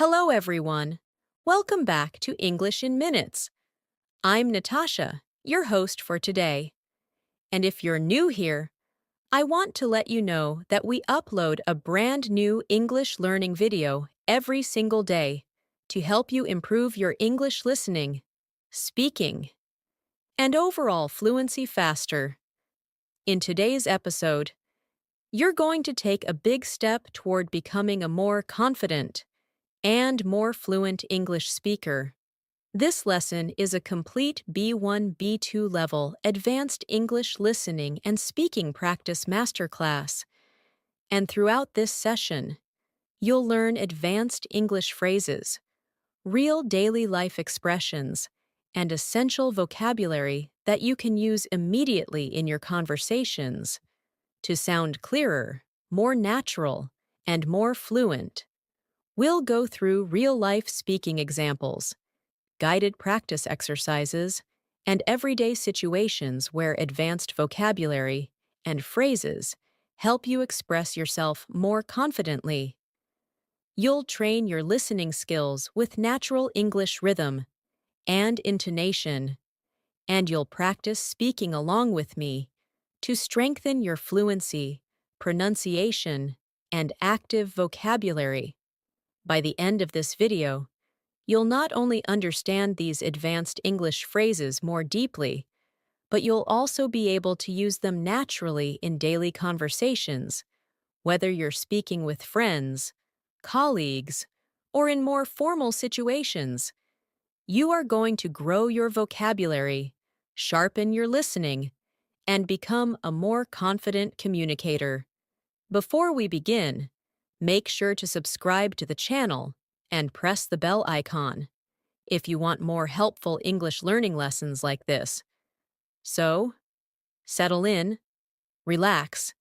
Hello, everyone. Welcome back to English in Minutes. I'm Natasha, your host for today. And if you're new here, I want to let you know that we upload a brand new English learning video every single day to help you improve your English listening, speaking, and overall fluency faster. In today's episode, you're going to take a big step toward becoming a more confident and more fluent English speaker. This lesson is a complete B1 B2 level advanced English listening and speaking practice masterclass. And throughout this session, you'll learn advanced English phrases, real daily life expressions, and essential vocabulary that you can use immediately in your conversations to sound clearer, more natural, and more fluent. We'll go through real-life speaking examples, guided practice exercises, and everyday situations where advanced vocabulary and phrases help you express yourself more confidently. You'll train your listening skills with natural English rhythm and intonation, and you'll practice speaking along with me to strengthen your fluency, pronunciation, and active vocabulary. By the end of this video, you'll not only understand these advanced English phrases more deeply, but you'll also be able to use them naturally in daily conversations, whether you're speaking with friends, colleagues, or in more formal situations. You are going to grow your vocabulary, sharpen your listening, and become a more confident communicator. Before we begin, make sure to subscribe to the channel and press the bell icon if you want more helpful English learning lessons like this. So, settle in, relax,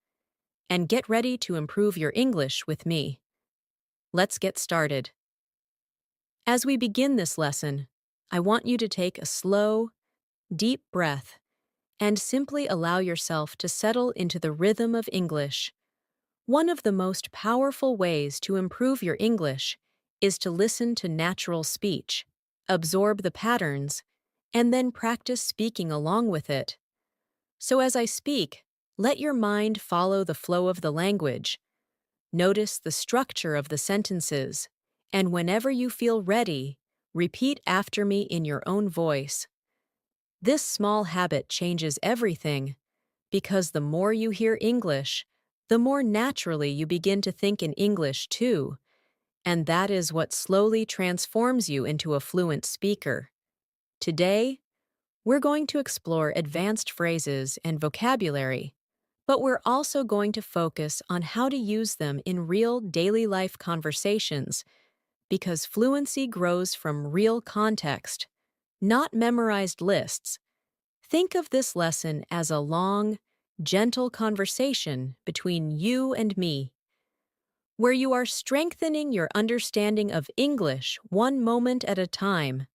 and get ready to improve your English with me. Let's get started. As we begin this lesson, I want you to take a slow, deep breath and simply allow yourself to settle into the rhythm of English. One of the most powerful ways to improve your English is to listen to natural speech, absorb the patterns, and then practice speaking along with it. So as I speak, let your mind follow the flow of the language. Notice the structure of the sentences, and whenever you feel ready, repeat after me in your own voice. This small habit changes everything, because the more you hear English, the more naturally you begin to think in English too, and that is what slowly transforms you into a fluent speaker. Today, we're going to explore advanced phrases and vocabulary, but we're also going to focus on how to use them in real daily life conversations, because fluency grows from real context, not memorized lists. Think of this lesson as a long, gentle conversation between you and me, where you are strengthening your understanding of English one moment at a time.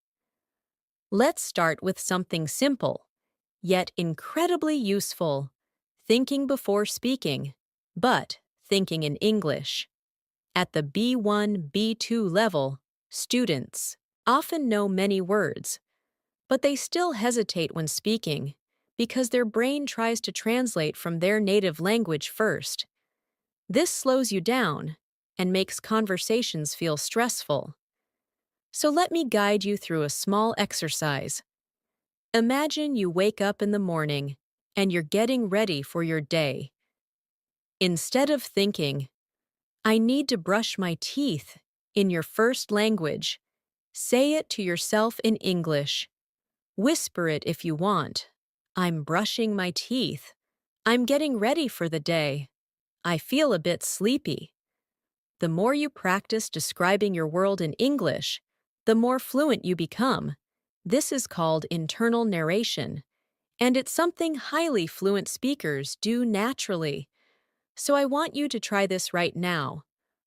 Let's start with something simple, yet incredibly useful: thinking before speaking, but thinking in English. At the B1, B2 level, students often know many words, but they still hesitate when speaking because their brain tries to translate from their native language first. This slows you down and makes conversations feel stressful. So let me guide you through a small exercise. Imagine you wake up in the morning and you're getting ready for your day. Instead of thinking, "I need to brush my teeth," in your first language, say it to yourself in English. Whisper it if you want. "I'm brushing my teeth. I'm getting ready for the day. I feel a bit sleepy." The more you practice describing your world in English, the more fluent you become. This is called internal narration, and it's something highly fluent speakers do naturally. So I want you to try this right now.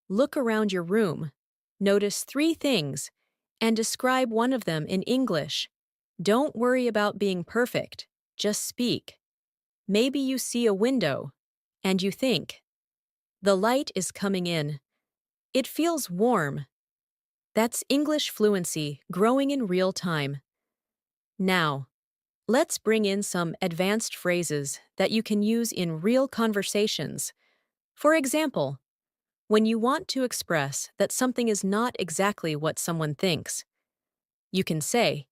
Look around your room, notice 3 things, and describe one of them in English. Don't worry about being perfect, just speak. Maybe you see a window, and you think, "The light is coming in. It feels warm." That's English fluency growing in real time. Now, let's bring in some advanced phrases that you can use in real conversations. For example, when you want to express that something is not exactly what someone thinks, you can say,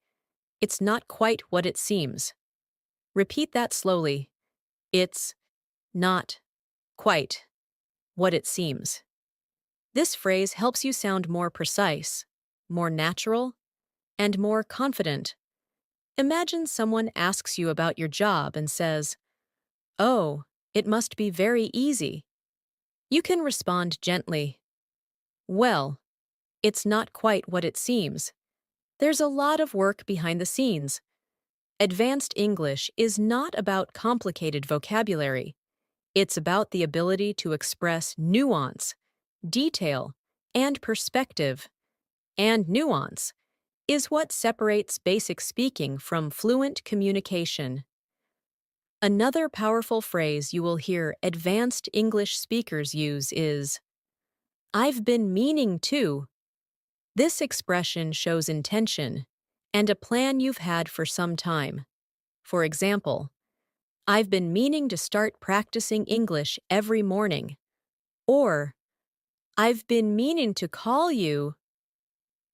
"It's not quite what it seems." Repeat that slowly. It's not quite what it seems. This phrase helps you sound more precise, more natural, and more confident. Imagine someone asks you about your job and says, "Oh, it must be very easy." You can respond gently, "Well, it's not quite what it seems. There's a lot of work behind the scenes." Advanced English is not about complicated vocabulary. It's about the ability to express nuance, detail, and perspective. And nuance is what separates basic speaking from fluent communication. Another powerful phrase you will hear advanced English speakers use is, "I've been meaning to." This expression shows intention and a plan you've had for some time. For example, "I've been meaning to start practicing English every morning." Or, "I've been meaning to call you."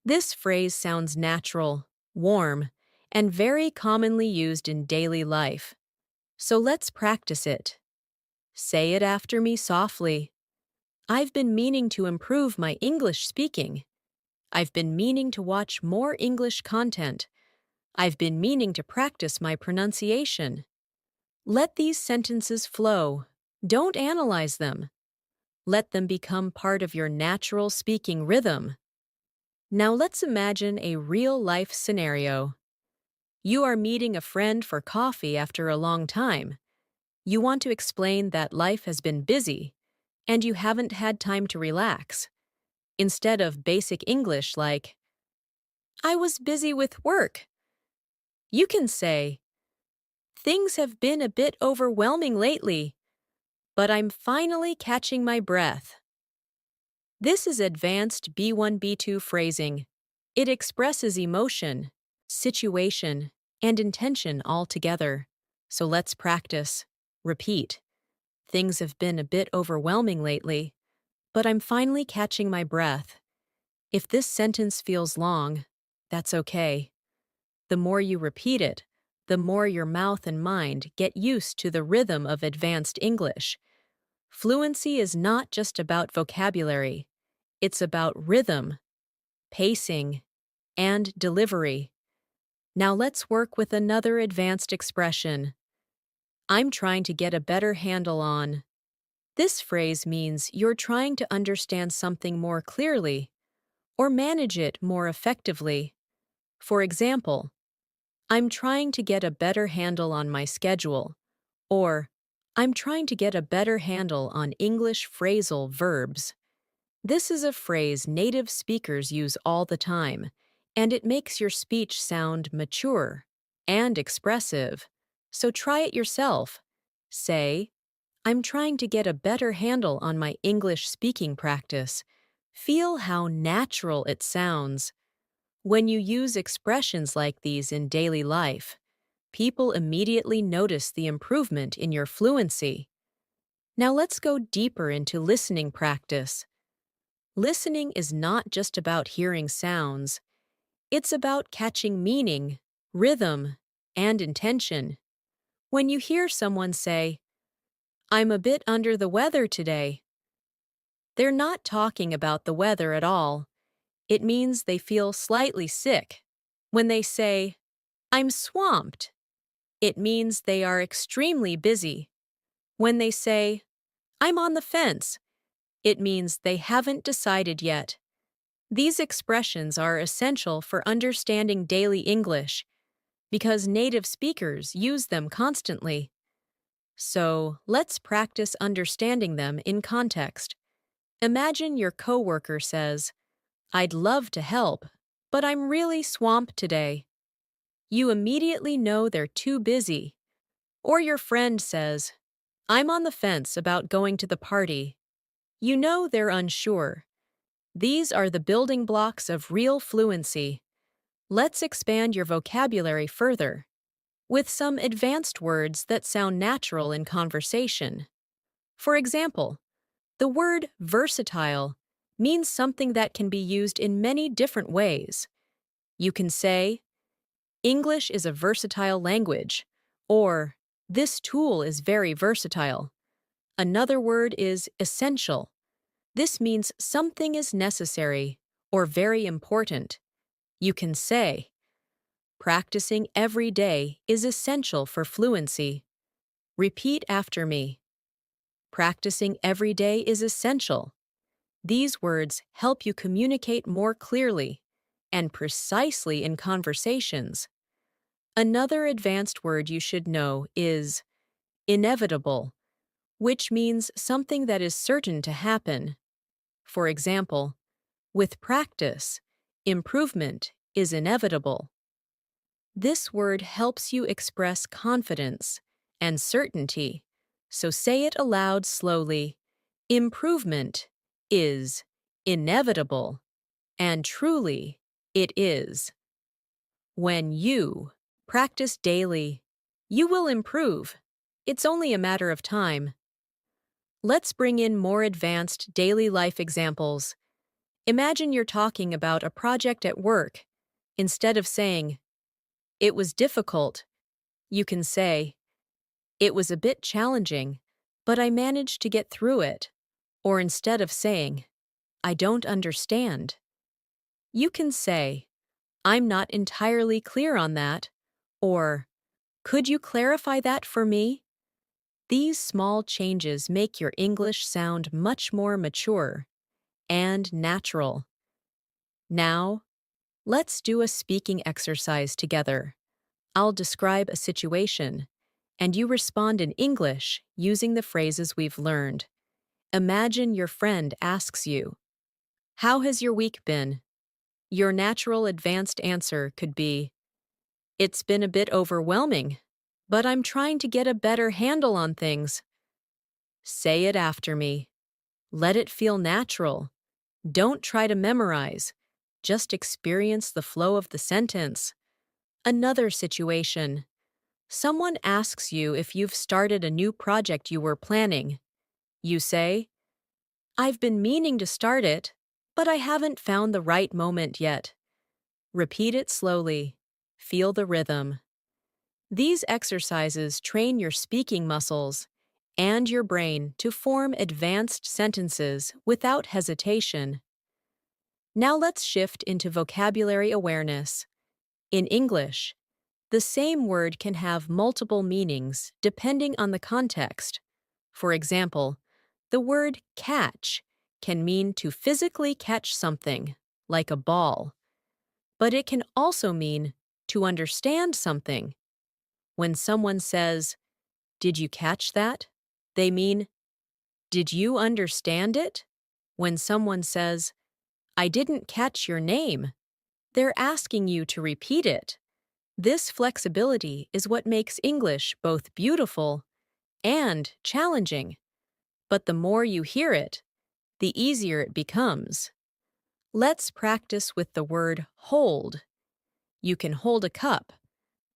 This phrase sounds natural, warm, and very commonly used in daily life. So let's practice it. Say it after me softly. "I've been meaning to improve my English speaking." "I've been meaning to watch more English content." "I've been meaning to practice my pronunciation." Let these sentences flow. Don't analyze them. Let them become part of your natural speaking rhythm. Now let's imagine a real-life scenario. You are meeting a friend for coffee after a long time. You want to explain that life has been busy, and you haven't had time to relax. Instead of basic English like, "I was busy with work," you can say, "Things have been a bit overwhelming lately, but I'm finally catching my breath." This is advanced B1 B2 phrasing. It expresses emotion, situation, and intention all together. So let's practice. Repeat. "Things have been a bit overwhelming lately, but I'm finally catching my breath." If this sentence feels long, that's okay. The more you repeat it, the more your mouth and mind get used to the rhythm of advanced English. Fluency is not just about vocabulary. It's about rhythm, pacing, and delivery. Now let's work with another advanced expression. "I'm trying to get a better handle on." This phrase means you're trying to understand something more clearly or manage it more effectively. For example, "I'm trying to get a better handle on my schedule," or "I'm trying to get a better handle on English phrasal verbs." This is a phrase native speakers use all the time, and it makes your speech sound mature and expressive. So try it yourself. Say, "I'm trying to get a better handle on my English speaking practice." Feel how natural it sounds. When you use expressions like these in daily life, people immediately notice the improvement in your fluency. Now let's go deeper into listening practice. Listening is not just about hearing sounds. It's about catching meaning, rhythm, and intention. When you hear someone say, "I'm a bit under the weather today," they're not talking about the weather at all. It means they feel slightly sick. When they say, "I'm swamped," it means they are extremely busy. When they say, "I'm on the fence," it means they haven't decided yet. These expressions are essential for understanding daily English because native speakers use them constantly. So, let's practice understanding them in context. Imagine your coworker says, "I'd love to help, but I'm really swamped today." You immediately know they're too busy. Or your friend says, "I'm on the fence about going to the party." You know they're unsure. These are the building blocks of real fluency. Let's expand your vocabulary further with some advanced words that sound natural in conversation. For example, the word versatile means something that can be used in many different ways. You can say, English is a versatile language, or this tool is very versatile. Another word is essential. This means something is necessary or very important. You can say, practicing every day is essential for fluency. Repeat after me. Practicing every day is essential. These words help you communicate more clearly and precisely in conversations. Another advanced word you should know is inevitable, which means something that is certain to happen. For example, with practice, improvement is inevitable. This word helps you express confidence and certainty, so say it aloud slowly. Improvement is inevitable, and truly, it is. When you practice daily, you will improve. It's only a matter of time. Let's bring in more advanced daily life examples. Imagine you're talking about a project at work. Instead of saying, it was difficult, you can say, it was a bit challenging, but I managed to get through it. Or instead of saying, I don't understand, you can say, I'm not entirely clear on that, or could you clarify that for me? These small changes make your English sound much more mature and natural. Now, let's do a speaking exercise together. I'll describe a situation, and you respond in English using the phrases we've learned. Imagine your friend asks you, how has your week been? Your natural advanced answer could be, it's been a bit overwhelming, but I'm trying to get a better handle on things. Say it after me. Let it feel natural. Don't try to memorize. Just experience the flow of the sentence. Another situation. Someone asks you if you've started a new project you were planning. You say, I've been meaning to start it, but I haven't found the right moment yet. Repeat it slowly. Feel the rhythm. These exercises train your speaking muscles and your brain to form advanced sentences without hesitation. Now let's shift into vocabulary awareness. In English, the same word can have multiple meanings depending on the context. For example, the word catch can mean to physically catch something, like a ball. But it can also mean to understand something. When someone says, did you catch that? They mean, did you understand it? When someone says, I didn't catch your name, they're asking you to repeat it. This flexibility is what makes English both beautiful and challenging. But the more you hear it, the easier it becomes. Let's practice with the word hold. You can hold a cup,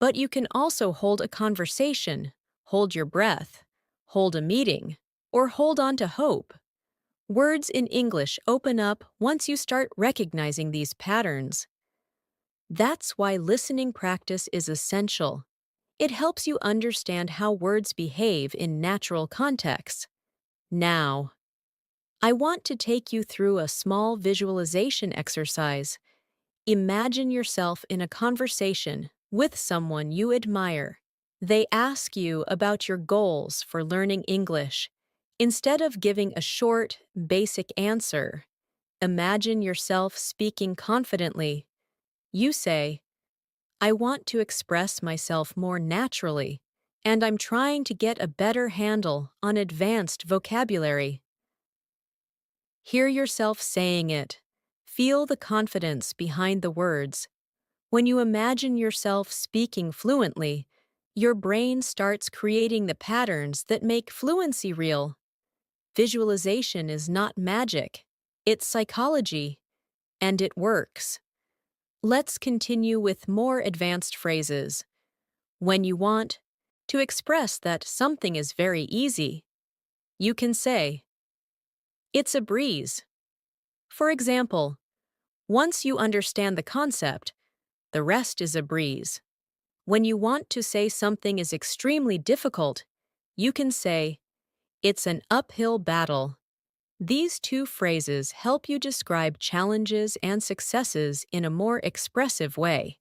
but you can also hold a conversation, hold your breath, hold a meeting, or hold on to hope. Words in English open up once you start recognizing these patterns. That's why listening practice is essential. It helps you understand how words behave in natural contexts. Now, I want to take you through a small visualization exercise. Imagine yourself in a conversation with someone you admire. They ask you about your goals for learning English. Instead of giving a short, basic answer, imagine yourself speaking confidently. You say, I want to express myself more naturally, and I'm trying to get a better handle on advanced vocabulary. Hear yourself saying it. Feel the confidence behind the words. When you imagine yourself speaking fluently, your brain starts creating the patterns that make fluency real. Visualization is not magic. It's psychology, and it works. Let's continue with more advanced phrases. When you want to express that something is very easy, you can say, "It's a breeze." For example, once you understand the concept, the rest is a breeze. When you want to say something is extremely difficult, you can say, "It's an uphill battle." These two phrases help you describe challenges and successes in a more expressive way.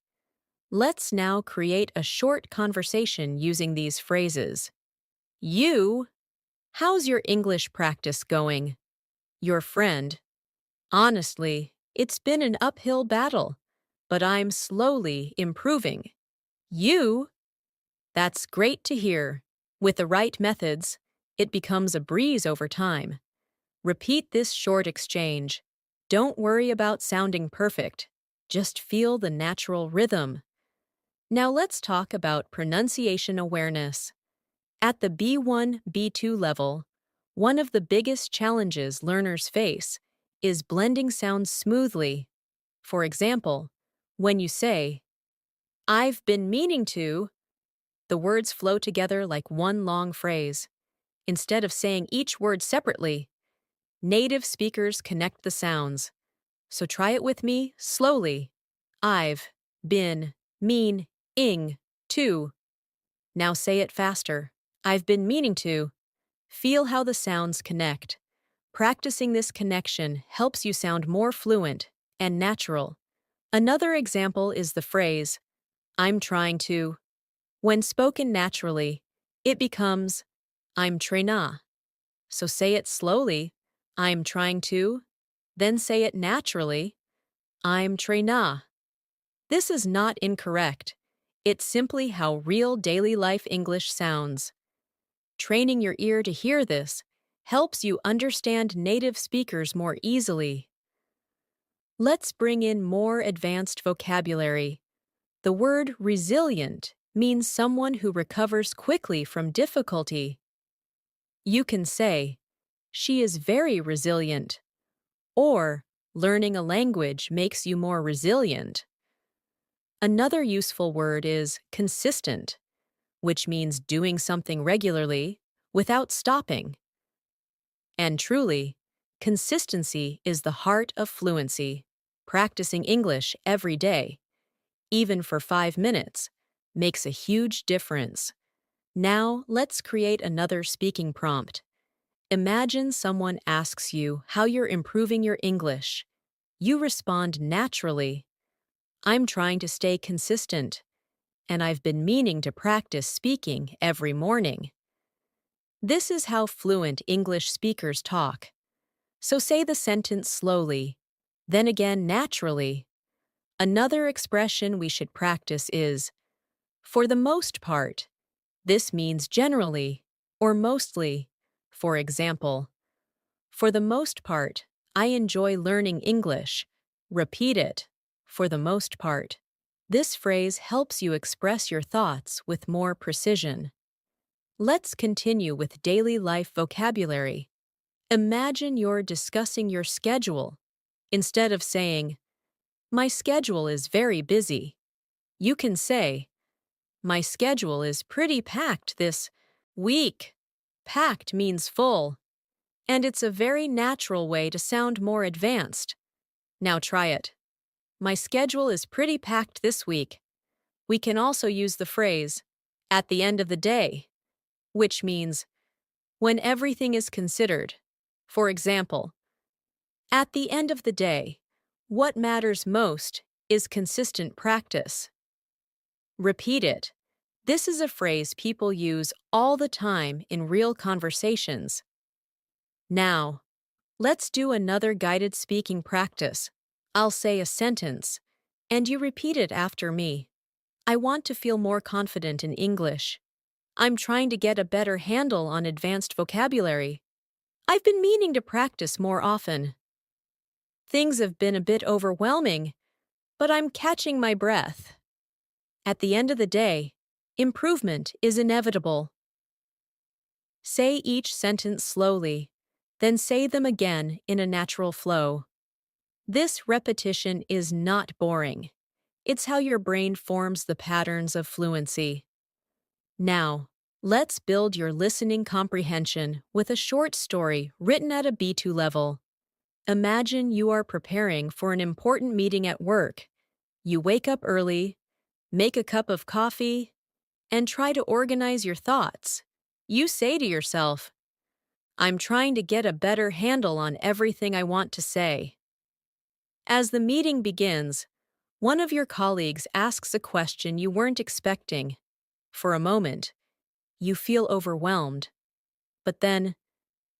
Let's now create a short conversation using these phrases. You, how's your English practice going? Your friend, honestly, it's been an uphill battle, but I'm slowly improving. You, that's great to hear. With the right methods, it becomes a breeze over time. Repeat this short exchange. Don't worry about sounding perfect. Just feel the natural rhythm. Now let's talk about pronunciation awareness. At the B1, B2 level, one of the biggest challenges learners face is blending sounds smoothly. For example, when you say, "I've been meaning to," the words flow together like one long phrase. Instead of saying each word separately, native speakers connect the sounds. So try it with me slowly. I've been meaning to. Now say it faster. I've been meaning to. Feel how the sounds connect. Practicing this connection helps you sound more fluent and natural. Another example is the phrase, "I'm trying to." When spoken naturally, it becomes, "I'm tryna." So say it slowly, "I'm trying to," then say it naturally, "I'm tryna." This is not incorrect. It's simply how real daily life English sounds. Training your ear to hear this helps you understand native speakers more easily. Let's bring in more advanced vocabulary. The word resilient means someone who recovers quickly from difficulty. You can say, "She is very resilient," or "Learning a language makes you more resilient." Another useful word is consistent, which means doing something regularly without stopping. And truly, consistency is the heart of fluency. Practicing English every day, even for 5 minutes, makes a huge difference. Now, let's create another speaking prompt. Imagine someone asks you how you're improving your English. You respond naturally. "I'm trying to stay consistent, and I've been meaning to practice speaking every morning." This is how fluent English speakers talk. So say the sentence slowly, then again naturally. Another expression we should practice is, "for the most part." This means generally or mostly. For example, "For the most part, I enjoy learning English." Repeat it, "for the most part." This phrase helps you express your thoughts with more precision. Let's continue with daily life vocabulary. Imagine you're discussing your schedule. Instead of saying, "My schedule is very busy," you can say, "My schedule is pretty packed this week." Packed means full, and it's a very natural way to sound more advanced. Now try it. "My schedule is pretty packed this week." We can also use the phrase, "at the end of the day," which means, when everything is considered. For example, at the end of the day, what matters most is consistent practice. Repeat it. This is a phrase people use all the time in real conversations. Now, let's do another guided speaking practice. I'll say a sentence, and you repeat it after me. "I want to feel more confident in English." "I'm trying to get a better handle on advanced vocabulary." "I've been meaning to practice more often." "Things have been a bit overwhelming, but I'm catching my breath." At the end of the day, improvement is inevitable. Say each sentence slowly, Then say them again in a natural flow. This repetition is not boring. It's how your brain forms the patterns of fluency. Now, let's build your listening comprehension with a short story written at a B2 level. Imagine you are preparing for an important meeting at work. You wake up early, make a cup of coffee, and try to organize your thoughts. You say to yourself, I'm trying to get a better handle on everything I want to say. As the meeting begins, one of your colleagues asks a question you weren't expecting. For a moment, you feel overwhelmed, but then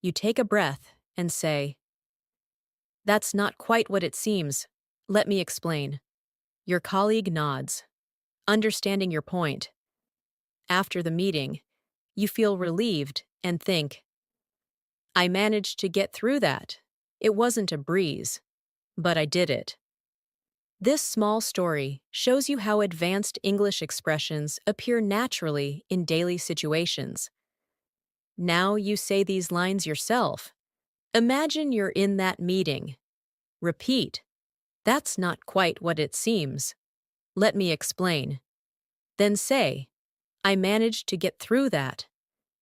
you take a breath and say, That's not quite what it seems. Let me explain. Your colleague nods, understanding your point. After the meeting, you feel relieved and think, I managed to get through that. It wasn't a breeze, but I did it. This small story shows you how advanced English expressions appear naturally in daily situations. Now you say these lines yourself. Imagine you're in that meeting. Repeat, That's not quite what it seems. Let me explain. Then say, I managed to get through that.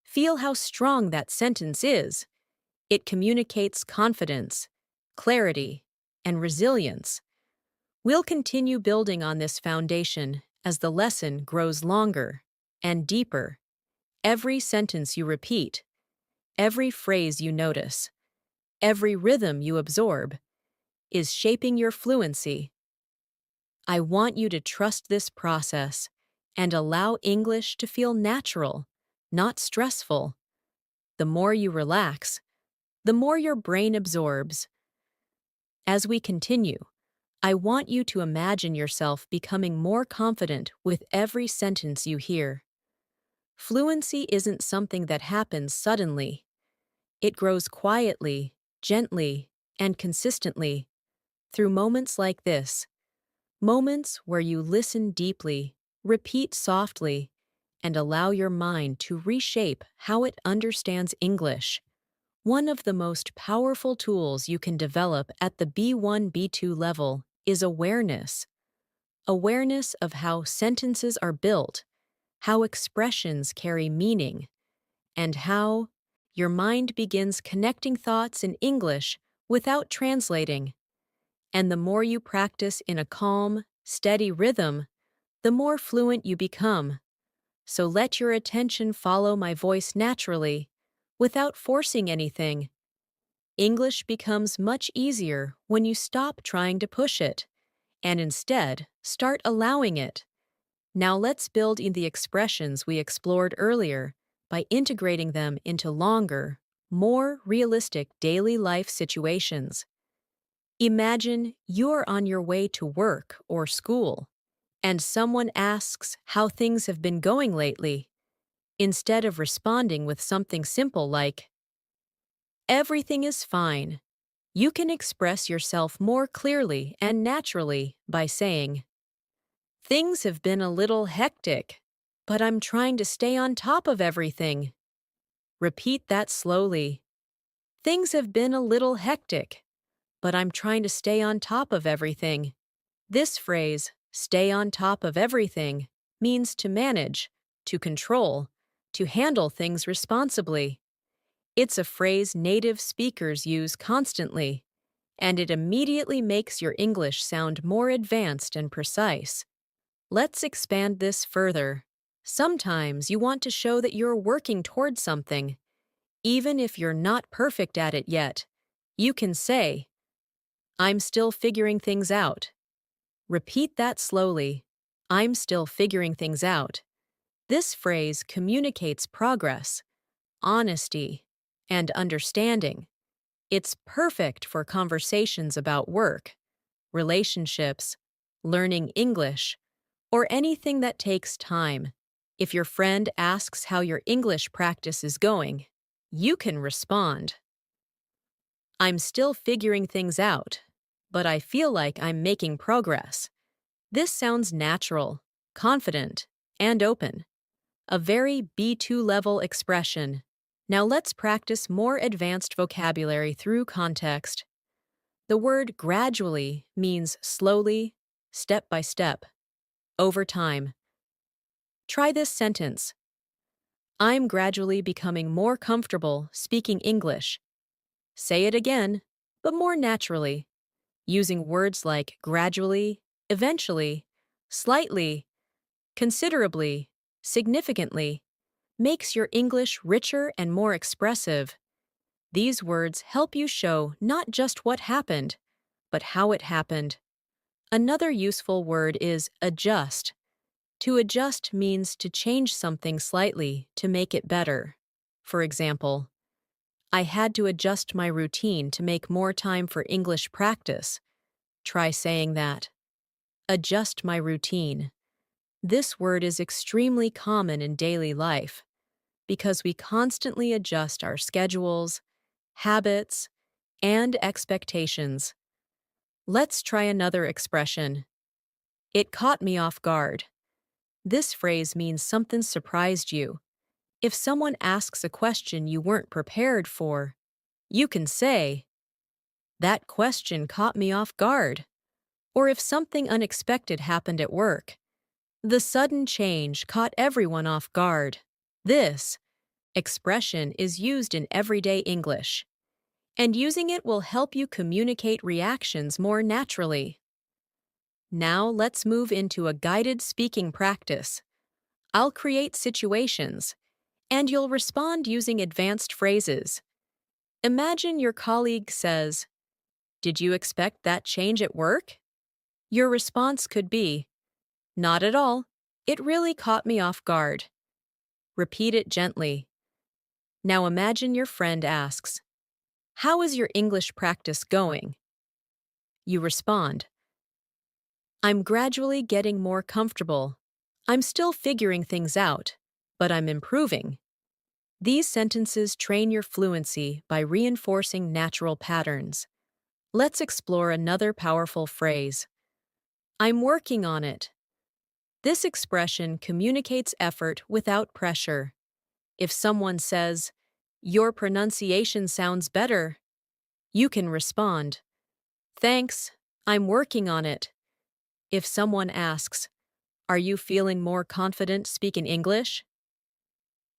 Feel how strong that sentence is. It communicates confidence, clarity, and resilience. We'll continue building on this foundation as the lesson grows longer and deeper. Every sentence you repeat, every phrase you notice, every rhythm you absorb, is shaping your fluency. I want you to trust this process and allow English to feel natural, not stressful. The more you relax, the more your brain absorbs. As we continue, I want you to imagine yourself becoming more confident with every sentence you hear. Fluency isn't something that happens suddenly. It grows quietly, gently, and consistently through moments like this. Moments where you listen deeply, repeat softly, and allow your mind to reshape how it understands English. One of the most powerful tools you can develop at the B1, B2 level is awareness. Awareness of how sentences are built, how expressions carry meaning, and how your mind begins connecting thoughts in English without translating. And the more you practice in a calm, steady rhythm, the more fluent you become. So let your attention follow my voice naturally, without forcing anything. English becomes much easier when you stop trying to push it, and instead start allowing it. Now let's build in the expressions we explored earlier by integrating them into longer, more realistic daily life situations. Imagine you're on your way to work or school, and someone asks how things have been going lately. Instead of responding with something simple like, Everything is fine, you can express yourself more clearly and naturally by saying, Things have been a little hectic, but I'm trying to stay on top of everything. Repeat that slowly. Things have been a little hectic, but I'm trying to stay on top of everything. This phrase, stay on top of everything, means to manage, to control, to handle things responsibly. It's a phrase native speakers use constantly, and it immediately makes your English sound more advanced and precise. Let's expand this further. Sometimes you want to show that you're working towards something, even if you're not perfect at it yet. You can say, I'm still figuring things out. Repeat that slowly. I'm still figuring things out. This phrase communicates progress, honesty, and understanding. It's perfect for conversations about work, relationships, learning English, or anything that takes time. If your friend asks how your English practice is going, you can respond, I'm still figuring things out, but I feel like I'm making progress. This sounds natural, confident, and open. A very B2 level expression. Now let's practice more advanced vocabulary through context. The word gradually means slowly, step by step, over time. Try this sentence. I'm gradually becoming more comfortable speaking English. Say it again, but more naturally, using words like gradually, eventually, slightly, considerably, significantly, makes your English richer and more expressive. These words help you show not just what happened, but how it happened. Another useful word is adjust. To adjust means to change something slightly to make it better. For example, I had to adjust my routine to make more time for English practice. Try saying that. Adjust my routine. This word is extremely common in daily life because we constantly adjust our schedules, habits, and expectations. Let's try another expression. It caught me off guard. This phrase means something surprised you. If someone asks a question you weren't prepared for, you can say, "That question caught me off guard." Or if something unexpected happened at work, "The sudden change caught everyone off guard." This expression is used in everyday English, and using it will help you communicate reactions more naturally. Now let's move into a guided speaking practice. I'll create situations, and you'll respond using advanced phrases. Imagine your colleague says, "Did you expect that change at work?" Your response could be, "Not at all. It really caught me off guard." Repeat it gently. Now imagine your friend asks, "How is your English practice going?" You respond, "I'm gradually getting more comfortable. I'm still figuring things out, but I'm improving." These sentences train your fluency by reinforcing natural patterns. Let's explore another powerful phrase. I'm working on it. This expression communicates effort without pressure. If someone says, "Your pronunciation sounds better," you can respond, "Thanks, I'm working on it." If someone asks, "Are you feeling more confident speaking English?"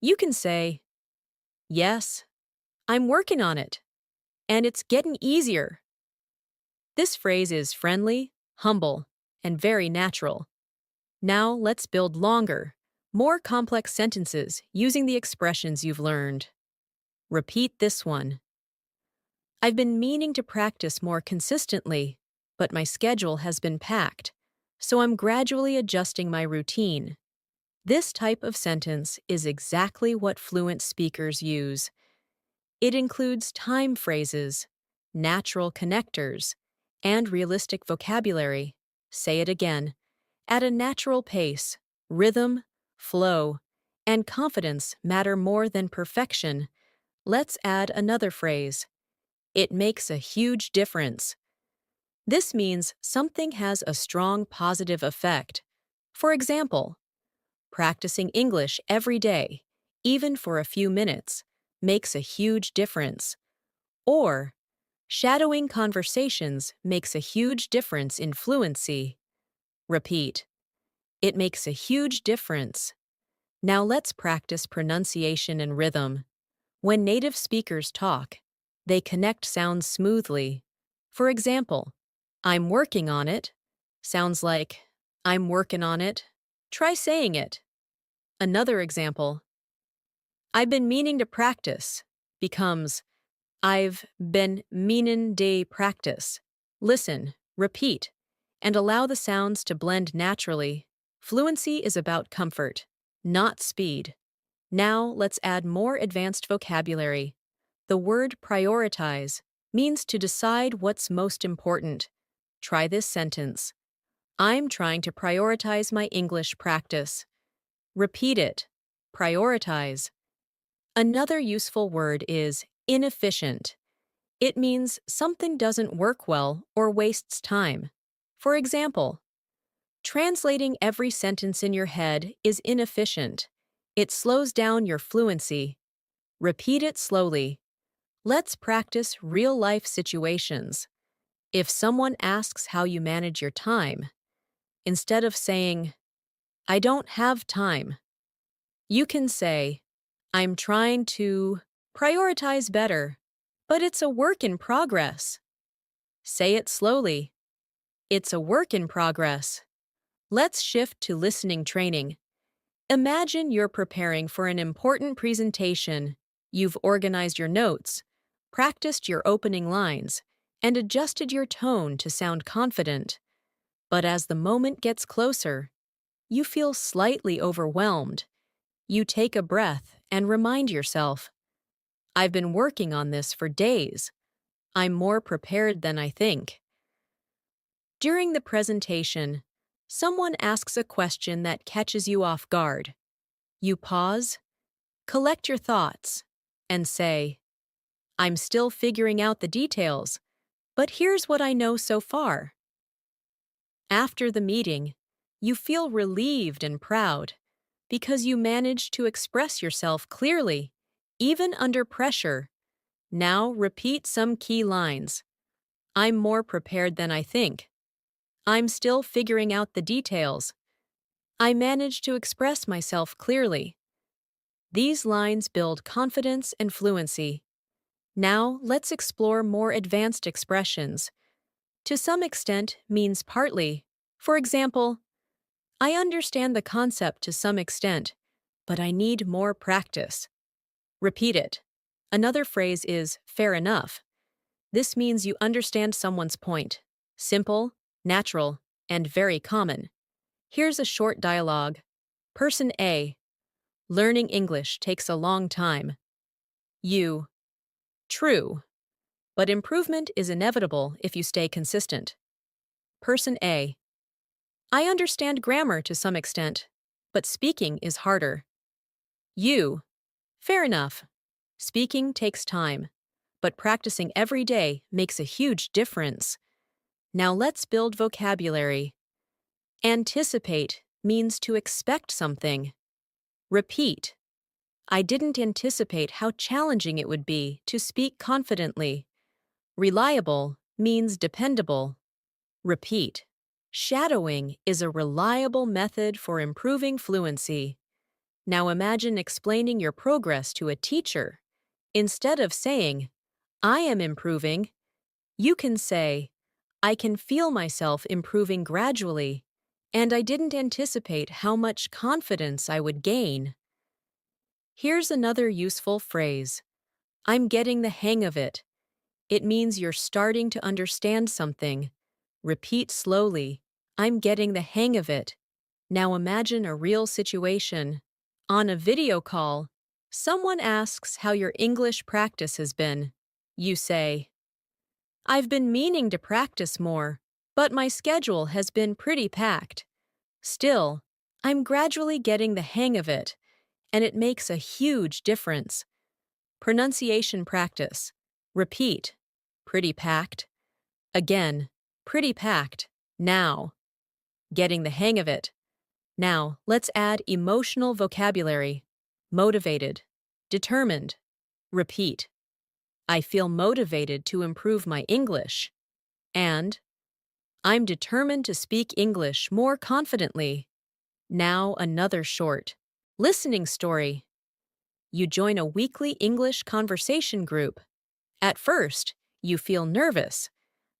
you can say, "Yes, I'm working on it, and it's getting easier." This phrase is friendly, humble, and very natural. Now let's build longer, more complex sentences using the expressions you've learned. Repeat this one. I've been meaning to practice more consistently, but my schedule has been packed, so I'm gradually adjusting my routine. This type of sentence is exactly what fluent speakers use. It includes time phrases, natural connectors, and realistic vocabulary. Say it again. At a natural pace, rhythm, flow, and confidence matter more than perfection. Let's add another phrase. It makes a huge difference. This means something has a strong positive effect. For example, practicing English every day, even for a few minutes, makes a huge difference. Or, shadowing conversations makes a huge difference in fluency. Repeat. It makes a huge difference. Now let's practice pronunciation and rhythm. When native speakers talk, they connect sounds smoothly. For example, "I'm working on it" sounds like "I'm working on it." Try saying it. Another example, "I've been meaning to practice" becomes "I've been meanin' to practice." Listen, repeat, and allow the sounds to blend naturally. Fluency is about comfort, not speed. Now let's add more advanced vocabulary. The word prioritize means to decide what's most important. Try this sentence. I'm trying to prioritize my English practice. Repeat it. Prioritize. Another useful word is inefficient. It means something doesn't work well or wastes time. For example, translating every sentence in your head is inefficient. It slows down your fluency. Repeat it slowly. Let's practice real-life situations. If someone asks how you manage your time, instead of saying, I don't have time, you can say, I'm trying to prioritize better, but it's a work in progress. Say it slowly. It's a work in progress. Let's shift to listening training. Imagine you're preparing for an important presentation. You've organized your notes, practiced your opening lines, and adjusted your tone to sound confident. But as the moment gets closer, you feel slightly overwhelmed. You take a breath and remind yourself, I've been working on this for days. I'm more prepared than I think. During the presentation, someone asks a question that catches you off guard. You pause, collect your thoughts, and say, I'm still figuring out the details, but here's what I know so far. After the meeting, you feel relieved and proud because you managed to express yourself clearly, even under pressure. Now repeat some key lines. I'm more prepared than I think. I'm still figuring out the details. I managed to express myself clearly. These lines build confidence and fluency. Now let's explore more advanced expressions. To some extent means partly. For example, I understand the concept to some extent, but I need more practice. Repeat it. Another phrase is fair enough. This means you understand someone's point. Simple, natural, and very common. Here's a short dialogue. Person A. Learning English takes a long time. You. True. But improvement is inevitable if you stay consistent. Person A. I understand grammar to some extent, but speaking is harder. You. Fair enough. Speaking takes time, but practicing every day makes a huge difference. Now let's build vocabulary. Anticipate means to expect something. Repeat. I didn't anticipate how challenging it would be to speak confidently. Reliable means dependable. Repeat. Shadowing is a reliable method for improving fluency. Now imagine explaining your progress to a teacher. Instead of saying, I am improving, you can say, I can feel myself improving gradually, and I didn't anticipate how much confidence I would gain. Here's another useful phrase. I'm getting the hang of it. It means you're starting to understand something. Repeat slowly. I'm getting the hang of it. Now imagine a real situation. On a video call, someone asks how your English practice has been. You say, I've been meaning to practice more, but my schedule has been pretty packed. Still, I'm gradually getting the hang of it, and it makes a huge difference. Pronunciation practice. Repeat. Pretty packed. Again. Pretty packed. Now. Getting the hang of it. Now, let's add emotional vocabulary. Motivated. Determined. Repeat. I feel motivated to improve my English. And I'm determined to speak English more confidently. Now another short listening story. You join a weekly English conversation group. At first, you feel nervous,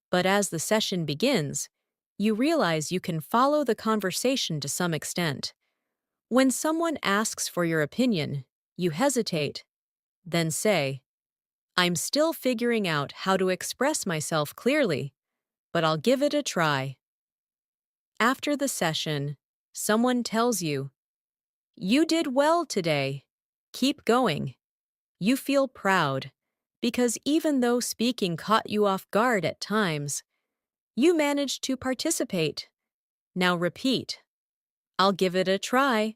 but as the session begins, you realize you can follow the conversation to some extent. When someone asks for your opinion, you hesitate, then say, I'm still figuring out how to express myself clearly, but I'll give it a try. After the session, someone tells you, You did well today. Keep going. You feel proud, because even though speaking caught you off guard at times, you managed to participate. Now repeat. I'll give it a try.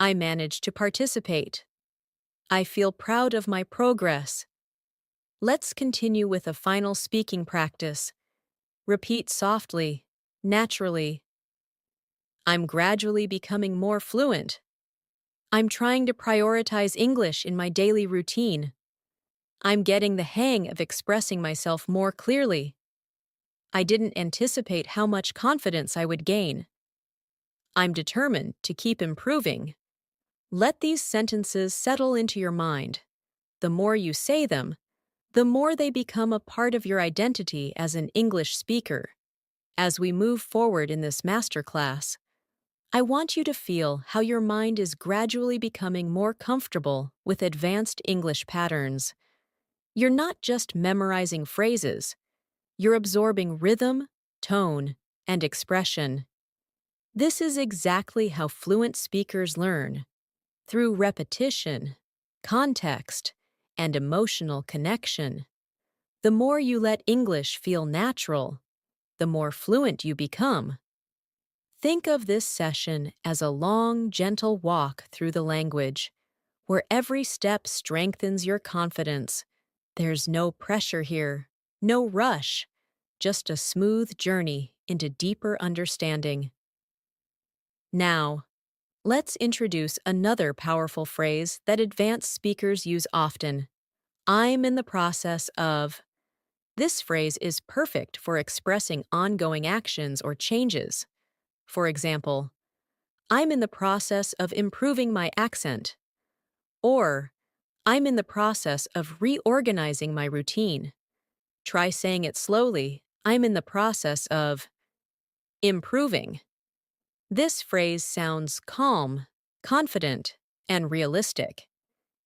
I managed to participate. I feel proud of my progress. Let's continue with a final speaking practice. Repeat softly, naturally. I'm gradually becoming more fluent. I'm trying to prioritize English in my daily routine. I'm getting the hang of expressing myself more clearly. I didn't anticipate how much confidence I would gain. I'm determined to keep improving. Let these sentences settle into your mind. The more you say them, the more they become a part of your identity as an English speaker. As we move forward in this masterclass, I want you to feel how your mind is gradually becoming more comfortable with advanced English patterns. You're not just memorizing phrases, you're absorbing rhythm, tone, and expression. This is exactly how fluent speakers learn, through repetition, context, and emotional connection. The more you let English feel natural, the more fluent you become. Think of this session as a long, gentle walk through the language, where every step strengthens your confidence. There's no pressure here, no rush, just a smooth journey into deeper understanding. Now, let's introduce another powerful phrase that advanced speakers use often. I'm in the process of. This phrase is perfect for expressing ongoing actions or changes. For example, I'm in the process of improving my accent. Or, I'm in the process of reorganizing my routine. Try saying it slowly. I'm in the process of improving. This phrase sounds calm, confident, and realistic.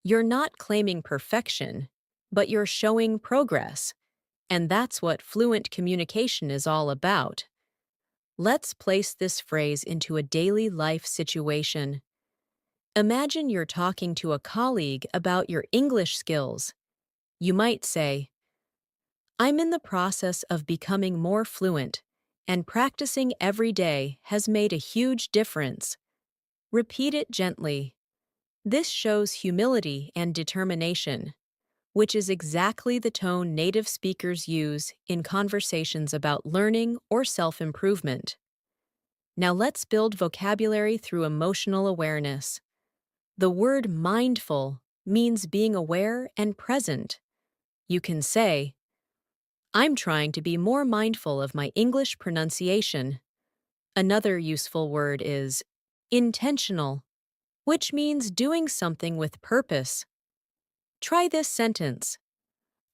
You're not claiming perfection, but you're showing progress. And that's what fluent communication is all about. Let's place this phrase into a daily life situation. Imagine you're talking to a colleague about your English skills. You might say, I'm in the process of becoming more fluent, and practicing every day has made a huge difference. Repeat it gently. This shows humility and determination, which is exactly the tone native speakers use in conversations about learning or self-improvement. Now let's build vocabulary through emotional awareness. The word mindful means being aware and present. You can say, I'm trying to be more mindful of my English pronunciation. Another useful word is intentional, which means doing something with purpose. Try this sentence.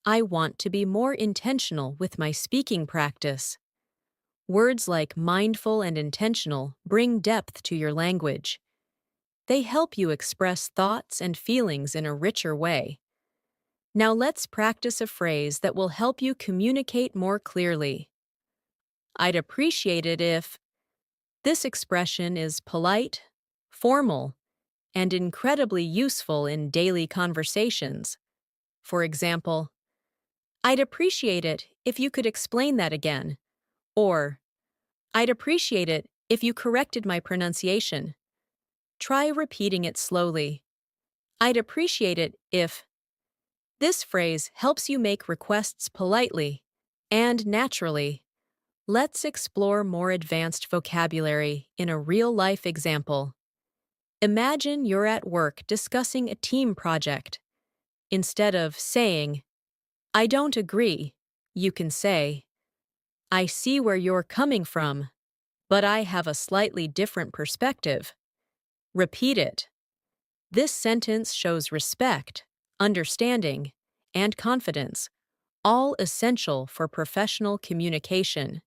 I want to be more intentional with my speaking practice. Words like mindful and intentional bring depth to your language. They help you express thoughts and feelings in a richer way. Now let's practice a phrase that will help you communicate more clearly. I'd appreciate it if. This expression is polite, formal, and incredibly useful in daily conversations. For example, I'd appreciate it if you could explain that again. Or, I'd appreciate it if you corrected my pronunciation. Try repeating it slowly. I'd appreciate it if. This phrase helps you make requests politely and naturally. Let's explore more advanced vocabulary in a real-life example. Imagine you're at work discussing a team project. Instead of saying, I don't agree, you can say, I see where you're coming from, but I have a slightly different perspective. Repeat it. This sentence shows respect, understanding, and confidence, all essential for professional communication.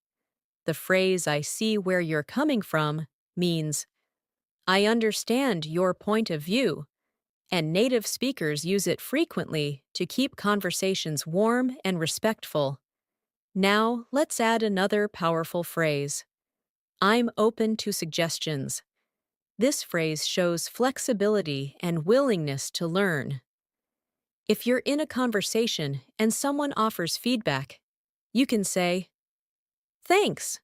The phrase I see where you're coming from means I understand your point of view, and native speakers use it frequently to keep conversations warm and respectful. Now, let's add another powerful phrase. I'm open to suggestions. This phrase shows flexibility and willingness to learn. If you're in a conversation and someone offers feedback, you can say, Thanks.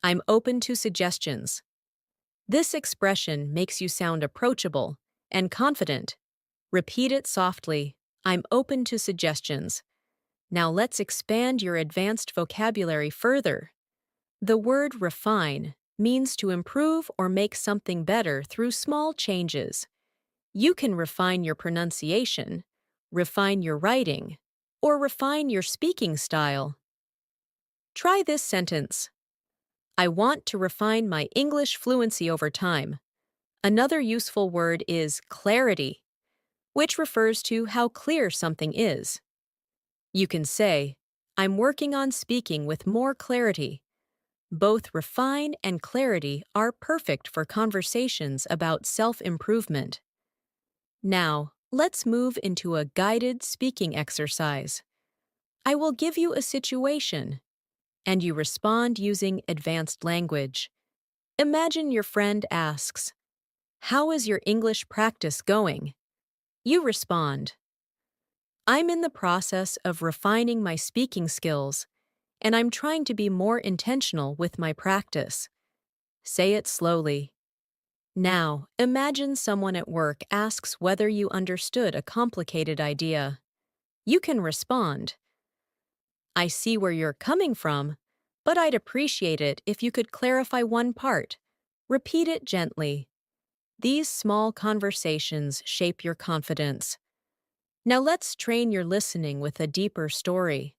I'm open to suggestions. This expression makes you sound approachable and confident. Repeat it softly. I'm open to suggestions. Now let's expand your advanced vocabulary further. The word refine means to improve or make something better through small changes. You can refine your pronunciation, refine your writing, or refine your speaking style. Try this sentence. I want to refine my English fluency over time. Another useful word is clarity, which refers to how clear something is. You can say, I'm working on speaking with more clarity. Both refine and clarity are perfect for conversations about self-improvement. Now, let's move into a guided speaking exercise. I will give you a situation, and you respond using advanced language. Imagine your friend asks, How is your English practice going? You respond, I'm in the process of refining my speaking skills, and I'm trying to be more intentional with my practice. Say it slowly. Now, imagine someone at work asks whether you understood a complicated idea. You can respond, I see where you're coming from, but I'd appreciate it if you could clarify one part. Repeat it gently. These small conversations shape your confidence. Now let's train your listening with a deeper story.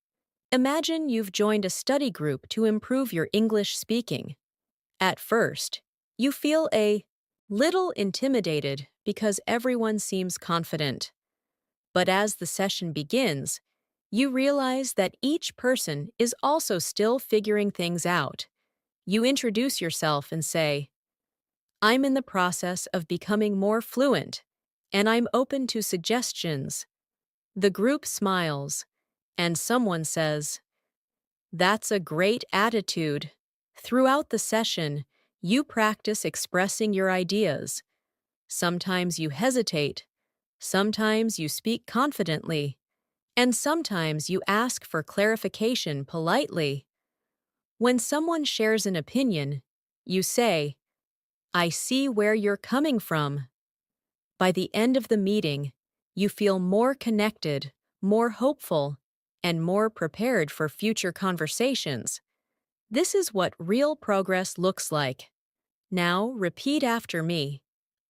Imagine you've joined a study group to improve your English speaking. At first, you feel a little intimidated because everyone seems confident. But as the session begins, you realize that each person is also still figuring things out. You introduce yourself and say, I'm in the process of becoming more fluent, and I'm open to suggestions. The group smiles, and someone says, That's a great attitude. Throughout the session, you practice expressing your ideas. Sometimes you hesitate, sometimes you speak confidently, and sometimes you ask for clarification politely. When someone shares an opinion, you say, I see where you're coming from. By the end of the meeting, you feel more connected, more hopeful, and more prepared for future conversations. This is what real progress looks like. Now, repeat after me.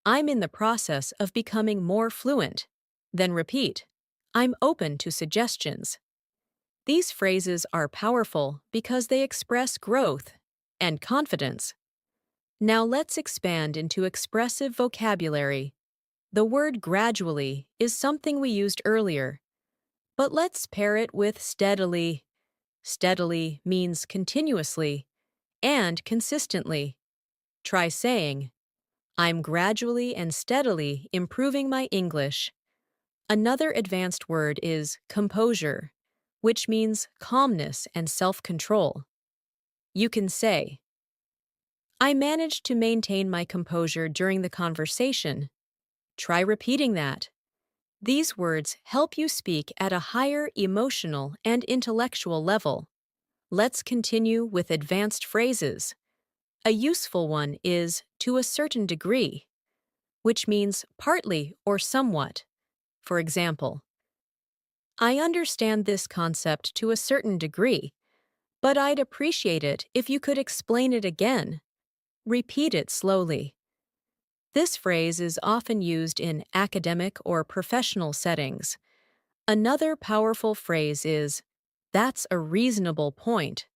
I'm in the process of becoming more fluent. Then repeat, I'm open to suggestions. These phrases are powerful because they express growth and confidence. Now let's expand into expressive vocabulary. The word gradually is something we used earlier, but let's pair it with steadily. Steadily means continuously and consistently. Try saying, I'm gradually and steadily improving my English. Another advanced word is composure, which means calmness and self-control. You can say, I managed to maintain my composure during the conversation. Try repeating that. These words help you speak at a higher emotional and intellectual level. Let's continue with advanced phrases. A useful one is to a certain degree, which means partly or somewhat. For example, I understand this concept to a certain degree, but I'd appreciate it if you could explain it again. Repeat it slowly. This phrase is often used in academic or professional settings. Another powerful phrase is, That's a reasonable point.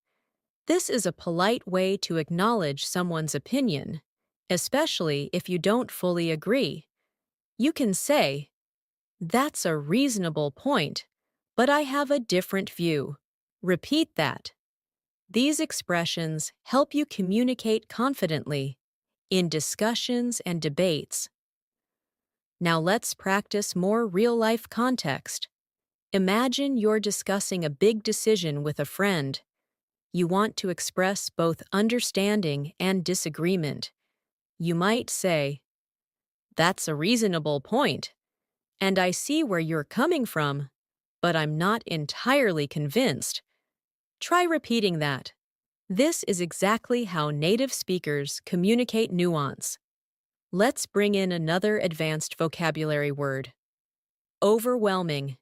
This is a polite way to acknowledge someone's opinion, especially if you don't fully agree. You can say, That's a reasonable point, but I have a different view. Repeat that. These expressions help you communicate confidently in discussions and debates. Now let's practice more real-life context. Imagine you're discussing a big decision with a friend. You want to express both understanding and disagreement. You might say, That's a reasonable point, and I see where you're coming from, but I'm not entirely convinced. Try repeating that. This is exactly how native speakers communicate nuance. Let's bring in another advanced vocabulary word. Overwhelming.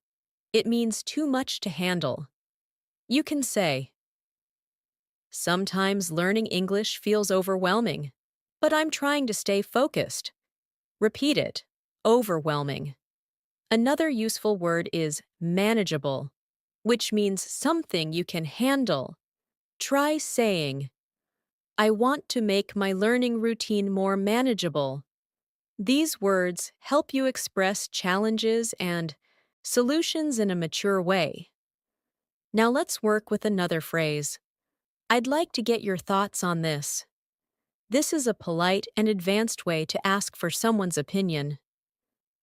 It means too much to handle. You can say, Sometimes learning English feels overwhelming, but I'm trying to stay focused. Repeat it. overwhelming. Another useful word is manageable, which means something you can handle. Try saying, I want to make my learning routine more manageable. These words help you express challenges and solutions in a mature way. Now let's work with another phrase. I'd like to get your thoughts on this. This is a polite and advanced way to ask for someone's opinion.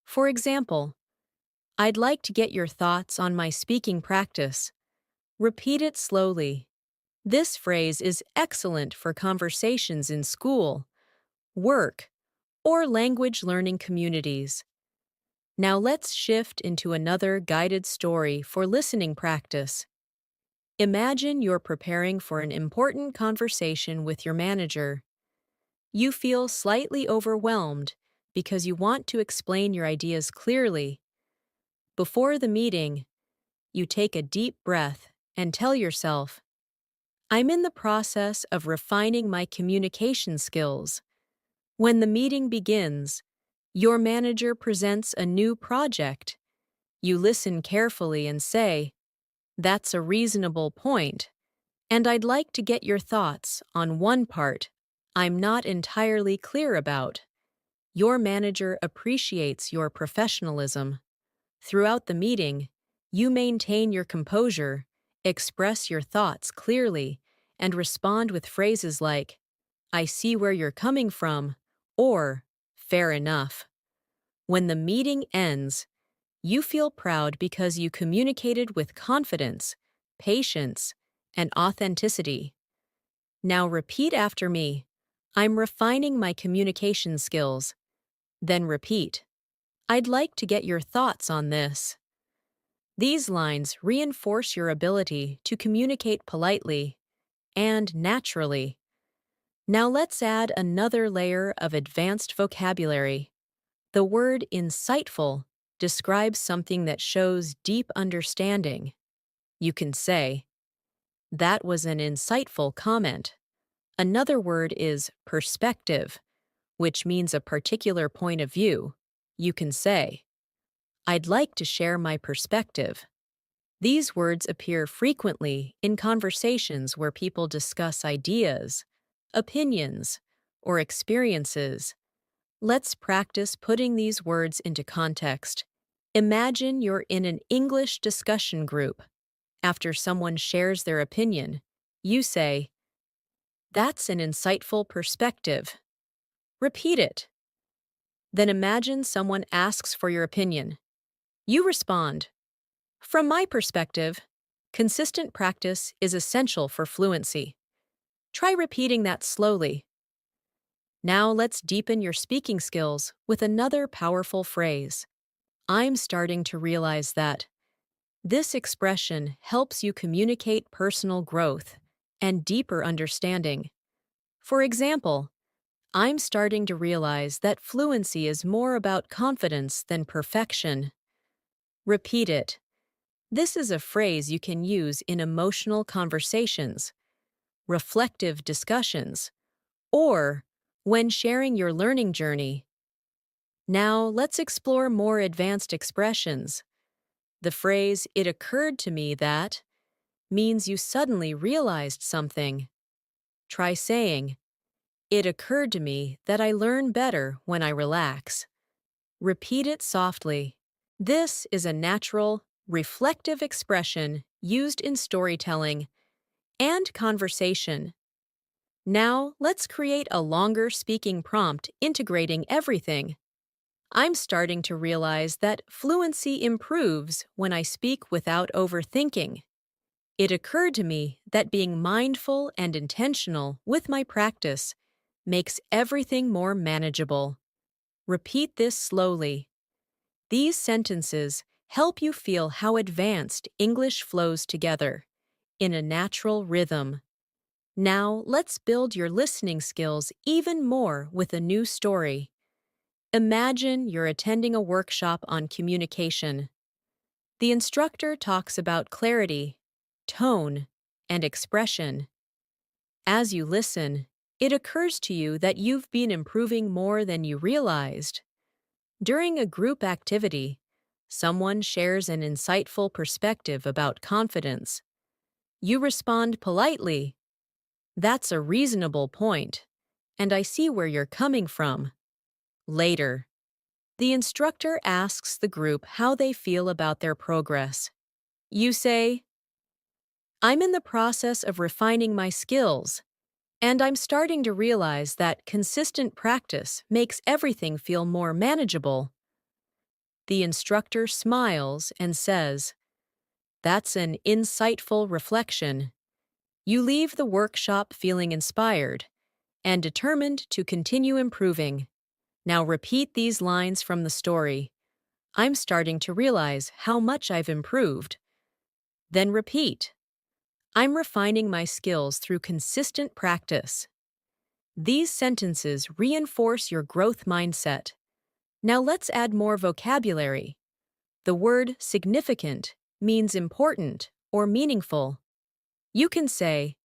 For example, I'd like to get your thoughts on my speaking practice. Repeat it slowly. This phrase is excellent for conversations in school, work, or language learning communities. Now let's shift into another guided story for listening practice. Imagine you're preparing for an important conversation with your manager. You feel slightly overwhelmed because you want to explain your ideas clearly. Before the meeting, you take a deep breath and tell yourself, I'm in the process of refining my communication skills. When the meeting begins, your manager presents a new project. You listen carefully and say, that's a reasonable point, and I'd like to get your thoughts on one part I'm not entirely clear about. Your manager appreciates your professionalism. Throughout the meeting, you maintain your composure, express your thoughts clearly, and respond with phrases like, I see where you're coming from, or fair enough. When the meeting ends, you feel proud because you communicated with confidence, patience, and authenticity. Now repeat after me. I'm refining my communication skills. Then repeat. I'd like to get your thoughts on this. These lines reinforce your ability to communicate politely and naturally. Now let's add another layer of advanced vocabulary. The word insightful describes something that shows deep understanding. You can say, that was an insightful comment. Another word is perspective, which means a particular point of view. You can say, I'd like to share my perspective. These words appear frequently in conversations where people discuss ideas, opinions, or experiences. Let's practice putting these words into context. Imagine you're in an English discussion group. After someone shares their opinion, you say, that's an insightful perspective. Repeat it. Then imagine someone asks for your opinion. You respond, from my perspective, consistent practice is essential for fluency. Try repeating that slowly. Now let's deepen your speaking skills with another powerful phrase. I'm starting to realize that. This expression helps you communicate personal growth and deeper understanding. For example, I'm starting to realize that fluency is more about confidence than perfection. Repeat it. This is a phrase you can use in emotional conversations, reflective discussions, or when sharing your learning journey. Now let's explore more advanced expressions. The phrase, it occurred to me that, means you suddenly realized something. Try saying, it occurred to me that I learn better when I relax. Repeat it softly. This is a natural, reflective expression used in storytelling and conversation. Now, let's create a longer speaking prompt integrating everything. I'm starting to realize that fluency improves when I speak without overthinking. It occurred to me that being mindful and intentional with my practice makes everything more manageable. Repeat this slowly. These sentences help you feel how advanced English flows together in a natural rhythm. Now, let's build your listening skills even more with a new story. Imagine you're attending a workshop on communication. The instructor talks about clarity, tone, and expression. As you listen, it occurs to you that you've been improving more than you realized. During a group activity, someone shares an insightful perspective about confidence. You respond politely, "That's a reasonable point, and I see where you're coming from." Later, the instructor asks the group how they feel about their progress. You say, "I'm in the process of refining my skills, and I'm starting to realize that consistent practice makes everything feel more manageable." The instructor smiles and says, "That's an insightful reflection. You leave the workshop feeling inspired and determined to continue improving. Now repeat these lines from the story. I'm starting to realize how much I've improved." Then repeat, "I'm refining my skills through consistent practice." These sentences reinforce your growth mindset. Now let's add more vocabulary. The word significant means important or meaningful. You can say,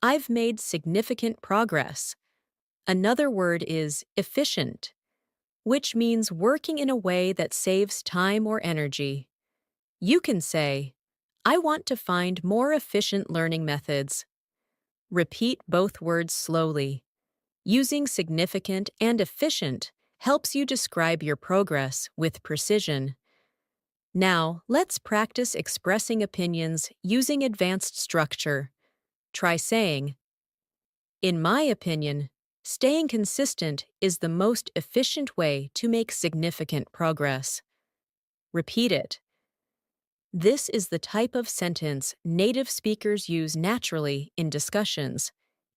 "I've made significant progress." Another word is efficient, which means working in a way that saves time or energy. You can say, "I want to find more efficient learning methods." Repeat both words slowly. Using significant and efficient helps you describe your progress with precision. Now, let's practice expressing opinions using advanced structure. Try saying, "In my opinion, staying consistent is the most efficient way to make significant progress." Repeat it. This is the type of sentence native speakers use naturally in discussions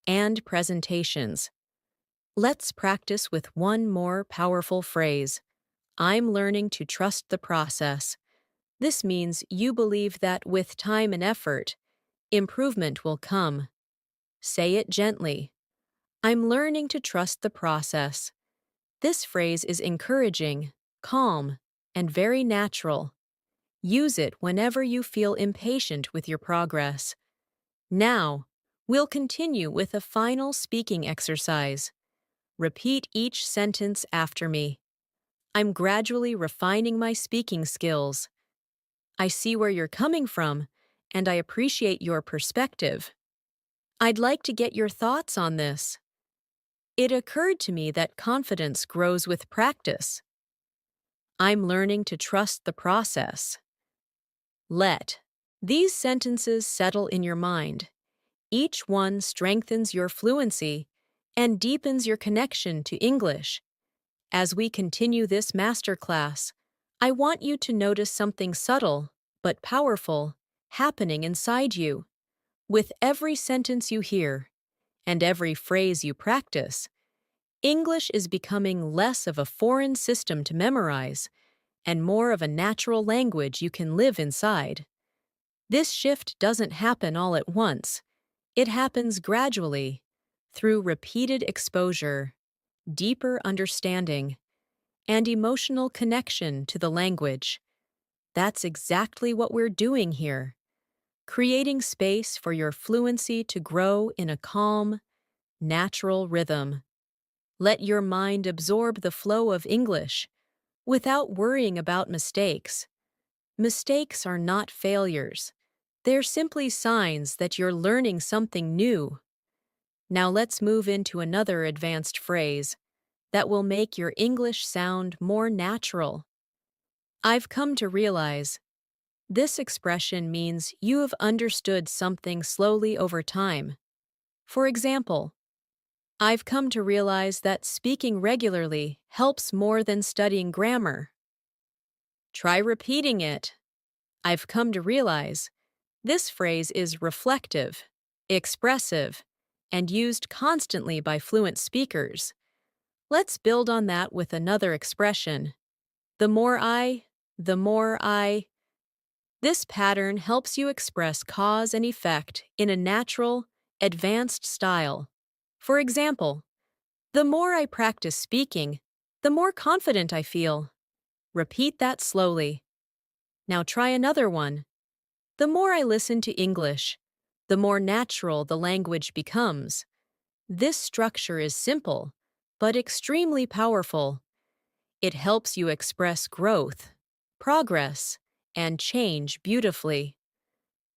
and presentations. Let's practice with one more powerful phrase. "I'm learning to trust the process." This means you believe that with time and effort, improvement will come. Say it gently. "I'm learning to trust the process." This phrase is encouraging, calm, and very natural. Use it whenever you feel impatient with your progress. Now, we'll continue with a final speaking exercise. Repeat each sentence after me. "I'm gradually refining my speaking skills." "I see where you're coming from, and I appreciate your perspective." "I'd like to get your thoughts on this." "It occurred to me that confidence grows with practice." "I'm learning to trust the process." Let these sentences settle in your mind. Each one strengthens your fluency and deepens your connection to English. As we continue this masterclass, I want you to notice something subtle but powerful happening inside you. With every sentence you hear and every phrase you practice, English is becoming less of a foreign system to memorize and more of a natural language you can live inside. This shift doesn't happen all at once. It happens gradually, through repeated exposure, deeper understanding, and emotional connection to the language. That's exactly what we're doing here, creating space for your fluency to grow in a calm, natural rhythm. Let your mind absorb the flow of English without worrying about mistakes. Mistakes are not failures. They're simply signs that you're learning something new. Now let's move into another advanced phrase that will make your English sound more natural. "I've come to realize." This expression means you have understood something slowly over time. For example, "I've come to realize that speaking regularly helps more than studying grammar." Try repeating it. "I've come to realize." This phrase is reflective, expressive, and used constantly by fluent speakers. Let's build on that with another expression. The more I. This pattern helps you express cause and effect in a natural, advanced style. For example, "The more I practice speaking, the more confident I feel." Repeat that slowly. Now try another one. "The more I listen to English, the more natural the language becomes." This structure is simple, but extremely powerful. It helps you express growth, progress, and change beautifully.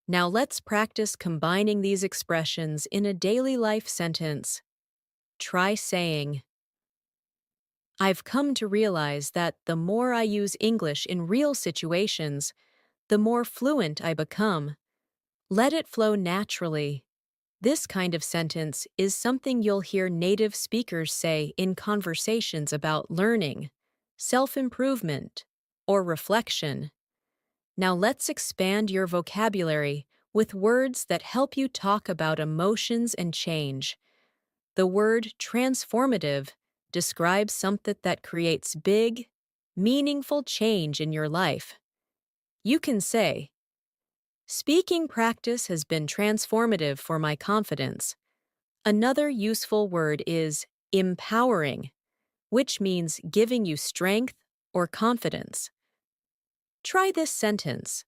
Now let's practice combining these expressions in a daily life sentence. Try saying, I've come to realize that the more I use English in real situations, the more fluent I become. Let it flow naturally. This kind of sentence is something you'll hear native speakers say in conversations about learning, self-improvement, or reflection. Now let's expand your vocabulary with words that help you talk about emotions and change. The word transformative describes something that creates big, meaningful change in your life. You can say, speaking practice has been transformative for my confidence. Another useful word is empowering, which means giving you strength or confidence. Try this sentence.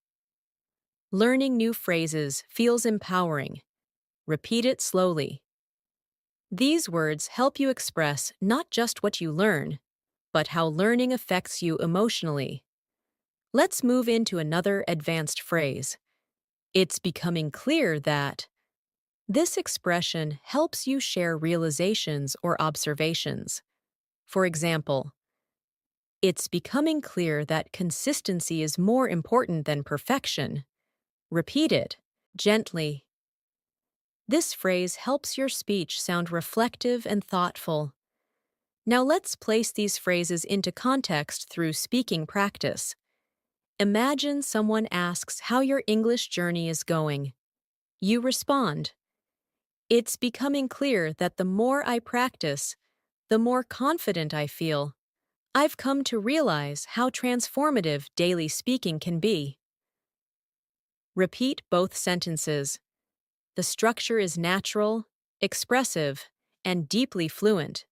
Learning new phrases feels empowering. Repeat it slowly. These words help you express not just what you learn, but how learning affects you emotionally. Let's move into another advanced phrase. It's becoming clear that. This expression helps you share realizations or observations. For example, it's becoming clear that consistency is more important than perfection. Repeat it gently. This phrase helps your speech sound reflective and thoughtful. Now let's place these phrases into context through speaking practice. Imagine someone asks how your English journey is going. You respond, it's becoming clear that the more I practice, the more confident I feel. I've come to realize how transformative daily speaking can be. Repeat both sentences. The structure is natural, expressive, and deeply fluent.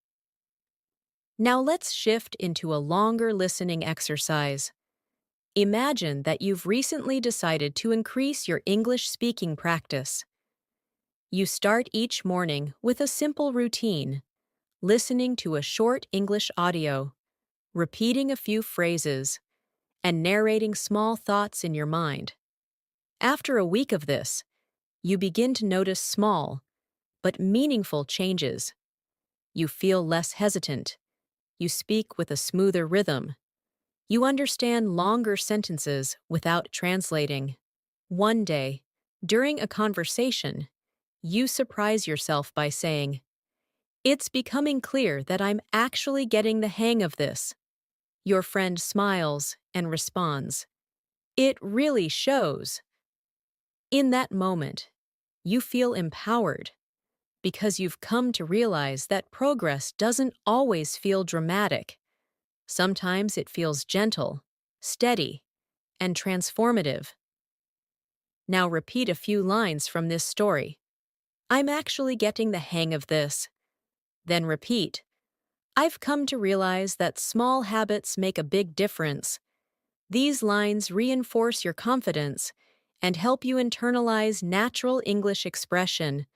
Now let's shift into a longer listening exercise. Imagine that you've recently decided to increase your English speaking practice. You start each morning with a simple routine, listening to a short English audio, repeating a few phrases, and narrating small thoughts in your mind. After a week of this, you begin to notice small, but meaningful changes. You feel less hesitant. You speak with a smoother rhythm. You understand longer sentences without translating. One day, during a conversation, you surprise yourself by saying, it's becoming clear that I'm actually getting the hang of this. Your friend smiles and responds, it really shows. In that moment, you feel empowered because you've come to realize that progress doesn't always feel dramatic. Sometimes it feels gentle, steady, and transformative. Now repeat a few lines from this story. I'm actually getting the hang of this. Then repeat, I've come to realize that small habits make a big difference. These lines reinforce your confidence and help you internalize natural English expression.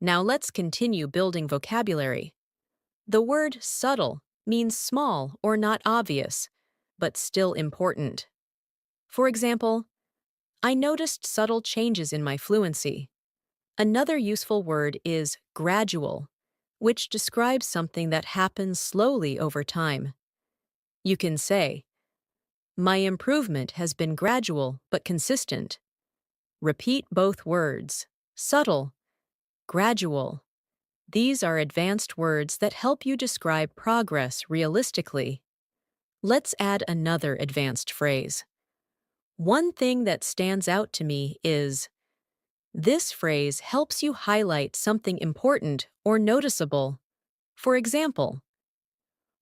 Now let's continue building vocabulary. The word subtle means small or not obvious, but still important. For example, I noticed subtle changes in my fluency. Another useful word is gradual, which describes something that happens slowly over time. You can say, my improvement has been gradual but consistent. Repeat both words, subtle, gradual. These are advanced words that help you describe progress realistically. Let's add another advanced phrase. One thing that stands out to me is. This phrase helps you highlight something important or noticeable. For example,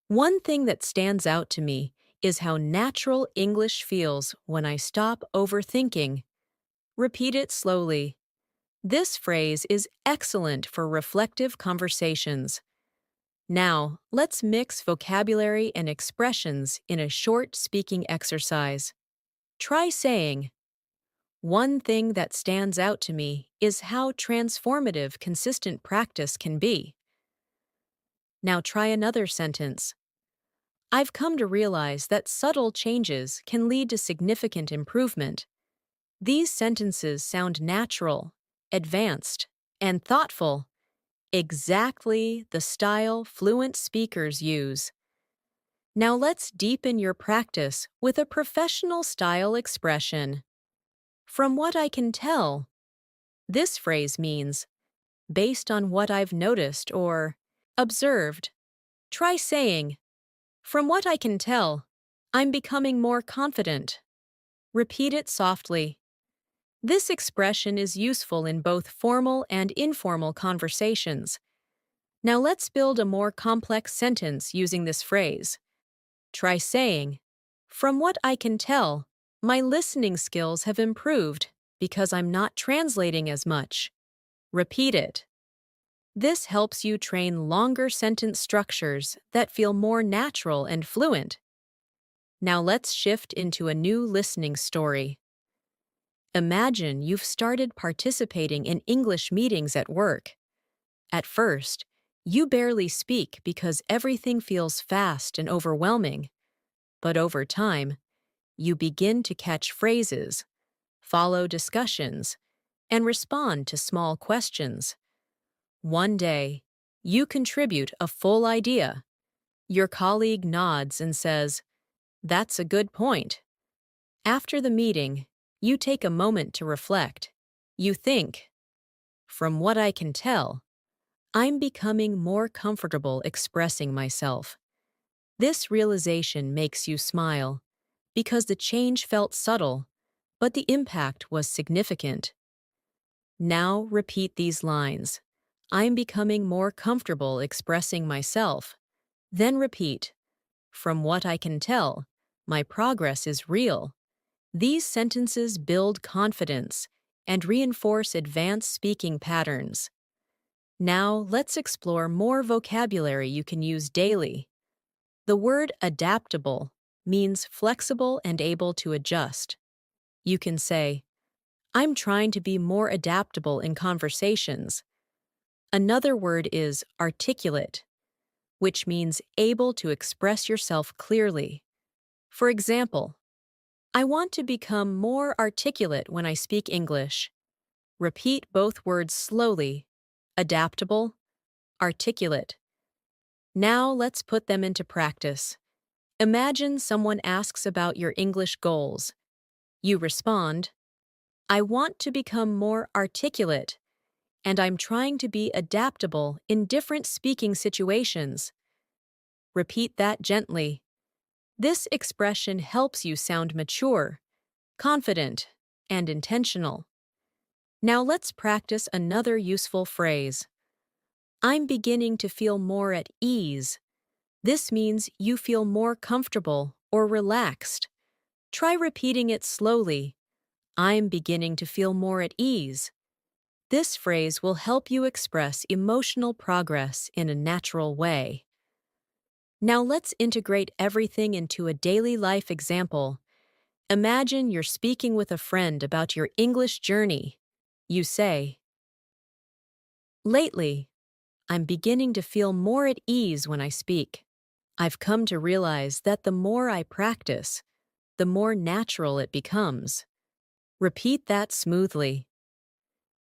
one thing that stands out to me is how natural English feels when I stop overthinking. Repeat it slowly. This phrase is excellent for reflective conversations. Now, let's mix vocabulary and expressions in a short speaking exercise. Try saying, one thing that stands out to me is how transformative consistent practice can be. Now try another sentence. I've come to realize that subtle changes can lead to significant improvement. These sentences sound natural, advanced, and thoughtful, exactly the style fluent speakers use. Now let's deepen your practice with a professional style expression. From what I can tell, this phrase means based on what I've noticed or observed. Try saying, from what I can tell, I'm becoming more confident. Repeat it softly. This expression is useful in both formal and informal conversations. Now let's build a more complex sentence using this phrase. Try saying, from what I can tell, my listening skills have improved because I'm not translating as much. Repeat it. This helps you train longer sentence structures that feel more natural and fluent. Now let's shift into a new listening story. Imagine you've started participating in English meetings at work. At first, you barely speak because everything feels fast and overwhelming. But over time, you begin to catch phrases, follow discussions, and respond to small questions. One day, you contribute a full idea. Your colleague nods and says, "That's a good point." After the meeting, you take a moment to reflect. You think, from what I can tell, I'm becoming more comfortable expressing myself. This realization makes you smile because the change felt subtle, but the impact was significant. Now repeat these lines. I'm becoming more comfortable expressing myself. Then repeat, from what I can tell, my progress is real. These sentences build confidence and reinforce advanced speaking patterns. Now let's explore more vocabulary you can use daily. The word adaptable means flexible and able to adjust. You can say, I'm trying to be more adaptable in conversations. Another word is articulate, which means able to express yourself clearly. For example, I want to become more articulate when I speak English. Repeat both words slowly. Adaptable, articulate. Now let's put them into practice. Imagine someone asks about your English goals. You respond, I want to become more articulate, and I'm trying to be adaptable in different speaking situations. Repeat that gently. This expression helps you sound mature, confident, and intentional. Now let's practice another useful phrase. I'm beginning to feel more at ease. This means you feel more comfortable or relaxed. Try repeating it slowly. I'm beginning to feel more at ease. This phrase will help you express emotional progress in a natural way. Now let's integrate everything into a daily life example. Imagine you're speaking with a friend about your English journey. You say, lately, I'm beginning to feel more at ease when I speak. I've come to realize that the more I practice, the more natural it becomes. Repeat that smoothly.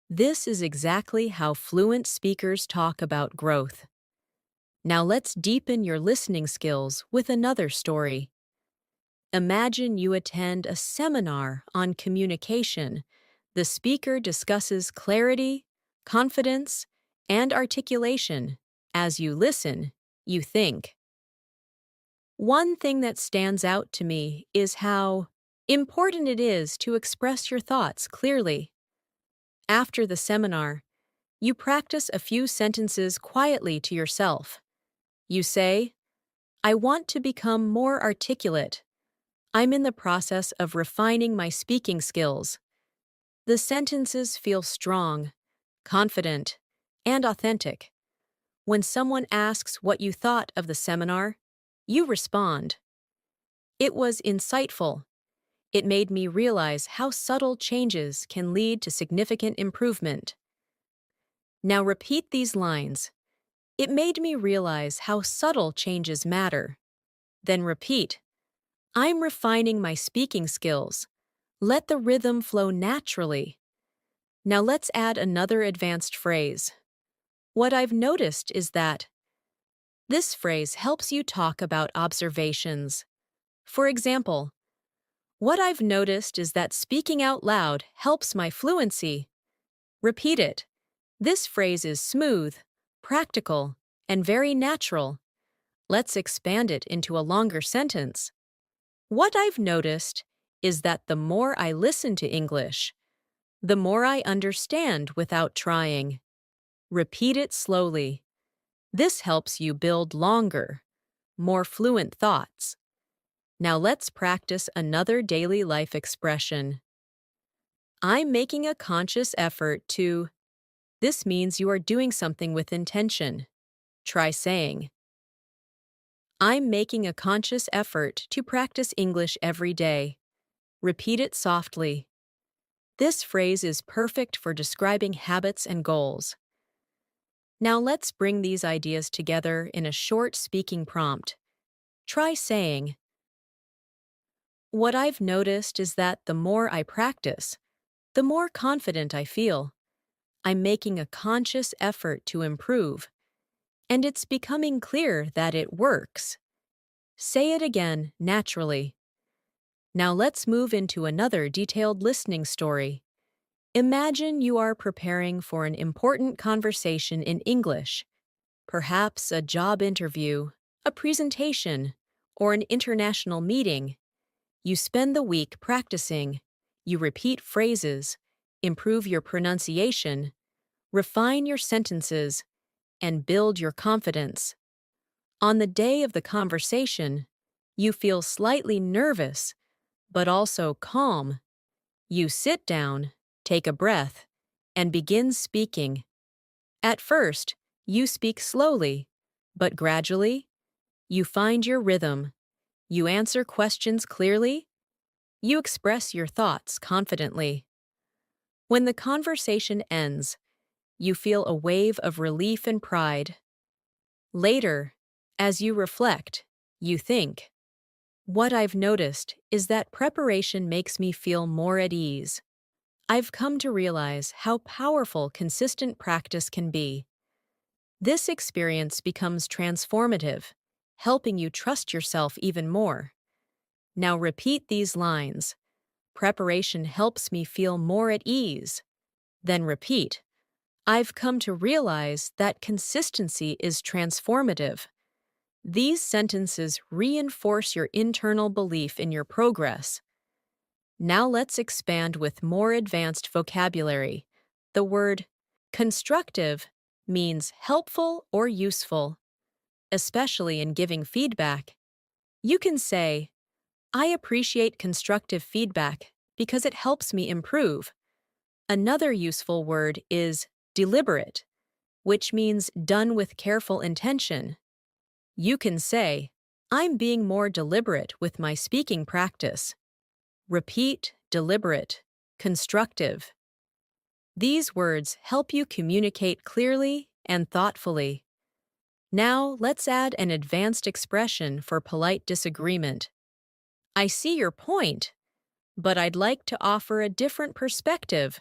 This is exactly how fluent speakers talk about growth. Now let's deepen your listening skills with another story. Imagine you attend a seminar on communication. The speaker discusses clarity, confidence, and articulation. As you listen, you think. One thing that stands out to me is how important it is to express your thoughts clearly. After the seminar, you practice a few sentences quietly to yourself. You say, I want to become more articulate. I'm in the process of refining my speaking skills. The sentences feel strong, confident, and authentic. When someone asks what you thought of the seminar, you respond, it was insightful. It made me realize how subtle changes can lead to significant improvement. Now repeat these lines. It made me realize how subtle changes matter. Then repeat, I'm refining my speaking skills. Let the rhythm flow naturally. Now let's add another advanced phrase. What I've noticed is that this phrase helps you talk about observations. For example, what I've noticed is that speaking out loud helps my fluency. Repeat it. This phrase is smooth, practical, and very natural. Let's expand it into a longer sentence. What I've noticed is that the more I listen to English, the more I understand without trying. Repeat it slowly. This helps you build longer, more fluent thoughts. Now let's practice another daily life expression. I'm making a conscious effort to. This means you are doing something with intention. Try saying, I'm making a conscious effort to practice English every day. Repeat it softly. This phrase is perfect for describing habits and goals. Now let's bring these ideas together in a short speaking prompt. Try saying, what I've noticed is that the more I practice, the more confident I feel. I'm making a conscious effort to improve, and it's becoming clear that it works. Say it again naturally. Now let's move into another detailed listening story. Imagine you are preparing for an important conversation in English, perhaps a job interview, a presentation, or an international meeting. You spend the week practicing. You repeat phrases, improve your pronunciation, refine your sentences, and build your confidence. On the day of the conversation, you feel slightly nervous, but also calm. You sit down, take a breath, and begin speaking. At first, you speak slowly, but gradually, you find your rhythm. You answer questions clearly. You express your thoughts confidently. When the conversation ends, you feel a wave of relief and pride. Later, as you reflect, you think, what I've noticed is that preparation makes me feel more at ease. I've come to realize how powerful consistent practice can be. This experience becomes transformative, helping you trust yourself even more. Now repeat these lines. Preparation helps me feel more at ease. Then repeat. I've come to realize that consistency is transformative. These sentences reinforce your internal belief in your progress. Now let's expand with more advanced vocabulary. The word constructive means helpful or useful, especially in giving feedback. You can say, I appreciate constructive feedback because it helps me improve. Another useful word is deliberate, which means done with careful intention. You can say, I'm being more deliberate with my speaking practice. Repeat, deliberate, constructive. These words help you communicate clearly and thoughtfully. Now, let's add an advanced expression for polite disagreement. I see your point, but I'd like to offer a different perspective.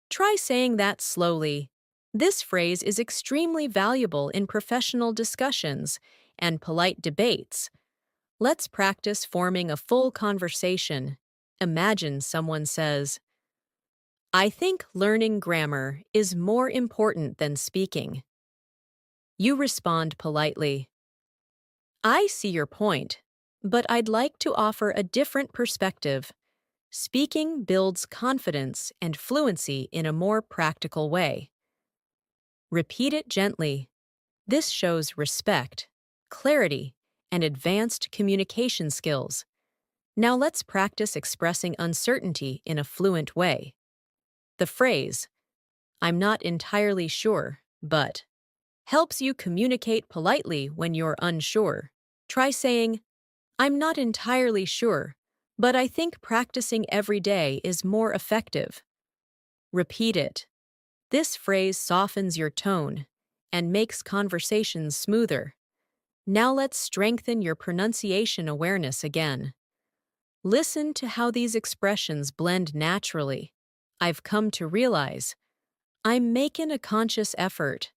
Try saying that slowly. This phrase is extremely valuable in professional discussions and polite debates. Let's practice forming a full conversation. Imagine someone says, I think learning grammar is more important than speaking. You respond politely. I see your point, but I'd like to offer a different perspective. Speaking builds confidence and fluency in a more practical way. Repeat it gently. This shows respect, clarity, and advanced communication skills. Now let's practice expressing uncertainty in a fluent way. The phrase, I'm not entirely sure, but, helps you communicate politely when you're unsure. Try saying, I'm not entirely sure, but I think practicing every day is more effective. Repeat it. This phrase softens your tone and makes conversations smoother. Now let's strengthen your pronunciation awareness again. Listen to how these expressions blend naturally. I've come to realize I'm making a conscious effort.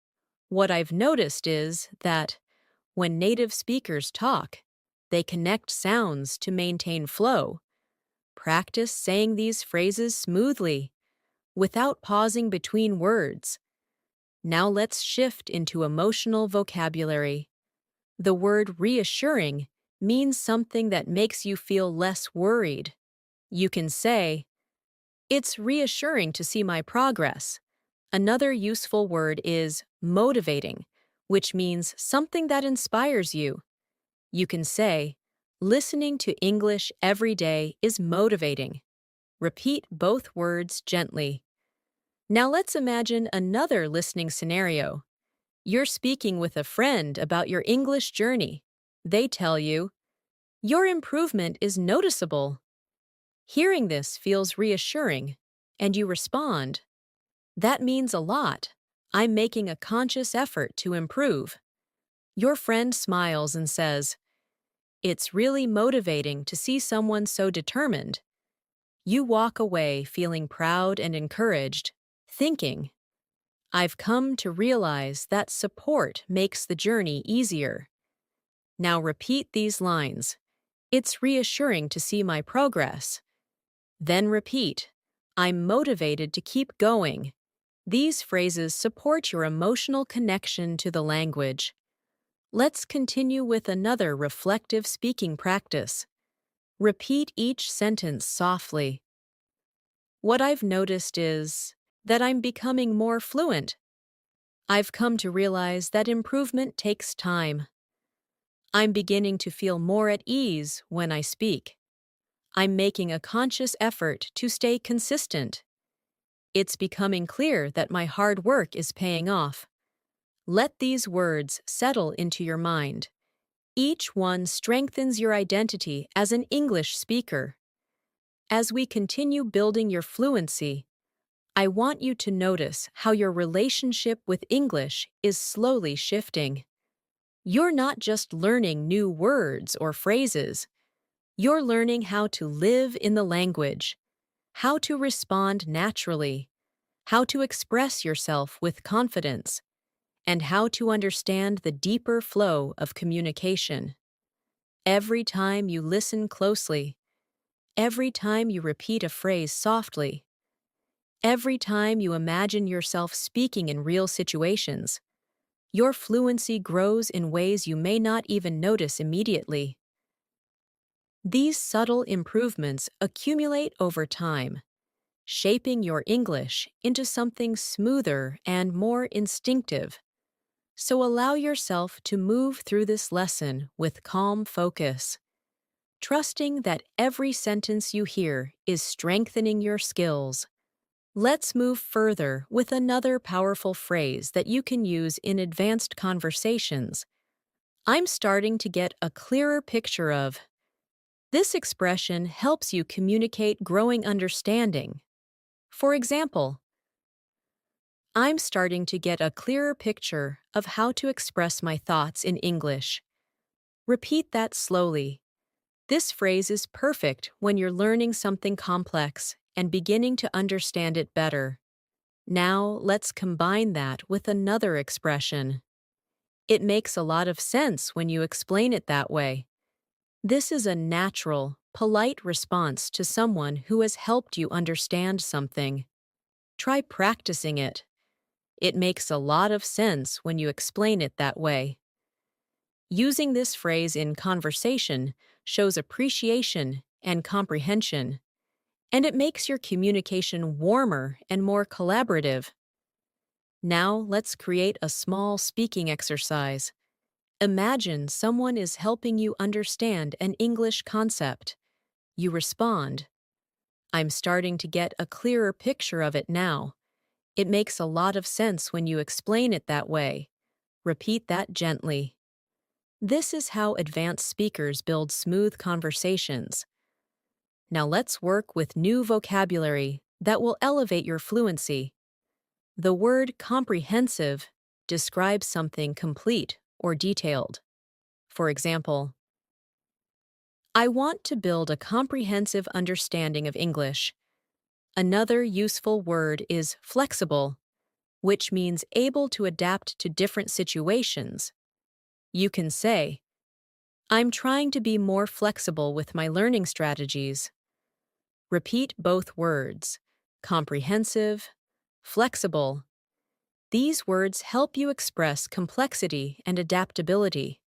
What I've noticed is that when native speakers talk, they connect sounds to maintain flow. Practice saying these phrases smoothly, without pausing between words. Now let's shift into emotional vocabulary. The word reassuring means something that makes you feel less worried. You can say, "It's reassuring to see my progress." Another useful word is motivating, which means something that inspires you. You can say, "Listening to English every day is motivating." Repeat both words gently. Now let's imagine another listening scenario. You're speaking with a friend about your English journey. They tell you, "Your improvement is noticeable." Hearing this feels reassuring, and you respond, "That means a lot. I'm making a conscious effort to improve." Your friend smiles and says, "It's really motivating to see someone so determined." You walk away feeling proud and encouraged, thinking, "I've come to realize that support makes the journey easier." Now repeat these lines. "It's reassuring to see my progress." Then repeat, "I'm motivated to keep going." These phrases support your emotional connection to the language. Let's continue with another reflective speaking practice. Repeat each sentence softly. What I've noticed is that I'm becoming more fluent. I've come to realize that improvement takes time. I'm beginning to feel more at ease when I speak. I'm making a conscious effort to stay consistent. It's becoming clear that my hard work is paying off. Let these words settle into your mind. Each one strengthens your identity as an English speaker. As we continue building your fluency, I want you to notice how your relationship with English is slowly shifting. You're not just learning new words or phrases. You're learning how to live in the language, how to respond naturally, how to express yourself with confidence, and how to understand the deeper flow of communication. Every time you listen closely, every time you repeat a phrase softly, every time you imagine yourself speaking in real situations, your fluency grows in ways you may not even notice immediately. These subtle improvements accumulate over time, shaping your English into something smoother and more instinctive. So allow yourself to move through this lesson with calm focus, trusting that every sentence you hear is strengthening your skills. Let's move further with another powerful phrase that you can use in advanced conversations. I'm starting to get a clearer picture of. This expression helps you communicate growing understanding. For example, I'm starting to get a clearer picture of how to express my thoughts in English. Repeat that slowly. This phrase is perfect when you're learning something complex and beginning to understand it better. Now, let's combine that with another expression. It makes a lot of sense when you explain it that way. This is a natural, polite response to someone who has helped you understand something. Try practicing it. It makes a lot of sense when you explain it that way. Using this phrase in conversation shows appreciation and comprehension, and it makes your communication warmer and more collaborative. Now let's create a small speaking exercise. Imagine someone is helping you understand an English concept. You respond, "I'm starting to get a clearer picture of it now. It makes a lot of sense when you explain it that way." Repeat that gently. This is how advanced speakers build smooth conversations. Now let's work with new vocabulary that will elevate your fluency. The word comprehensive describes something complete or detailed. For example, I want to build a comprehensive understanding of English. Another useful word is flexible, which means able to adapt to different situations. You can say, I'm trying to be more flexible with my learning strategies. Repeat both words, comprehensive, flexible. These words help you express complexity and adaptability.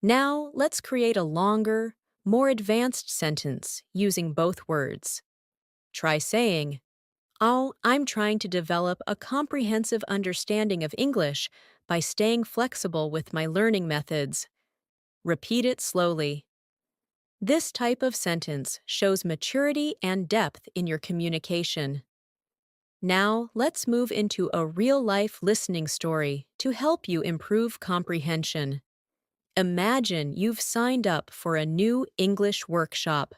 Now, let's create a longer, more advanced sentence using both words. Try saying, Oh, I'm trying to develop a comprehensive understanding of English by staying flexible with my learning methods. Repeat it slowly. This type of sentence shows maturity and depth in your communication. Now, let's move into a real-life listening story to help you improve comprehension. Imagine you've signed up for a new English workshop.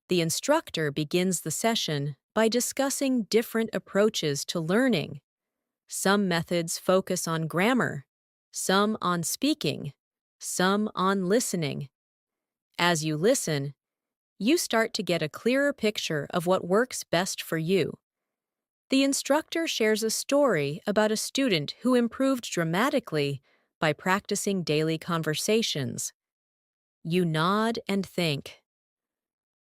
The instructor begins the session by discussing different approaches to learning. Some methods focus on grammar, some on speaking, some on listening. As you listen, you start to get a clearer picture of what works best for you. The instructor shares a story about a student who improved dramatically by practicing daily conversations. You nod and think.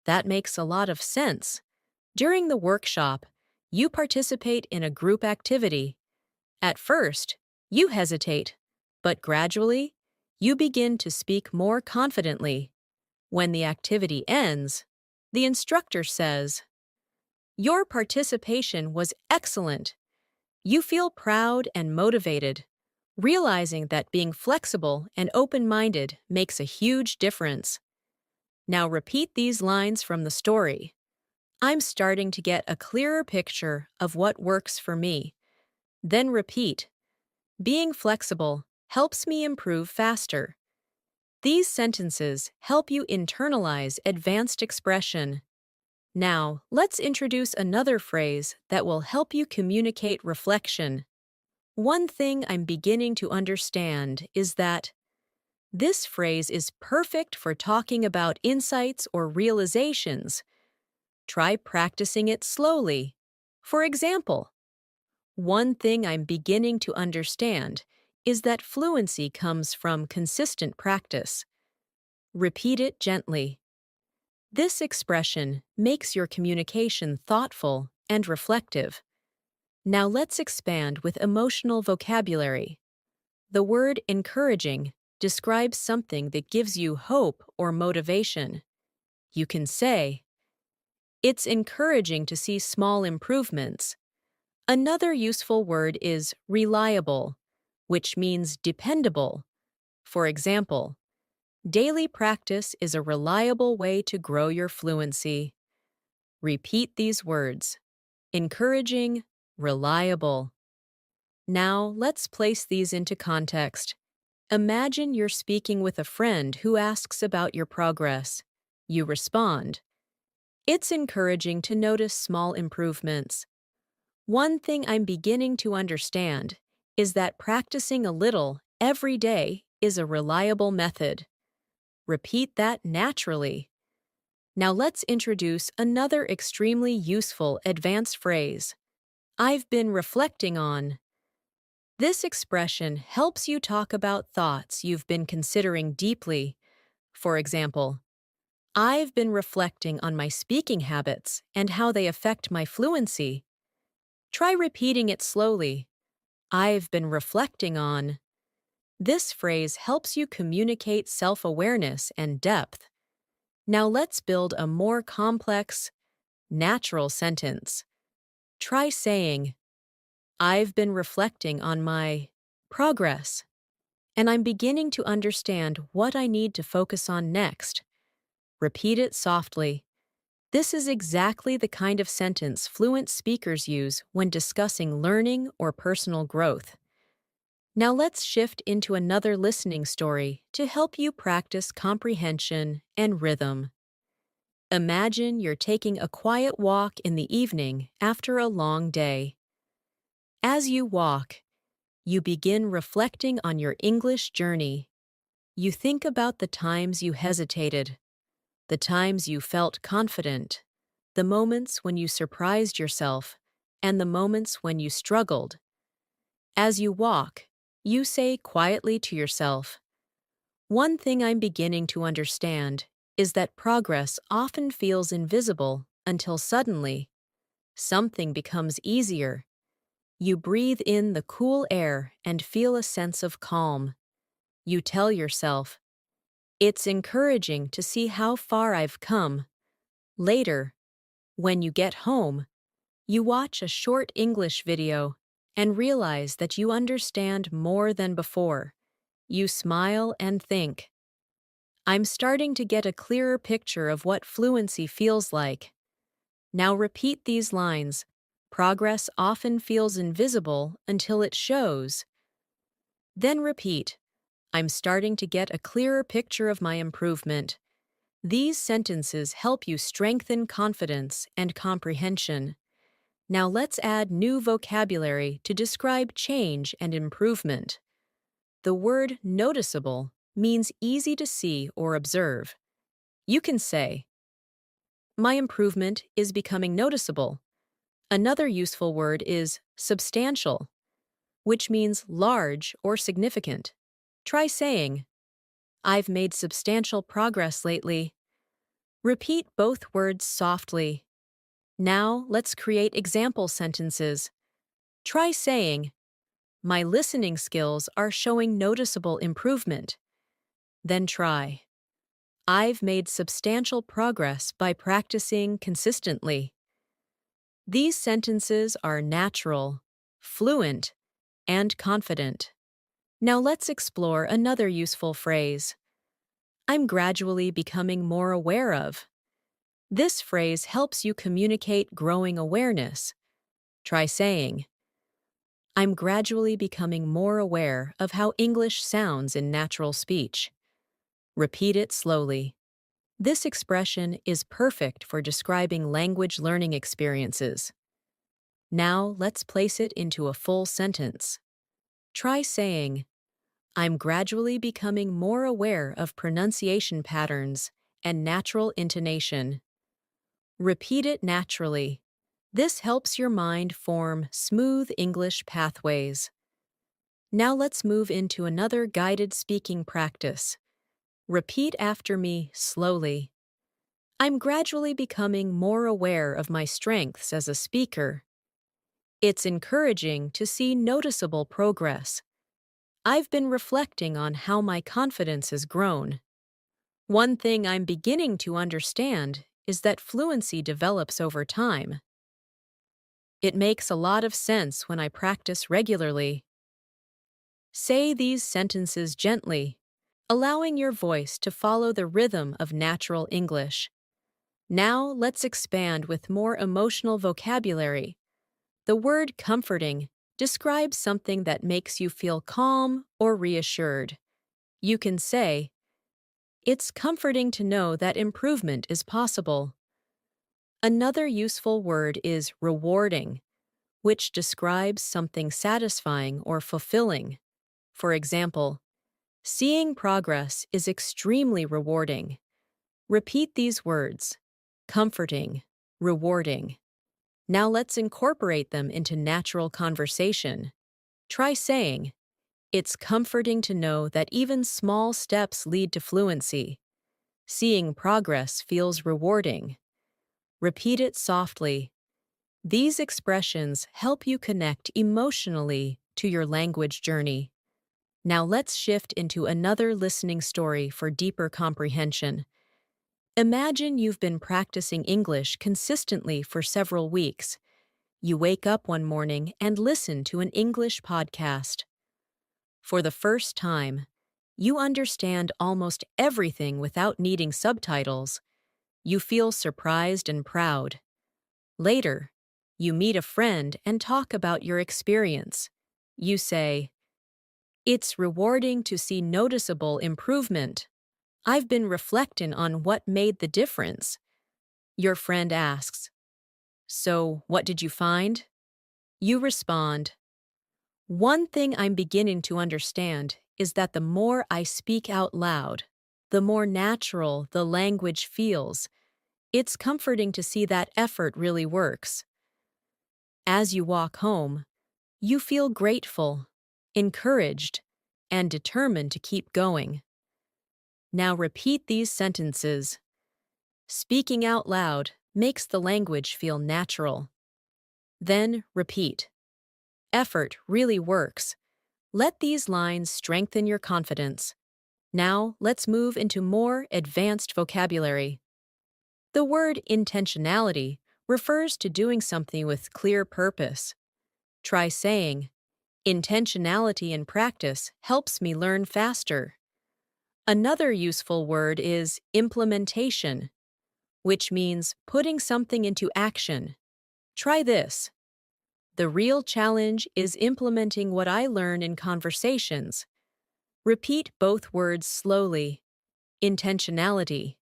That makes a lot of sense. During the workshop, you participate in a group activity. At first, you hesitate, but gradually, you begin to speak more confidently. When the activity ends, the instructor says, Your participation was excellent. You feel proud and motivated, realizing that being flexible and open-minded makes a huge difference. Now repeat these lines from the story. I'm starting to get a clearer picture of what works for me. Then repeat. Being flexible helps me improve faster. These sentences help you internalize advanced expression. Now, let's introduce another phrase that will help you communicate reflection. One thing I'm beginning to understand is that this phrase is perfect for talking about insights or realizations. Try practicing it slowly. For example, one thing I'm beginning to understand is that fluency comes from consistent practice. Repeat it gently. This expression makes your communication thoughtful and reflective. Now let's expand with emotional vocabulary. The word encouraging describes something that gives you hope or motivation. You can say, It's encouraging to see small improvements. Another useful word is reliable, which means dependable. For example, daily practice is a reliable way to grow your fluency. Repeat these words. Encouraging, reliable. Now, let's place these into context. Imagine you're speaking with a friend who asks about your progress. You respond, It's encouraging to notice small improvements. One thing I'm beginning to understand is that practicing a little every day is a reliable method. Repeat that naturally. Now let's introduce another extremely useful advanced phrase. I've been reflecting on. This expression helps you talk about thoughts you've been considering deeply. For example, I've been reflecting on my speaking habits and how they affect my fluency. Try repeating it slowly. I've been reflecting on. This phrase helps you communicate self-awareness and depth. Now let's build a more complex, natural sentence. Try saying, I've been reflecting on my progress, and I'm beginning to understand what I need to focus on next. Repeat it softly. This is exactly the kind of sentence fluent speakers use when discussing learning or personal growth. Now let's shift into another listening story to help you practice comprehension and rhythm. Imagine you're taking a quiet walk in the evening after a long day. As you walk, you begin reflecting on your English journey. You think about the times you hesitated, the times you felt confident, the moments when you surprised yourself, and the moments when you struggled. As you walk, you say quietly to yourself, "One thing I'm beginning to understand is that progress often feels invisible until suddenly something becomes easier." You breathe in the cool air and feel a sense of calm. You tell yourself, "It's encouraging to see how far I've come." Later, when you get home, you watch a short English video and realize that you understand more than before. You smile and think, "I'm starting to get a clearer picture of what fluency feels like." Now repeat these lines. Progress often feels invisible until it shows. Then repeat, "I'm starting to get a clearer picture of my improvement." These sentences help you strengthen confidence and comprehension. Now let's add new vocabulary to describe change and improvement. The word noticeable means easy to see or observe. You can say, "My improvement is becoming noticeable." Another useful word is substantial, which means large or significant. Try saying, "I've made substantial progress lately." Repeat both words softly. Now let's create example sentences. Try saying, "My listening skills are showing noticeable improvement." Then try, "I've made substantial progress by practicing consistently." These sentences are natural, fluent, and confident. Now let's explore another useful phrase. "I'm gradually becoming more aware of." This phrase helps you communicate growing awareness. Try saying, "I'm gradually becoming more aware of how English sounds in natural speech." Repeat it slowly. This expression is perfect for describing language learning experiences. Now let's place it into a full sentence. Try saying, "I'm gradually becoming more aware of pronunciation patterns and natural intonation." Repeat it naturally. This helps your mind form smooth English pathways. Now let's move into another guided speaking practice. Repeat after me slowly. "I'm gradually becoming more aware of my strengths as a speaker." It's encouraging to see noticeable progress. "I've been reflecting on how my confidence has grown." One thing I'm beginning to understand is that fluency develops over time. It makes a lot of sense when I practice regularly. Say these sentences gently, allowing your voice to follow the rhythm of natural English. Now let's expand with more emotional vocabulary. The word comforting describes something that makes you feel calm or reassured. You can say, "It's comforting to know that improvement is possible." Another useful word is rewarding, which describes something satisfying or fulfilling. For example, "Seeing progress is extremely rewarding." Repeat these words, comforting, rewarding. Now let's incorporate them into natural conversation. Try saying, "It's comforting to know that even small steps lead to fluency." "Seeing progress feels rewarding." Repeat it softly. These expressions help you connect emotionally to your language journey. Now let's shift into another listening story for deeper comprehension. Imagine you've been practicing English consistently for several weeks. You wake up one morning and listen to an English podcast. For the first time, you understand almost everything without needing subtitles. You feel surprised and proud. Later, you meet a friend and talk about your experience. You say, "It's rewarding to see noticeable improvement. I've been reflecting on what made the difference." Your friend asks, "So, what did you find?" You respond, "One thing I'm beginning to understand is that the more I speak out loud, the more natural the language feels. It's comforting to see that effort really works. As you walk home, you feel grateful, encouraged, and determined to keep going. Now repeat these sentences. Speaking out loud makes the language feel natural. Then repeat. Effort really works. Let these lines strengthen your confidence. Now let's move into more advanced vocabulary. The word intentionality refers to doing something with clear purpose. Try saying, intentionality in practice helps me learn faster. Another useful word is implementation, which means putting something into action. Try this. The real challenge is implementing what I learn in conversations. Repeat both words slowly. Intentionality.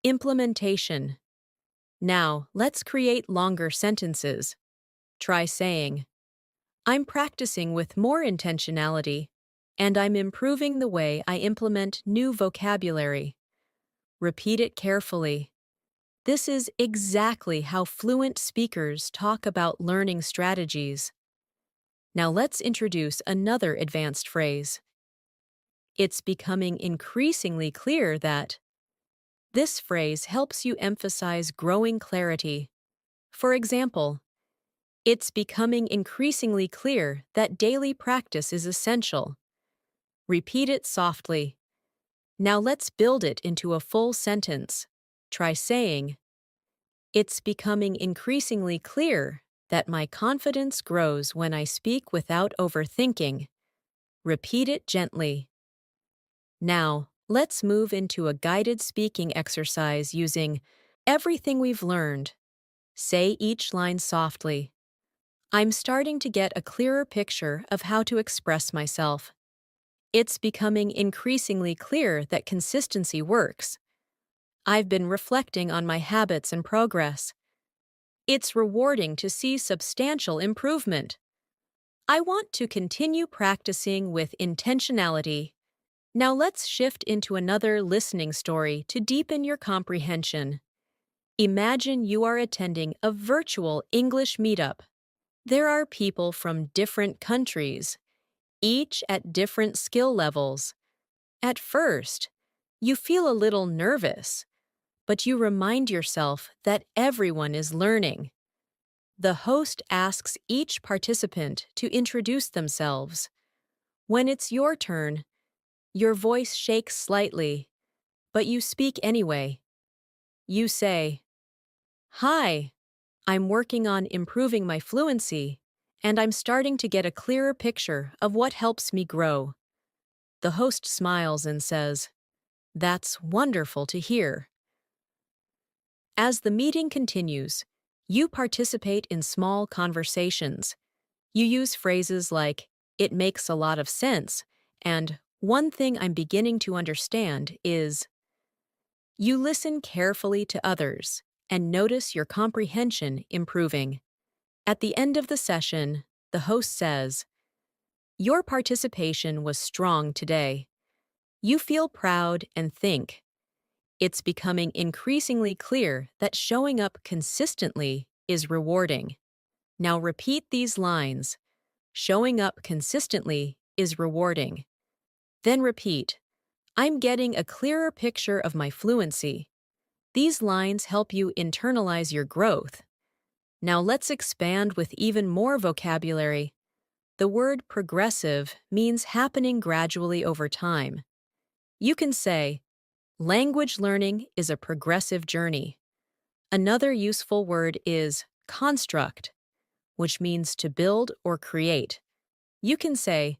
Implementation. Now, let's create longer sentences. Try saying, I'm practicing with more intentionality, and I'm improving the way I implement new vocabulary. Repeat it carefully. This is exactly how fluent speakers talk about learning strategies. Now let's introduce another advanced phrase. It's becoming increasingly clear that. This phrase helps you emphasize growing clarity. For example, it's becoming increasingly clear that daily practice is essential. Repeat it softly. Now let's build it into a full sentence. Try saying, it's becoming increasingly clear that my confidence grows when I speak without overthinking. Repeat it gently. Now, let's move into a guided speaking exercise using everything we've learned. Say each line softly. I'm starting to get a clearer picture of how to express myself. It's becoming increasingly clear that consistency works. I've been reflecting on my habits and progress. It's rewarding to see substantial improvement. I want to continue practicing with intentionality. Now let's shift into another listening story to deepen your comprehension. Imagine you are attending a virtual English meetup. There are people from different countries, each at different skill levels. At first, you feel a little nervous, but you remind yourself that everyone is learning. The host asks each participant to introduce themselves. When it's your turn, your voice shakes slightly, but you speak anyway. You say, Hi, I'm working on improving my fluency, and I'm starting to get a clearer picture of what helps me grow. The host smiles and says, That's wonderful to hear. As the meeting continues, you participate in small conversations. You use phrases like, it makes a lot of sense, and one thing I'm beginning to understand is. You listen carefully to others and notice your comprehension improving. At the end of the session, the host says, Your participation was strong today. You feel proud and think. It's becoming increasingly clear that showing up consistently is rewarding. Now repeat these lines. Showing up consistently is rewarding. Then repeat, I'm getting a clearer picture of my fluency. These lines help you internalize your growth. Now let's expand with even more vocabulary. The word progressive means happening gradually over time. You can say, language learning is a progressive journey. Another useful word is construct, which means to build or create. You can say,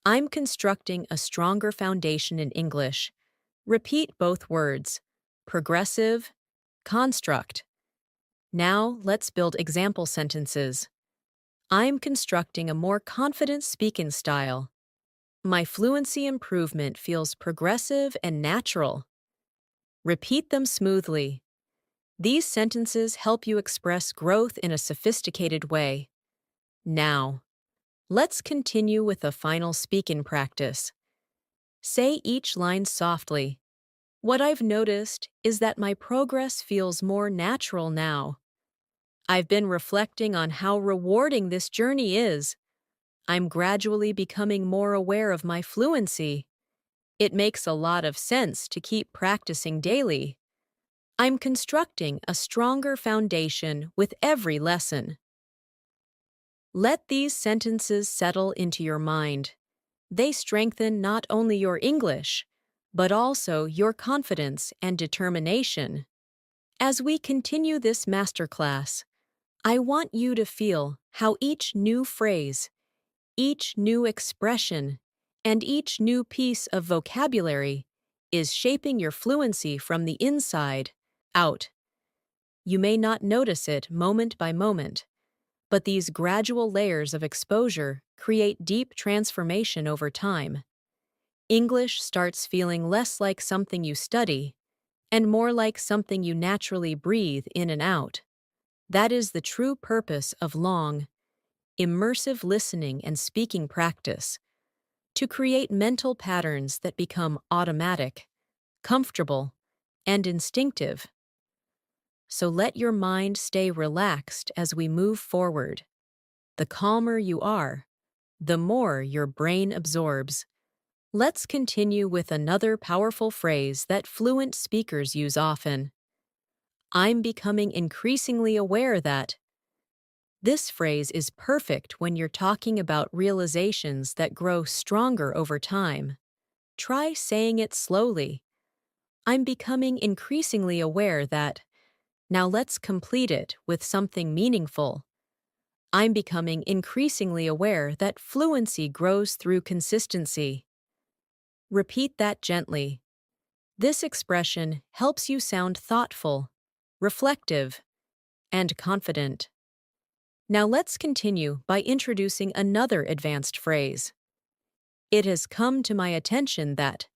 I'm constructing a stronger foundation in English. Repeat both words, progressive, construct. Now let's build example sentences. I'm constructing a more confident speaking style. My fluency improvement feels progressive and natural. Repeat them smoothly. These sentences help you express growth in a sophisticated way. Now, let's continue with a final speaking practice. Say each line softly. What I've noticed is that my progress feels more natural now. I've been reflecting on how rewarding this journey is. I'm gradually becoming more aware of my fluency. It makes a lot of sense to keep practicing daily. I'm constructing a stronger foundation with every lesson. Let these sentences settle into your mind. They strengthen not only your English, but also your confidence and determination. As we continue this masterclass, I want you to feel how each new phrase, each new expression, and each new piece of vocabulary is shaping your fluency from the inside out. You may not notice it moment by moment, but these gradual layers of exposure create deep transformation over time. English starts feeling less like something you study and more like something you naturally breathe in and out. That is the true purpose of long, immersive listening and speaking practice, to create mental patterns that become automatic, comfortable, and instinctive. So let your mind stay relaxed as we move forward. The calmer you are, the more your brain absorbs. Let's continue with another powerful phrase that fluent speakers use often. I'm becoming increasingly aware that. This phrase is perfect when you're talking about realizations that grow stronger over time. Try saying it slowly. I'm becoming increasingly aware that. Now let's complete it with something meaningful. I'm becoming increasingly aware that fluency grows through consistency. Repeat that gently. This expression helps you sound thoughtful, reflective, and confident. Now let's continue by introducing another advanced phrase. It has come to my attention that.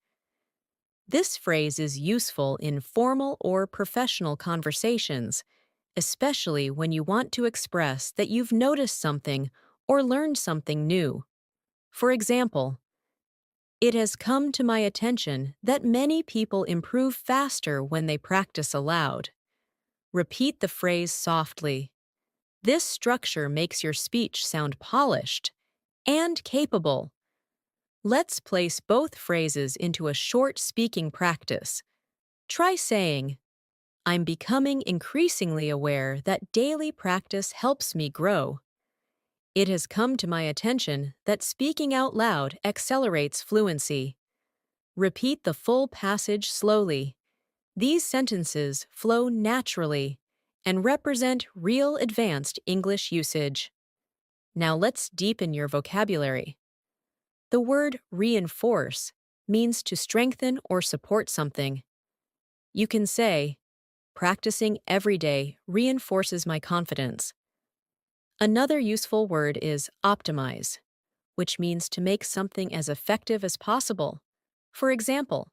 This phrase is useful in formal or professional conversations, especially when you want to express that you've noticed something or learned something new. For example, it has come to my attention that many people improve faster when they practice aloud. Repeat the phrase softly. This structure makes your speech sound polished and capable. Let's place both phrases into a short speaking practice. Try saying, I'm becoming increasingly aware that daily practice helps me grow. It has come to my attention that speaking out loud accelerates fluency. Repeat the full passage slowly. These sentences flow naturally and represent real advanced English usage. Now let's deepen your vocabulary. The word reinforce means to strengthen or support something. You can say, practicing every day reinforces my confidence. Another useful word is optimize, which means to make something as effective as possible. For example,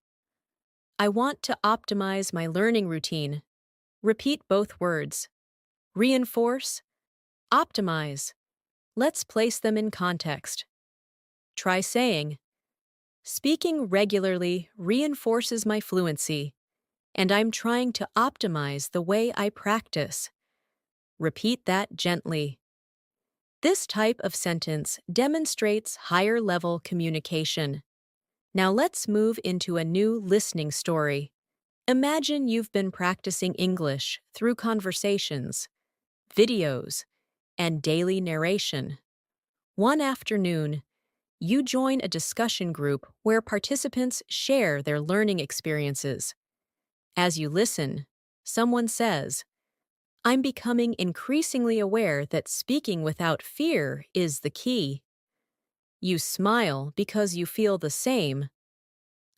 I want to optimize my learning routine. Repeat both words. Reinforce, optimize. Let's place them in context. Try saying, speaking regularly reinforces my fluency, and I'm trying to optimize the way I practice. Repeat that gently. This type of sentence demonstrates higher-level communication. Now let's move into a new listening story. Imagine you've been practicing English through conversations, videos, and daily narration. One afternoon, you join a discussion group where participants share their learning experiences. As you listen, someone says, I'm becoming increasingly aware that speaking without fear is the key. You smile because you feel the same.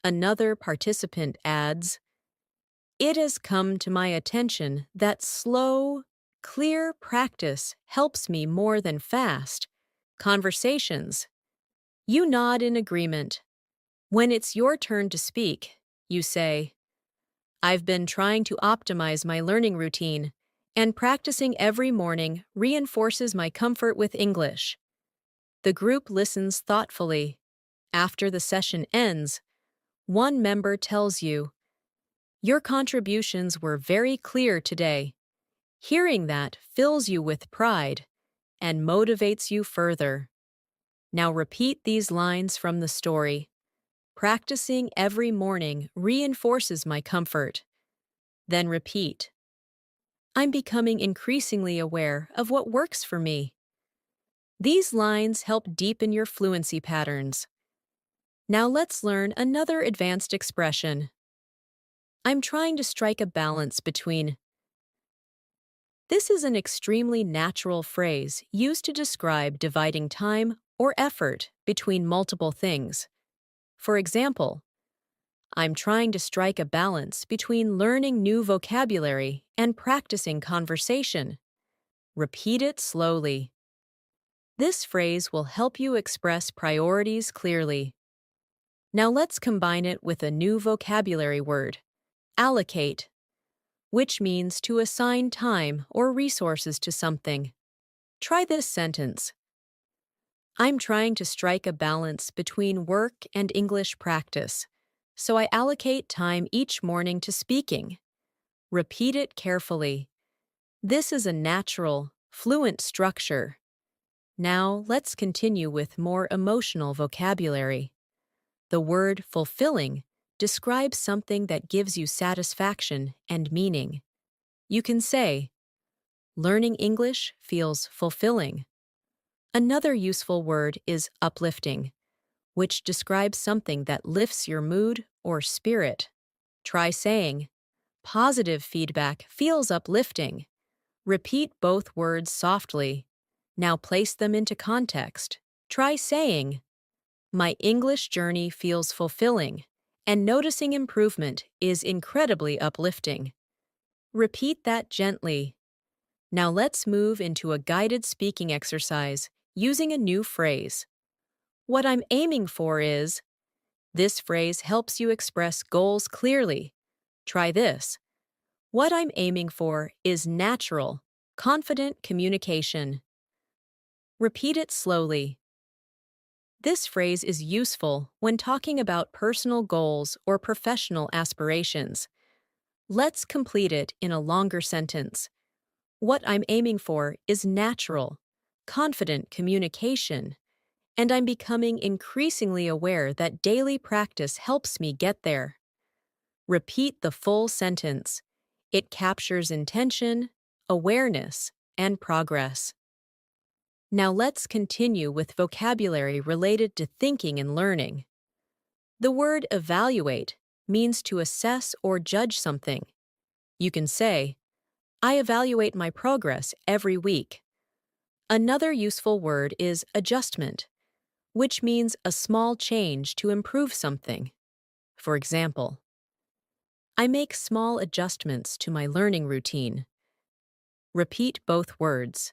Another participant adds, it has come to my attention that slow, clear practice helps me more than fast conversations. You nod in agreement. When it's your turn to speak, you say, I've been trying to optimize my learning routine, and practicing every morning reinforces my comfort with English. The group listens thoughtfully. After the session ends, One member tells you, "Your contributions were very clear today." Hearing that fills you with pride and motivates you further. Now repeat these lines from the story. Practicing every morning reinforces my comfort. Then repeat. I'm becoming increasingly aware of what works for me. These lines help deepen your fluency patterns. Now let's learn another advanced expression. I'm trying to strike a balance between. This is an extremely natural phrase used to describe dividing time or effort between multiple things. For example, I'm trying to strike a balance between learning new vocabulary and practicing conversation. Repeat it slowly. This phrase will help you express priorities clearly. Now let's combine it with a new vocabulary word, allocate, which means to assign time or resources to something. Try this sentence. I'm trying to strike a balance between work and English practice, so I allocate time each morning to speaking. Repeat it carefully. This is a natural, fluent structure. Now let's continue with more emotional vocabulary. The word fulfilling describes something that gives you satisfaction and meaning. You can say, learning English feels fulfilling. Another useful word is uplifting, which describes something that lifts your mood or spirit. Try saying, positive feedback feels uplifting. Repeat both words softly. Now place them into context. Try saying, my English journey feels fulfilling, and noticing improvement is incredibly uplifting. Repeat that gently. Now let's move into a guided speaking exercise using a new phrase. What I'm aiming for is. This phrase helps you express goals clearly. Try this. What I'm aiming for is natural, confident communication. Repeat it slowly. This phrase is useful when talking about personal goals or professional aspirations. Let's complete it in a longer sentence. What I'm aiming for is natural, confident communication, and I'm becoming increasingly aware that daily practice helps me get there. Repeat the full sentence. It captures intention, awareness, and progress. Now let's continue with vocabulary related to thinking and learning. The word evaluate means to assess or judge something. You can say, I evaluate my progress every week. Another useful word is adjustment, which means a small change to improve something. For example, I make small adjustments to my learning routine. Repeat both words.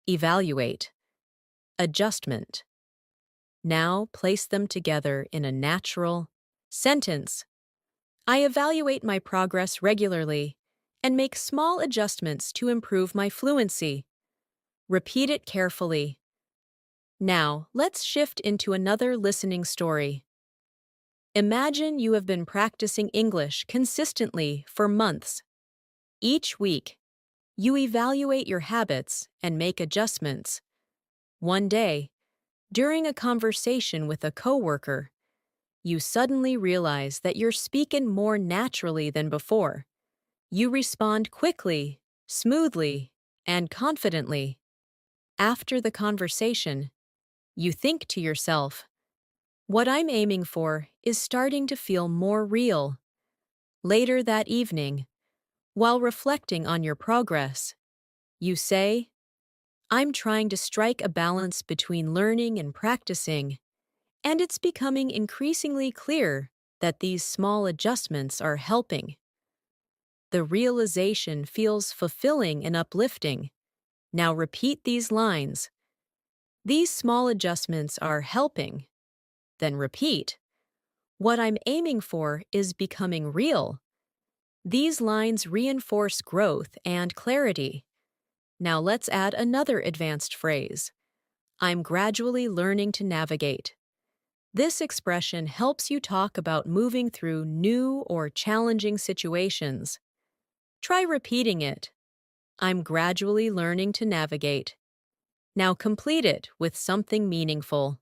Evaluate. Adjustment. Now place them together in a natural sentence. I evaluate my progress regularly and make small adjustments to improve my fluency. Repeat it carefully. Now, let's shift into another listening story. Imagine you have been practicing English consistently for months. Each week, you evaluate your habits and make adjustments. One day, during a conversation with a coworker, you suddenly realize that you're speaking more naturally than before. You respond quickly, smoothly, and confidently. After the conversation, you think to yourself, what I'm aiming for is starting to feel more real. Later that evening, while reflecting on your progress, you say, I'm trying to strike a balance between learning and practicing, and it's becoming increasingly clear that these small adjustments are helping. The realization feels fulfilling and uplifting. Now repeat these lines. These small adjustments are helping. Then repeat. What I'm aiming for is becoming real. These lines reinforce growth and clarity. Now let's add another advanced phrase. I'm gradually learning to navigate. This expression helps you talk about moving through new or challenging situations. Try repeating it. I'm gradually learning to navigate. Now complete it with something meaningful.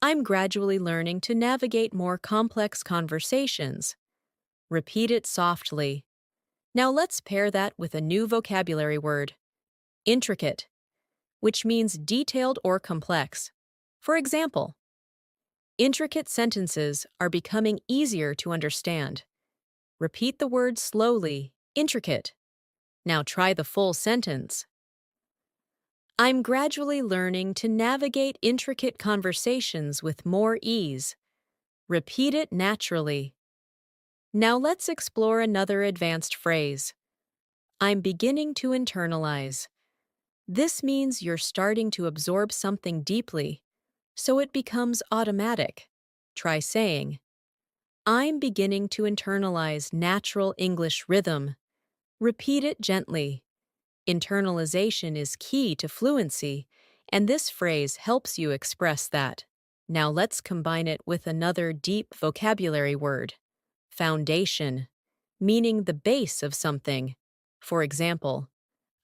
I'm gradually learning to navigate more complex conversations. Repeat it softly. Now let's pair that with a new vocabulary word, intricate, which means detailed or complex. For example, intricate sentences are becoming easier to understand. Repeat the word slowly, intricate. Now try the full sentence. I'm gradually learning to navigate intricate conversations with more ease. Repeat it naturally. Now let's explore another advanced phrase. I'm beginning to internalize. This means you're starting to absorb something deeply, so it becomes automatic. Try saying, I'm beginning to internalize natural English rhythm. Repeat it gently. Internalization is key to fluency, and this phrase helps you express that. Now let's combine it with another deep vocabulary word, foundation, meaning the base of something. For example,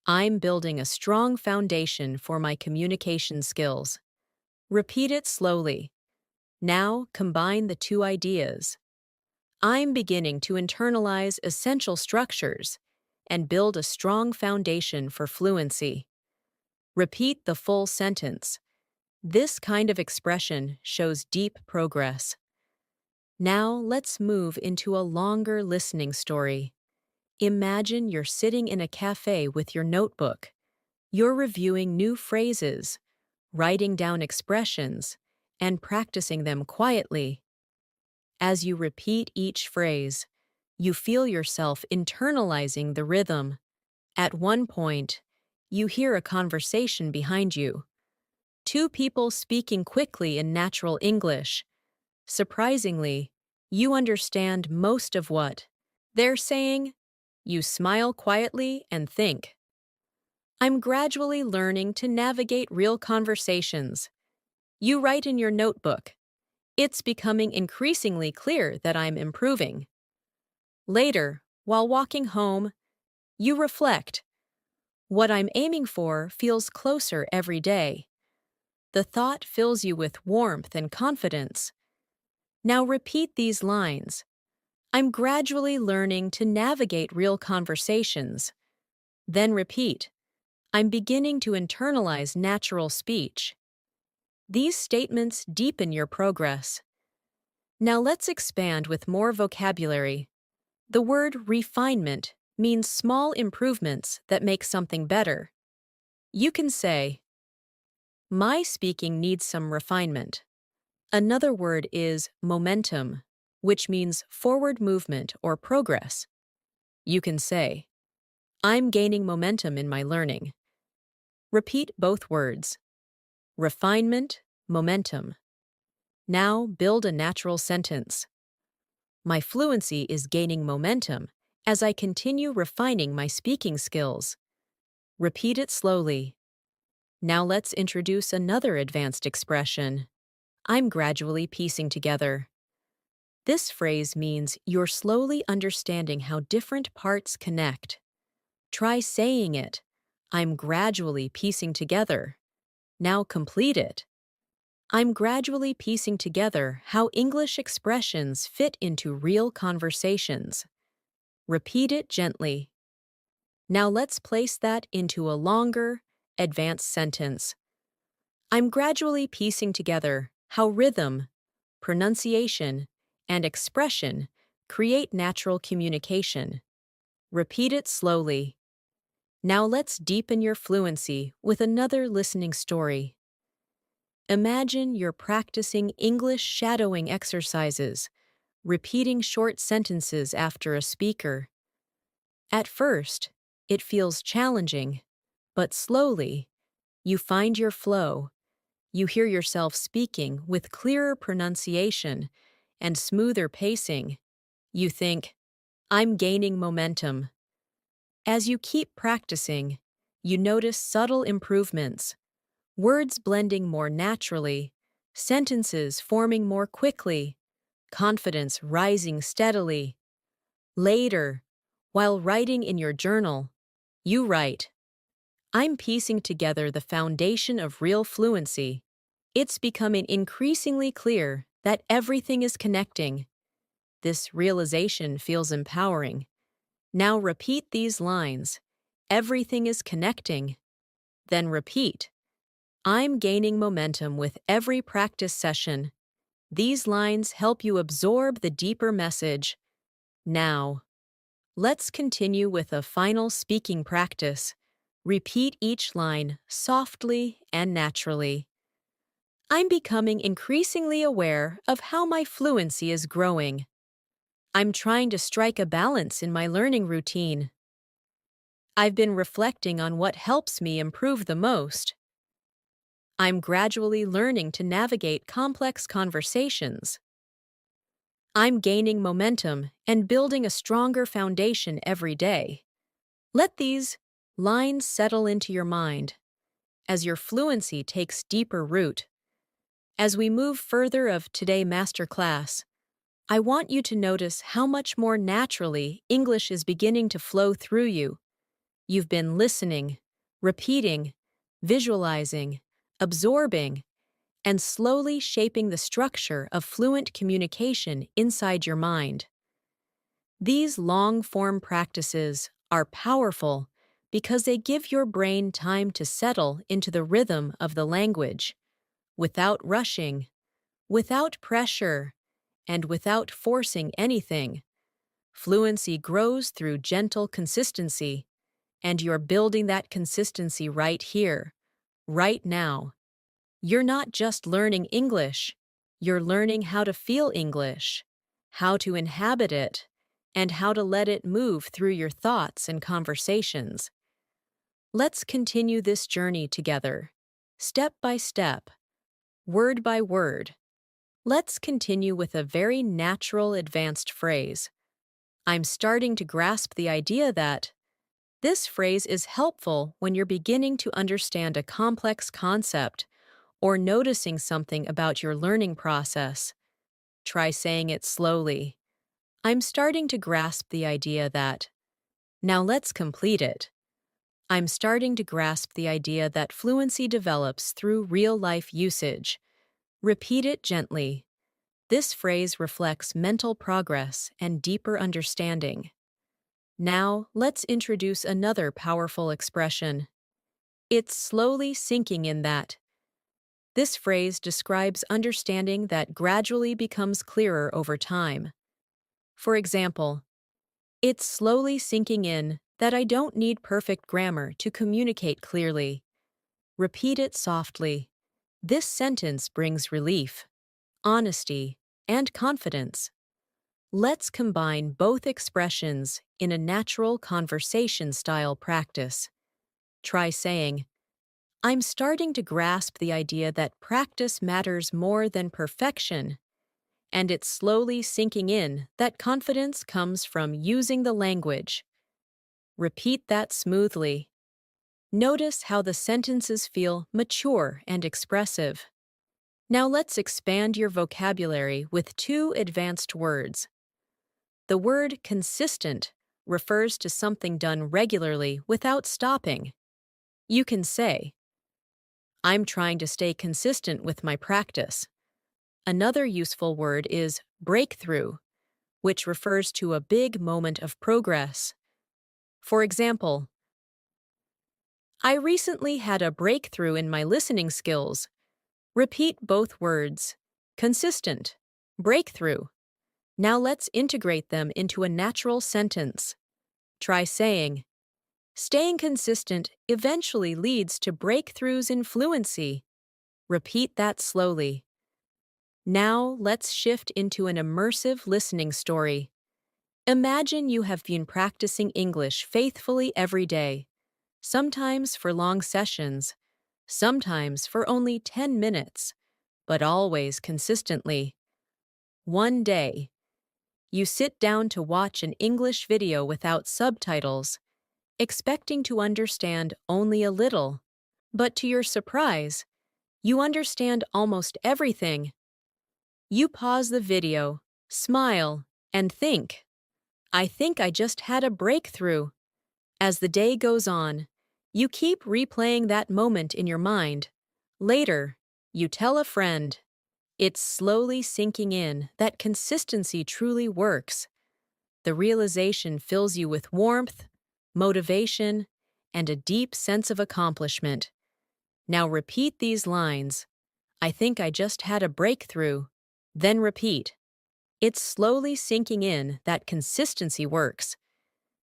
I'm building a strong foundation for my communication skills. Repeat it slowly. Now combine the two ideas. I'm beginning to internalize essential structures and build a strong foundation for fluency. Repeat the full sentence. This kind of expression shows deep progress. Now let's move into a longer listening story. Imagine you're sitting in a cafe with your notebook. You're reviewing new phrases, writing down expressions, and practicing them quietly. As you repeat each phrase, you feel yourself internalizing the rhythm. At one point, you hear a conversation behind you. Two people speaking quickly in natural English. Surprisingly, you understand most of what they're saying. You smile quietly and think, I'm gradually learning to navigate real conversations. You write in your notebook, it's becoming increasingly clear that I'm improving. Later, while walking home, you reflect, what I'm aiming for feels closer every day. The thought fills you with warmth and confidence. Now repeat these lines. I'm gradually learning to navigate real conversations. Then repeat, I'm beginning to internalize natural speech. These statements deepen your progress. Now let's expand with more vocabulary. The word refinement means small improvements that make something better. You can say, my speaking needs some refinement. Another word is momentum, which means forward movement or progress. You can say, I'm gaining momentum in my learning. Repeat both words. Refinement, momentum. Now build a natural sentence. My fluency is gaining momentum as I continue refining my speaking skills. Repeat it slowly. Now let's introduce another advanced expression. I'm gradually piecing together. This phrase means you're slowly understanding how different parts connect. Try saying it. I'm gradually piecing together. Now complete it. I'm gradually piecing together how English expressions fit into real conversations. Repeat it gently. Now let's place that into a longer, advanced sentence. I'm gradually piecing together how rhythm, pronunciation, and expression create natural communication. Repeat it slowly. Now let's deepen your fluency with another listening story. Imagine you're practicing English shadowing exercises, repeating short sentences after a speaker. At first, it feels challenging, but slowly, you find your flow. You hear yourself speaking with clearer pronunciation and smoother pacing. You think, I'm gaining momentum. As you keep practicing, you notice subtle improvements, words blending more naturally, sentences forming more quickly, confidence rising steadily. Later, while writing in your journal, you write, I'm piecing together the foundation of real fluency. It's becoming increasingly clear that everything is connecting. This realization feels empowering. Now repeat these lines. Everything is connecting. Then repeat. I'm gaining momentum with every practice session. These lines help you absorb the deeper message. Now, let's continue with a final speaking practice. Repeat each line softly and naturally. I'm becoming increasingly aware of how my fluency is growing. I'm trying to strike a balance in my learning routine. I've been reflecting on what helps me improve the most. I'm gradually learning to navigate complex conversations. I'm gaining momentum and building a stronger foundation every day. Let these lines settle into your mind as your fluency takes deeper root. As we move further of today's masterclass, I want you to notice how much more naturally English is beginning to flow through you. You've been listening, repeating, visualizing, absorbing, and slowly shaping the structure of fluent communication inside your mind. These long-form practices are powerful because they give your brain time to settle into the rhythm of the language, without rushing, without pressure, and without forcing anything. Fluency grows through gentle consistency, and you're building that consistency right here, right now. You're not just learning English, you're learning how to feel English, how to inhabit it, and how to let it move through your thoughts and conversations. Let's continue this journey together, step by step, word by word. Let's continue with a very natural advanced phrase. I'm starting to grasp the idea that this phrase is helpful when you're beginning to understand a complex concept or noticing something about your learning process. Try saying it slowly. I'm starting to grasp the idea that. Now let's complete it. I'm starting to grasp the idea that fluency develops through real-life usage. Repeat it gently. This phrase reflects mental progress and deeper understanding. Now, let's introduce another powerful expression. It's slowly sinking in that. This phrase describes understanding that gradually becomes clearer over time. For example, it's slowly sinking in that I don't need perfect grammar to communicate clearly. Repeat it softly. This sentence brings relief, honesty, and confidence. Let's combine both expressions in a natural conversation-style practice. Try saying, I'm starting to grasp the idea that practice matters more than perfection, and it's slowly sinking in that confidence comes from using the language. Repeat that smoothly. Notice how the sentences feel mature and expressive. Now let's expand your vocabulary with two advanced words. The word consistent refers to something done regularly without stopping. You can say, I'm trying to stay consistent with my practice. Another useful word is breakthrough, which refers to a big moment of progress. For example, I recently had a breakthrough in my listening skills. Repeat both words. Consistent, breakthrough. Now let's integrate them into a natural sentence. Try saying, staying consistent eventually leads to breakthroughs in fluency. Repeat that slowly. Now let's shift into an immersive listening story. Imagine you have been practicing English faithfully every day, sometimes for long sessions, sometimes for only 10 minutes, but always consistently. One day, you sit down to watch an English video without subtitles, expecting to understand only a little. But to your surprise, You understand almost everything. You pause the video, smile, and think, I think I just had a breakthrough. As the day goes on, you keep replaying that moment in your mind. Later, you tell a friend. It's slowly sinking in that consistency truly works. The realization fills you with warmth, motivation, and a deep sense of accomplishment. Now repeat these lines. I think I just had a breakthrough. Then repeat. It's slowly sinking in that consistency works.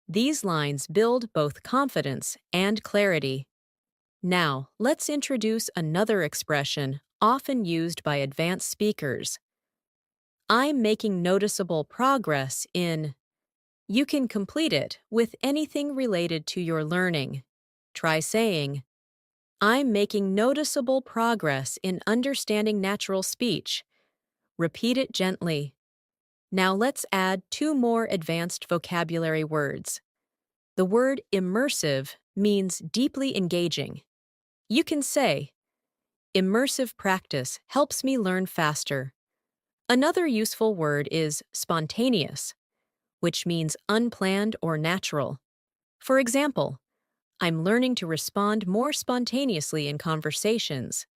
These lines build both confidence and clarity. Now, let's introduce another expression often used by advanced speakers. I'm making noticeable progress in. You can complete it with anything related to your learning. Try saying, I'm making noticeable progress in understanding natural speech. Repeat it gently. Now let's add two more advanced vocabulary words. The word immersive means deeply engaging. You can say, immersive practice helps me learn faster. Another useful word is spontaneous, which means unplanned or natural. For example, I'm learning to respond more spontaneously in conversations.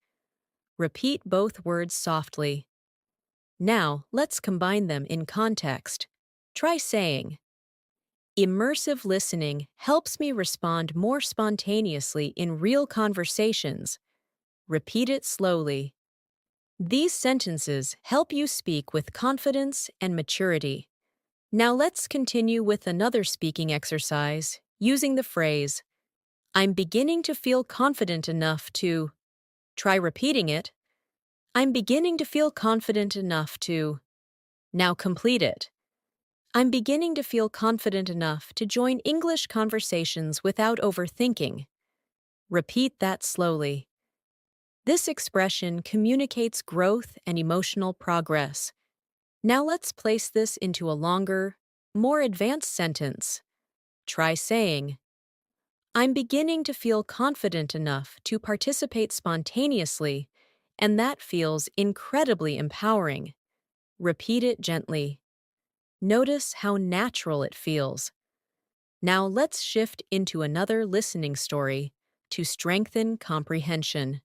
Repeat both words softly. Now, let's combine them in context. Try saying, immersive listening helps me respond more spontaneously in real conversations. Repeat it slowly. These sentences help you speak with confidence and maturity. Now let's continue with another speaking exercise using the phrase, I'm beginning to feel confident enough to. Try repeating it. I'm beginning to feel confident enough to. Now complete it. I'm beginning to feel confident enough to join English conversations without overthinking. Repeat that slowly. This expression communicates growth and emotional progress. Now let's place this into a longer, more advanced sentence. Try saying, I'm beginning to feel confident enough to participate spontaneously, and that feels incredibly empowering. Repeat it gently. Notice how natural it feels. Now let's shift into another listening story to strengthen comprehension.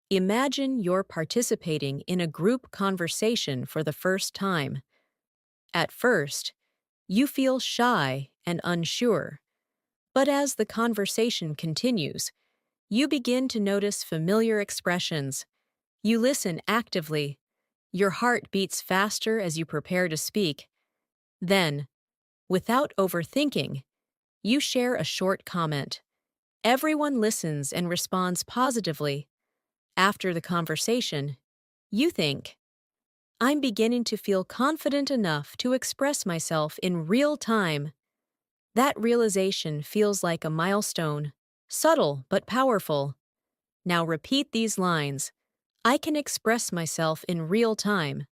Imagine you're participating in a group conversation for the first time. At first, you feel shy and unsure, but as the conversation continues, you begin to notice familiar expressions. You listen actively. Your heart beats faster as you prepare to speak. Then, without overthinking, you share a short comment. Everyone listens and responds positively. After the conversation, you think, I'm beginning to feel confident enough to express myself in real time. That realization feels like a milestone, subtle but powerful. Now repeat these lines. I can express myself in real time.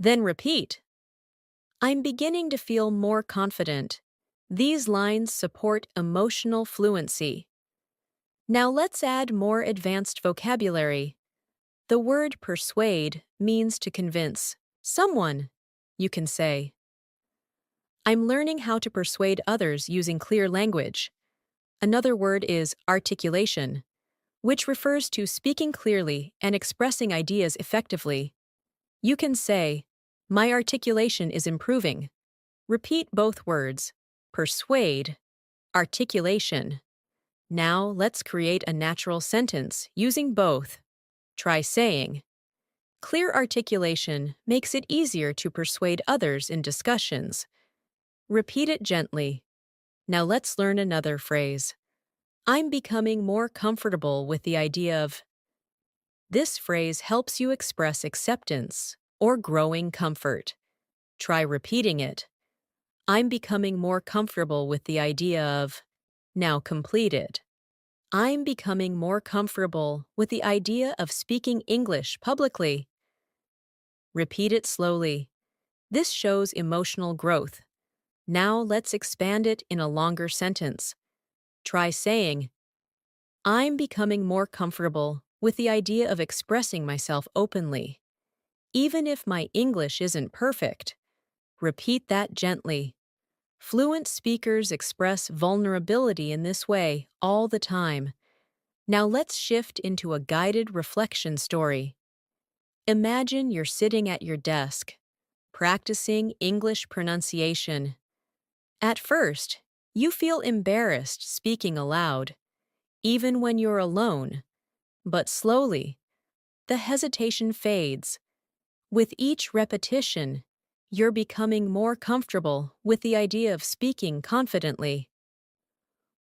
Then repeat. I'm beginning to feel more confident. These lines support emotional fluency. Now let's add more advanced vocabulary. The word persuade means to convince someone. You can say, I'm learning how to persuade others using clear language. Another word is articulation, which refers to speaking clearly and expressing ideas effectively. You can say, my articulation is improving. Repeat both words, persuade, articulation. Now let's create a natural sentence using both. Try saying, clear articulation makes it easier to persuade others in discussions. Repeat it gently. Now let's learn another phrase. I'm becoming more comfortable with the idea of. This phrase helps you express acceptance or growing comfort. Try repeating it. I'm becoming more comfortable with the idea of. Now complete it. I'm becoming more comfortable with the idea of speaking English publicly. Repeat it slowly. This shows emotional growth. Now let's expand it in a longer sentence. Try saying, I'm becoming more comfortable with the idea of expressing myself openly. Even if my English isn't perfect, repeat that gently. Fluent speakers express vulnerability in this way all the time. Now let's shift into a guided reflection story. Imagine you're sitting at your desk, practicing English pronunciation. At first, you feel embarrassed speaking aloud, even when you're alone, but slowly, the hesitation fades. With each repetition, you're becoming more comfortable with the idea of speaking confidently.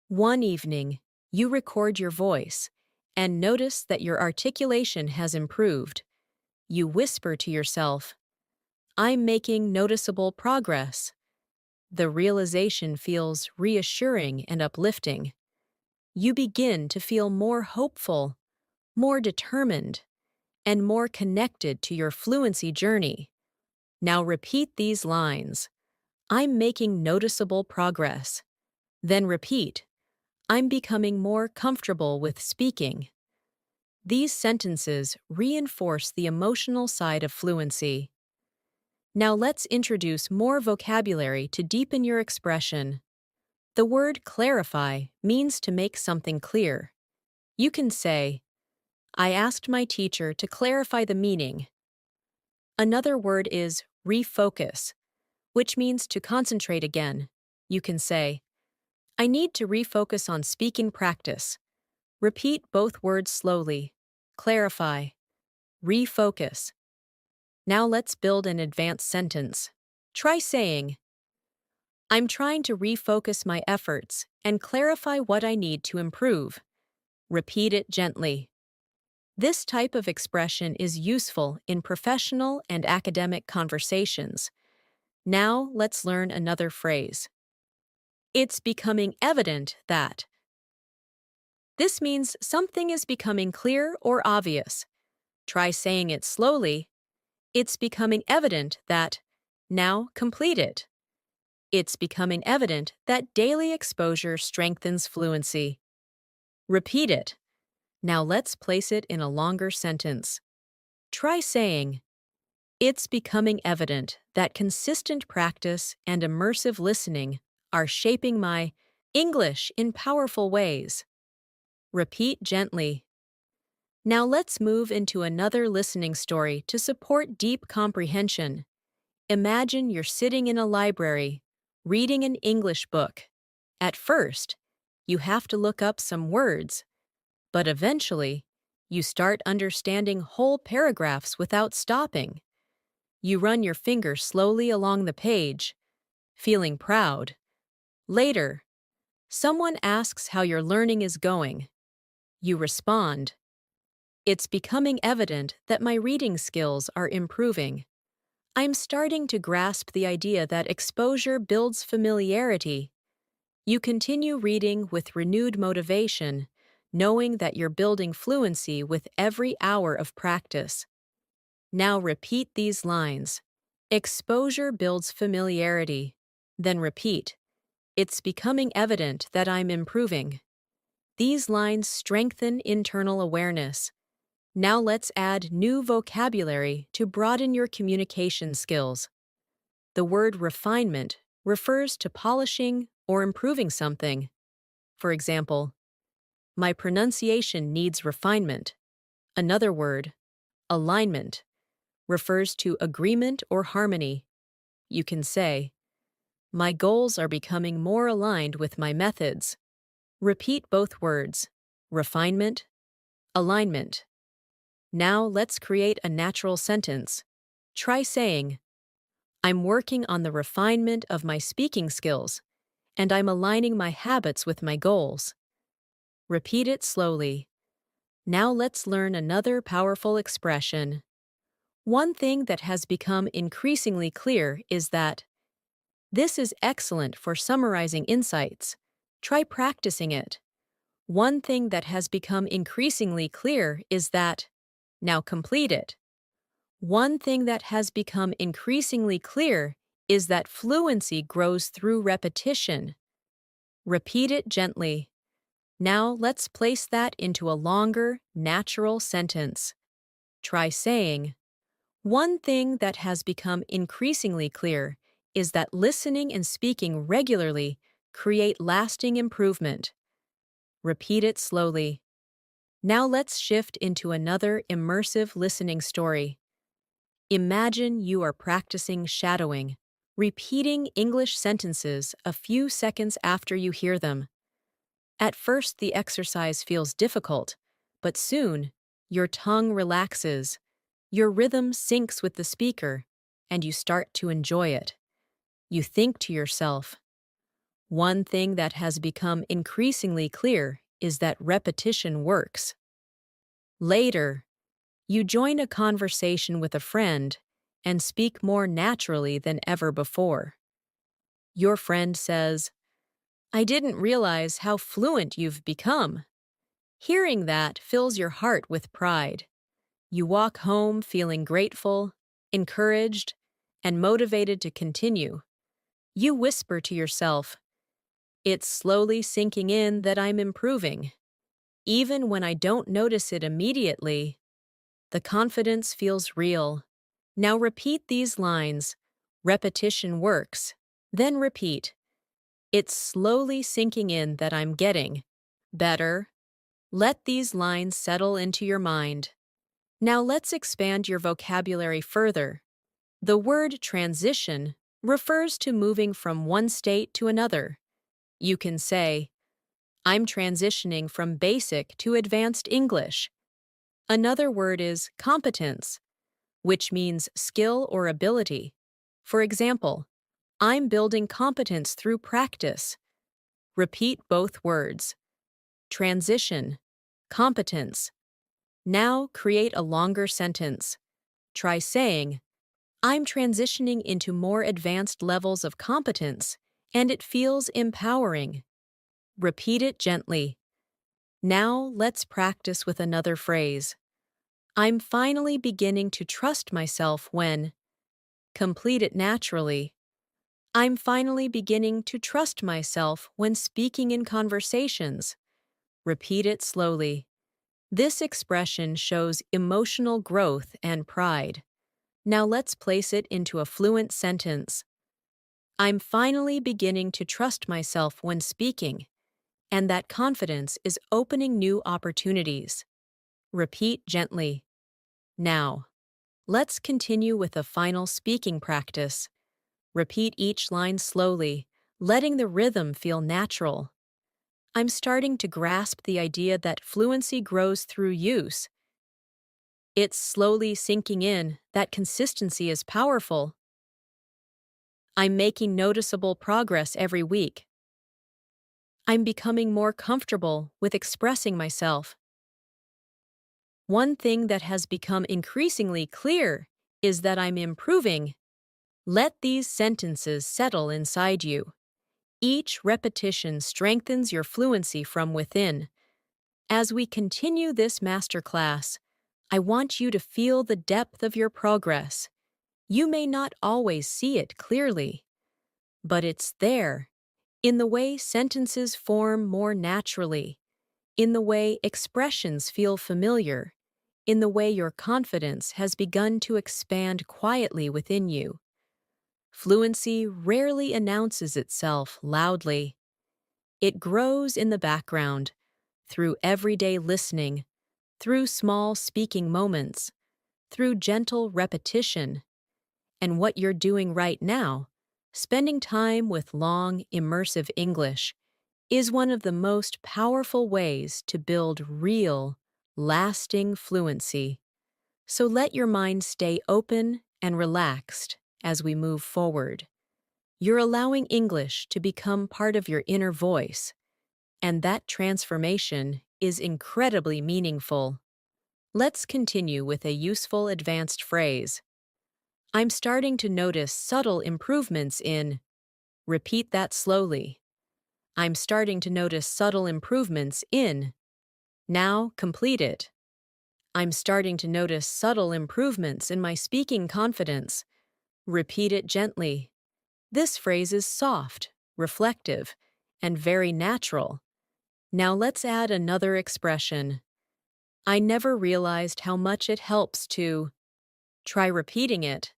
One evening, you record your voice and notice that your articulation has improved. You whisper to yourself, "I'm making noticeable progress." The realization feels reassuring and uplifting. You begin to feel more hopeful, more determined, and more connected to your fluency journey. Now repeat these lines. I'm making noticeable progress. Then repeat, I'm becoming more comfortable with speaking. These sentences reinforce the emotional side of fluency. Now let's introduce more vocabulary to deepen your expression. The word clarify means to make something clear. You can say, I asked my teacher to clarify the meaning. Another word is refocus, which means to concentrate again. You can say, I need to refocus on speaking practice. Repeat both words slowly. Clarify. Refocus. Now let's build an advanced sentence. Try saying, I'm trying to refocus my efforts and clarify what I need to improve. Repeat it gently. This type of expression is useful in professional and academic conversations. Now let's learn another phrase. It's becoming evident that. This means something is becoming clear or obvious. Try saying it slowly. It's becoming evident that. Now complete it. It's becoming evident that daily exposure strengthens fluency. Repeat it. Now let's place it in a longer sentence. Try saying, it's becoming evident that consistent practice and immersive listening are shaping my English in powerful ways. Repeat gently. Now let's move into another listening story to support deep comprehension. Imagine you're sitting in a library, reading an English book. At first, you have to look up some words, but eventually, you start understanding whole paragraphs without stopping. You run your finger slowly along the page, feeling proud. Later, someone asks how your learning is going. You respond, it's becoming evident that my reading skills are improving. I'm starting to grasp the idea that exposure builds familiarity. You continue reading with renewed motivation, knowing that you're building fluency with every hour of practice. Now repeat these lines. Exposure builds familiarity. Then repeat. It's becoming evident that I'm improving. These lines strengthen internal awareness. Now let's add new vocabulary to broaden your communication skills. The word refinement refers to polishing or improving something. For example, my pronunciation needs refinement. Another word, alignment, refers to agreement or harmony. You can say, my goals are becoming more aligned with my methods. Repeat both words, refinement, alignment. Now let's create a natural sentence. Try saying, I'm working on the refinement of my speaking skills, and I'm aligning my habits with my goals. Repeat it slowly. Now let's learn another powerful expression. One thing that has become increasingly clear is that this is excellent for summarizing insights. Try practicing it. One thing that has become increasingly clear is that. Now complete it. One thing that has become increasingly clear is that fluency grows through repetition. Repeat it gently. Now let's place that into a longer, natural sentence. Try saying, one thing that has become increasingly clear is that listening and speaking regularly create lasting improvement. Repeat it slowly. Now let's shift into another immersive listening story. Imagine you are practicing shadowing, repeating English sentences a few seconds after you hear them. At first, the exercise feels difficult, but soon, your tongue relaxes, your rhythm syncs with the speaker, and you start to enjoy it. You think to yourself, one thing that has become increasingly clear is that repetition works. Later, you join a conversation with a friend and speak more naturally than ever before. Your friend says, I didn't realize how fluent you've become. Hearing that fills your heart with pride. You walk home feeling grateful, encouraged, and motivated to continue. You whisper to yourself, it's slowly sinking in that I'm improving. Even when I don't notice it immediately, the confidence feels real. Now repeat these lines. Repetition works. Then repeat. It's slowly sinking in that I'm getting better. Let these lines settle into your mind. Now let's expand your vocabulary further. The word transition refers to moving from one state to another. You can say, I'm transitioning from basic to advanced English. Another word is competence, which means skill or ability. For example, I'm building competence through practice. Repeat both words. Transition, competence. Now create a longer sentence. Try saying, I'm transitioning into more advanced levels of competence, and it feels empowering. Repeat it gently. Now let's practice with another phrase. I'm finally beginning to trust myself when. Complete it naturally. I'm finally beginning to trust myself when speaking in conversations. Repeat it slowly. This expression shows emotional growth and pride. Now let's place it into a fluent sentence. I'm finally beginning to trust myself when speaking, and that confidence is opening new opportunities. Repeat gently. Now, let's continue with a final speaking practice. Repeat each line slowly, letting the rhythm feel natural. I'm starting to grasp the idea that fluency grows through use. It's slowly sinking in that consistency is powerful. I'm making noticeable progress every week. I'm becoming more comfortable with expressing myself. One thing that has become increasingly clear is that I'm improving. Let these sentences settle inside you. Each repetition strengthens your fluency from within. As we continue this masterclass, I want you to feel the depth of your progress. You may not always see it clearly, but it's there, in the way sentences form more naturally, in the way expressions feel familiar, in the way your confidence has begun to expand quietly within you. Fluency rarely announces itself loudly. It grows in the background, through everyday listening, through small speaking moments, through gentle repetition. And what you're doing right now, spending time with long, immersive English, is one of the most powerful ways to build real, lasting fluency. So let your mind stay open and relaxed as we move forward. You're allowing English to become part of your inner voice, and that transformation is incredibly meaningful. Let's continue with a useful advanced phrase. I'm starting to notice subtle improvements in. Repeat that slowly. I'm starting to notice subtle improvements in. Now complete it. I'm starting to notice subtle improvements in my speaking confidence. Repeat it gently. This phrase is soft, reflective, and very natural. Now let's add another expression. I never realized how much it helps to. Try repeating it.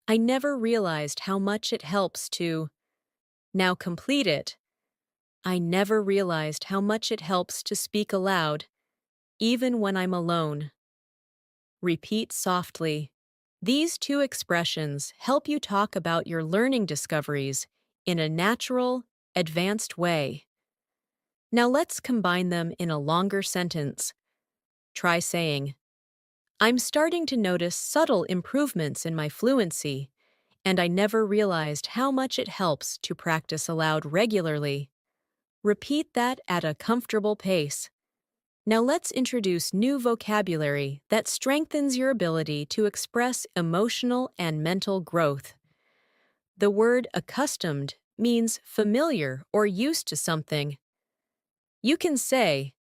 I never realized how much it helps to. Now complete it. I never realized how much it helps to speak aloud, even when I'm alone. Repeat softly. These two expressions help you talk about your learning discoveries in a natural, advanced way. Now let's combine them in a longer sentence. Try saying, I'm starting to notice subtle improvements in my fluency, and I never realized how much it helps to practice aloud regularly. Repeat that at a comfortable pace. Now let's introduce new vocabulary that strengthens your ability to express emotional and mental growth. The word accustomed means familiar or used to something. You can say,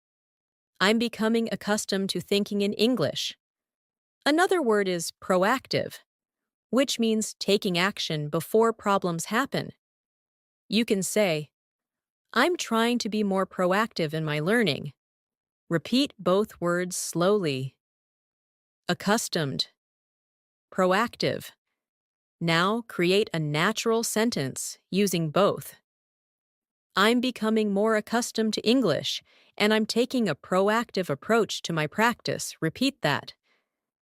I'm becoming accustomed to thinking in English. Another word is proactive, which means taking action before problems happen. You can say, I'm trying to be more proactive in my learning. Repeat both words slowly. Accustomed, proactive. Now create a natural sentence using both. I'm becoming more accustomed to English, and I'm taking a proactive approach to my practice. Repeat that.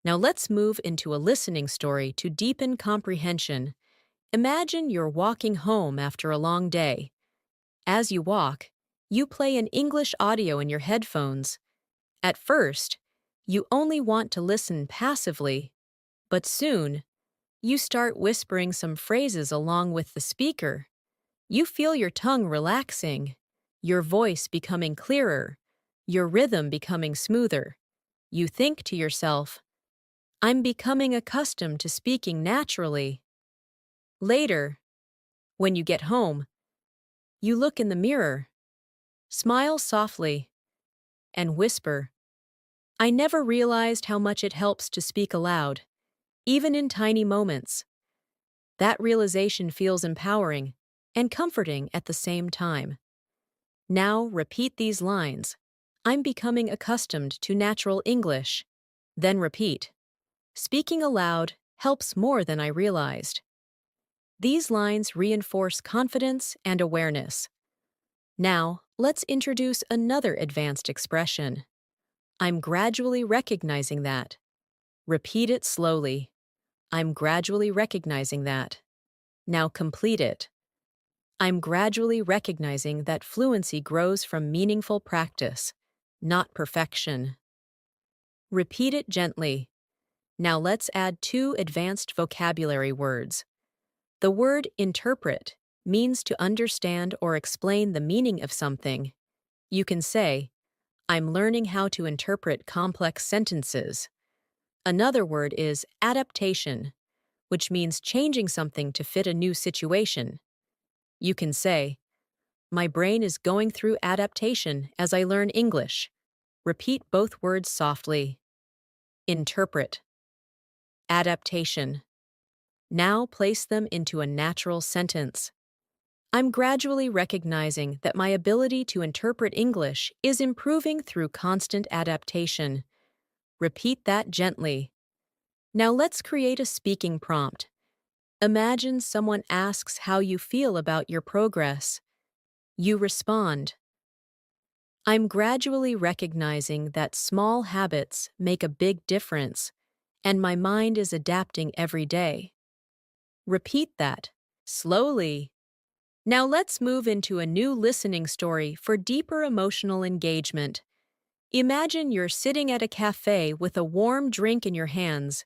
Now let's move into a listening story to deepen comprehension. Imagine you're walking home after a long day. As you walk, you play an English audio in your headphones. At first, you only want to listen passively, but soon, you start whispering some phrases along with the speaker. You feel your tongue relaxing, your voice becoming clearer, your rhythm becoming smoother. You think to yourself, I'm becoming accustomed to speaking naturally. Later, when you get home, you look in the mirror, smile softly, and whisper, I never realized how much it helps to speak aloud, even in tiny moments. That realization feels empowering and comforting at the same time. Now repeat these lines. I'm becoming accustomed to natural English. Then repeat. Speaking aloud helps more than I realized. These lines reinforce confidence and awareness. Now, let's introduce another advanced expression. I'm gradually recognizing that. Repeat it slowly. I'm gradually recognizing that. Now complete it. I'm gradually recognizing that fluency grows from meaningful practice, not perfection. Repeat it gently. Now let's add two advanced vocabulary words. The word interpret means to understand or explain the meaning of something. You can say, I'm learning how to interpret complex sentences. Another word is adaptation, which means changing something to fit a new situation. You can say, my brain is going through adaptation as I learn English. Repeat both words softly. Interpret. Adaptation. Now place them into a natural sentence. I'm gradually recognizing that my ability to interpret English is improving through constant adaptation. Repeat that gently. Now let's create a speaking prompt. Imagine someone asks how you feel about your progress. You respond, I'm gradually recognizing that small habits make a big difference, and my mind is adapting every day. Repeat that, slowly. Now let's move into a new listening story for deeper emotional engagement. Imagine you're sitting at a cafe with a warm drink in your hands.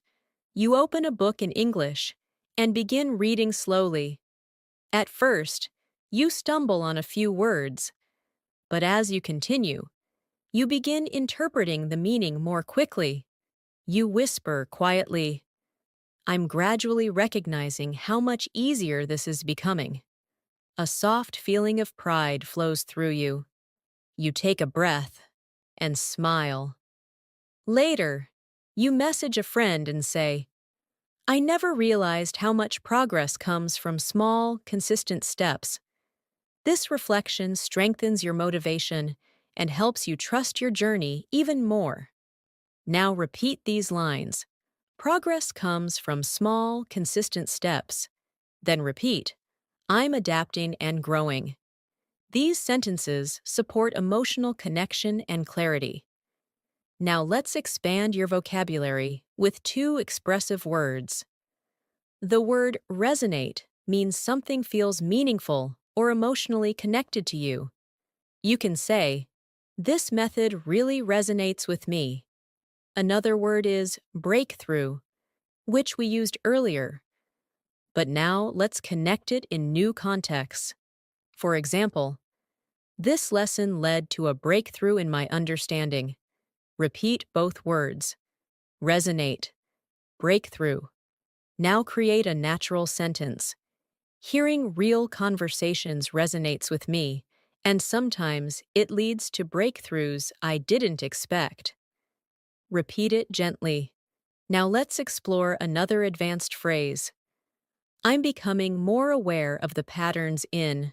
You open a book in English and begin reading slowly. At first, you stumble on a few words, but as you continue, you begin interpreting the meaning more quickly. You whisper quietly, I'm gradually recognizing how much easier this is becoming. A soft feeling of pride flows through you. You take a breath and smile. Later, you message a friend and say, I never realized how much progress comes from small, consistent steps. This reflection strengthens your motivation and helps you trust your journey even more. Now repeat these lines. Progress comes from small, consistent steps. Then repeat, I'm adapting and growing. These sentences support emotional connection and clarity. Now let's expand your vocabulary with two expressive words. The word resonate means something feels meaningful or emotionally connected to you. You can say, this method really resonates with me. Another word is breakthrough, which we used earlier. But now let's connect it in new contexts. For example, this lesson led to a breakthrough in my understanding. Repeat both words. Resonate. Breakthrough. Now create a natural sentence. Hearing real conversations resonates with me, and sometimes it leads to breakthroughs I didn't expect. Repeat it gently. Now let's explore another advanced phrase. I'm becoming more aware of the patterns in.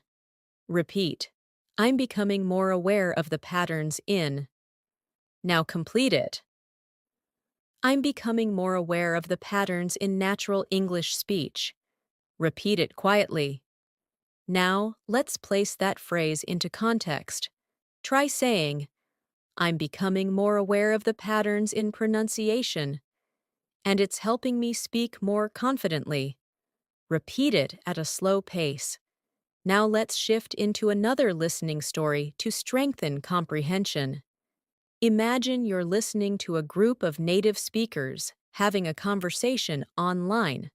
Repeat. I'm becoming more aware of the patterns in. Now complete it. I'm becoming more aware of the patterns in natural English speech. Repeat it quietly. Now, let's place that phrase into context. Try saying, I'm becoming more aware of the patterns in pronunciation, and it's helping me speak more confidently. Repeat it at a slow pace. Now let's shift into another listening story to strengthen comprehension. Imagine you're listening to a group of native speakers having a conversation online.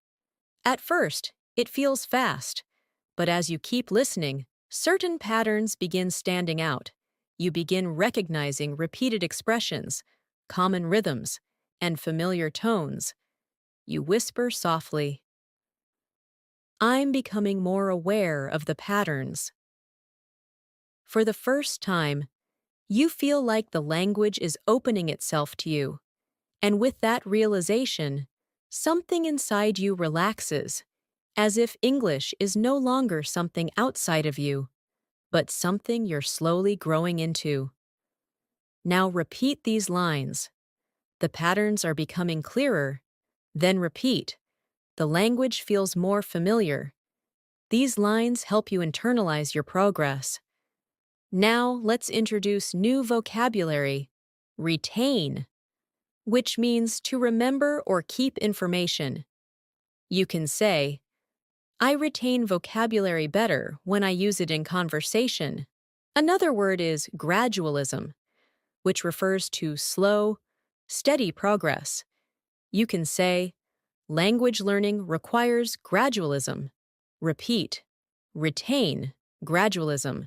At first, it feels fast, but as you keep listening, certain patterns begin standing out. You begin recognizing repeated expressions, common rhythms, and familiar tones. You whisper softly, I'm becoming more aware of the patterns. For the first time, you feel like the language is opening itself to you. And with that realization, something inside you relaxes, as if English is no longer something outside of you, but something you're slowly growing into. Now repeat these lines. The patterns are becoming clearer. Then repeat. The language feels more familiar. These lines help you internalize your progress. Now let's introduce new vocabulary. Retain, which means to remember or keep information. You can say, I retain vocabulary better when I use it in conversation. Another word is gradualism, which refers to slow, steady progress. You can say, language learning requires gradualism. Repeat, retain, gradualism.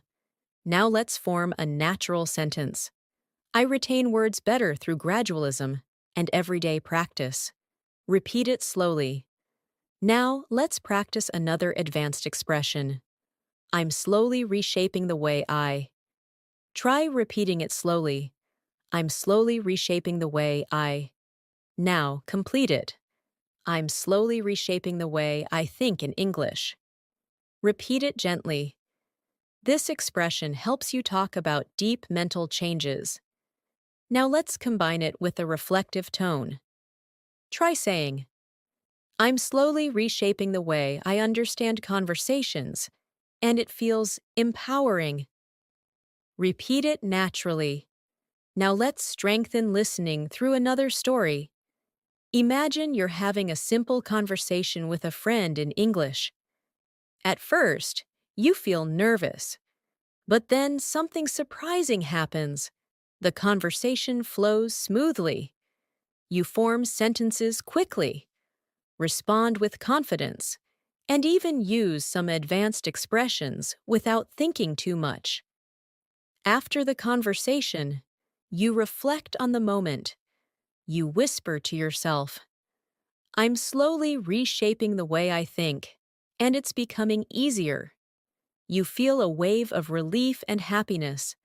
Now let's form a natural sentence. I retain words better through gradualism and everyday practice. Repeat it slowly. Now let's practice another advanced expression. I'm slowly reshaping the way I. Try repeating it slowly. I'm slowly reshaping the way I. Now complete it. I'm slowly reshaping the way I think in English. Repeat it gently. This expression helps you talk about deep mental changes. Now let's combine it with a reflective tone. Try saying, I'm slowly reshaping the way I understand conversations, and it feels empowering. Repeat it naturally. Now let's strengthen listening through another story. Imagine you're having a simple conversation with a friend in English. At first, you feel nervous, but then something surprising happens. The conversation flows smoothly. You form sentences quickly, respond with confidence, and even use some advanced expressions without thinking too much. After the conversation, you reflect on the moment. You whisper to yourself, I'm slowly reshaping the way I think, and it's becoming easier. You feel a wave of relief and happiness,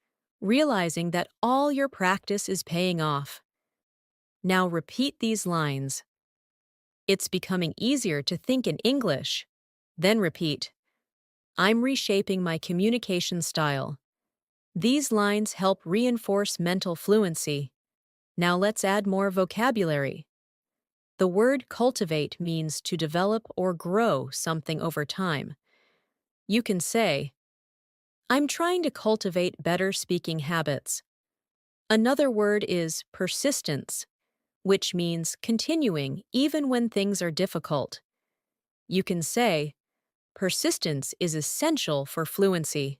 realizing that all your practice is paying off. Now repeat these lines. It's becoming easier to think in English. Then repeat, I'm reshaping my communication style. These lines help reinforce mental fluency. Now let's add more vocabulary. The word cultivate means to develop or grow something over time. You can say, I'm trying to cultivate better speaking habits. Another word is persistence, which means continuing even when things are difficult. You can say, persistence is essential for fluency.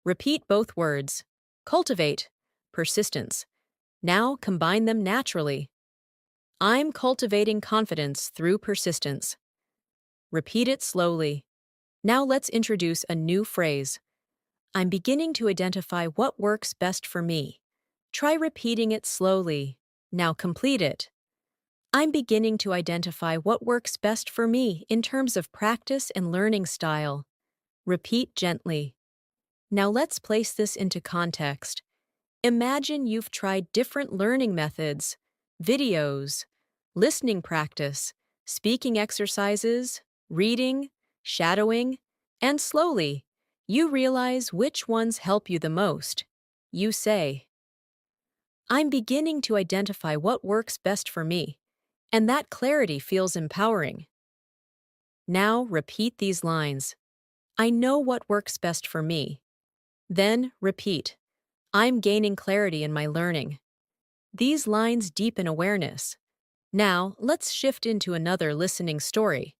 Repeat both words. Cultivate, persistence. Now combine them naturally. I'm cultivating confidence through persistence. Repeat it slowly. Now let's introduce a new phrase. I'm beginning to identify what works best for me. Try repeating it slowly. Now complete it. I'm beginning to identify what works best for me in terms of practice and learning style. Repeat gently. Now let's place this into context. Imagine you've tried different learning methods, videos, listening practice, speaking exercises, reading, shadowing, and slowly, you realize which ones help you the most. You say, I'm beginning to identify what works best for me, and that clarity feels empowering. Now repeat these lines. I know what works best for me. Then repeat. I'm gaining clarity in my learning. These lines deepen awareness. Now, let's shift into another listening story.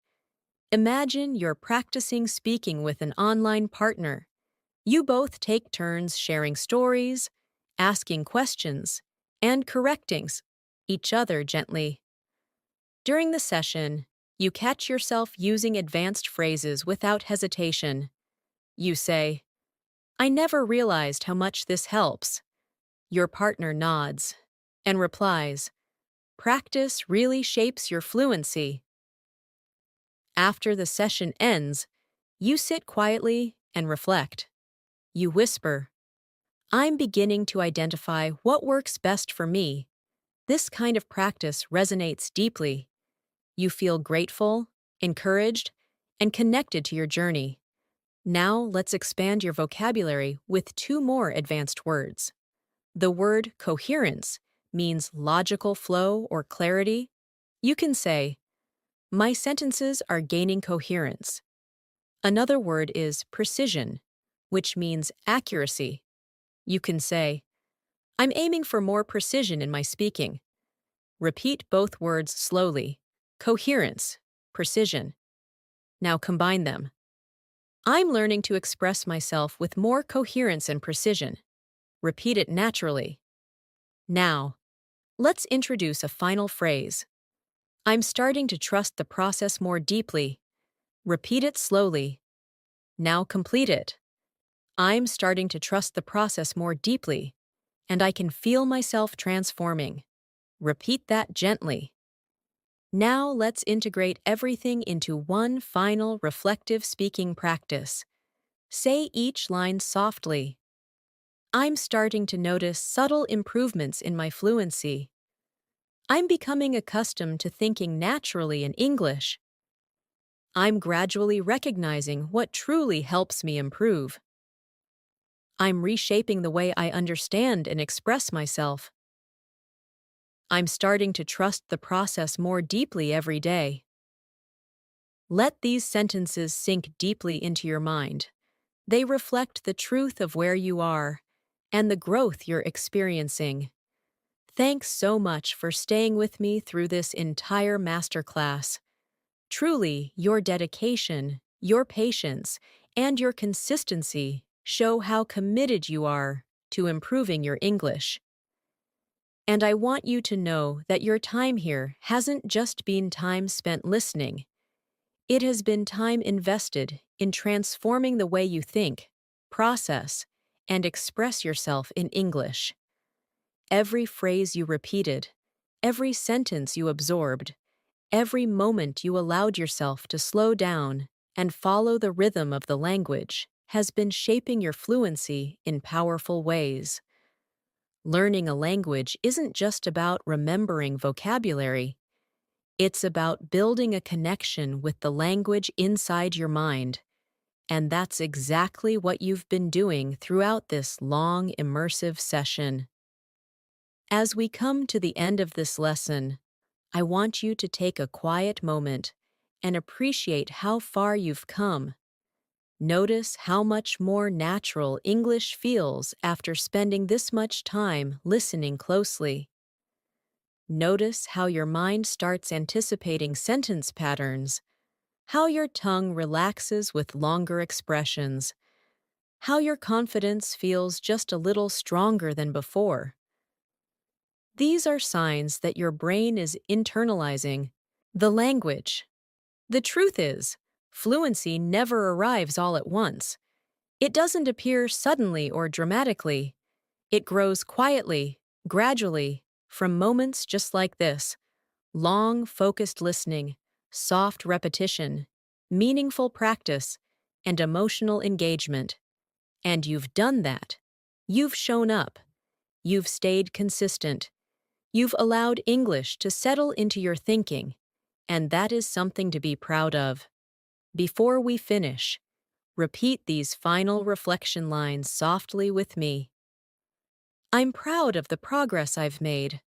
Imagine you're practicing speaking with an online partner. You both take turns sharing stories, asking questions, and correcting each other gently. During the session, you catch yourself using advanced phrases without hesitation. You say, I never realized how much this helps. Your partner nods and replies, practice really shapes your fluency. After the session ends, you sit quietly and reflect. You whisper, I'm beginning to identify what works best for me. This kind of practice resonates deeply. You feel grateful, encouraged, and connected to your journey. Now let's expand your vocabulary with two more advanced words. The word coherence means logical flow or clarity. You can say, my sentences are gaining coherence. Another word is precision, which means accuracy. You can say, I'm aiming for more precision in my speaking. Repeat both words slowly. Coherence, precision. Now combine them. I'm learning to express myself with more coherence and precision. Repeat it naturally. Now, let's introduce a final phrase. I'm starting to trust the process more deeply. Repeat it slowly. Now complete it. I'm starting to trust the process more deeply, and I can feel myself transforming. Repeat that gently. Now let's integrate everything into one final reflective speaking practice. Say each line softly. I'm starting to notice subtle improvements in my fluency. I'm becoming accustomed to thinking naturally in English. I'm gradually recognizing what truly helps me improve. I'm reshaping the way I understand and express myself. I'm starting to trust the process more deeply every day. Let these sentences sink deeply into your mind. They reflect the truth of where you are and the growth you're experiencing. Thanks so much for staying with me through this entire masterclass. Truly, your dedication, your patience, and your consistency show how committed you are to improving your English. And I want you to know that your time here hasn't just been time spent listening. It has been time invested in transforming the way you think, process, and express yourself in English. Every phrase you repeated, every sentence you absorbed, every moment you allowed yourself to slow down and follow the rhythm of the language has been shaping your fluency in powerful ways. Learning a language isn't just about remembering vocabulary. It's about building a connection with the language inside your mind. And that's exactly what you've been doing throughout this long, immersive session. As we come to the end of this lesson, I want you to take a quiet moment and appreciate how far you've come. Notice how much more natural English feels after spending this much time listening closely. Notice how your mind starts anticipating sentence patterns, how your tongue relaxes with longer expressions, how your confidence feels just a little stronger than before. These are signs that your brain is internalizing the language. The truth is, fluency never arrives all at once. It doesn't appear suddenly or dramatically. It grows quietly, gradually, from moments just like this: long, focused listening, soft repetition, meaningful practice, and emotional engagement. And you've done that. You've shown up. You've stayed consistent. You've allowed English to settle into your thinking, and that is something to be proud of. Before we finish, repeat these final reflection lines softly with me. I'm proud of the progress I've made.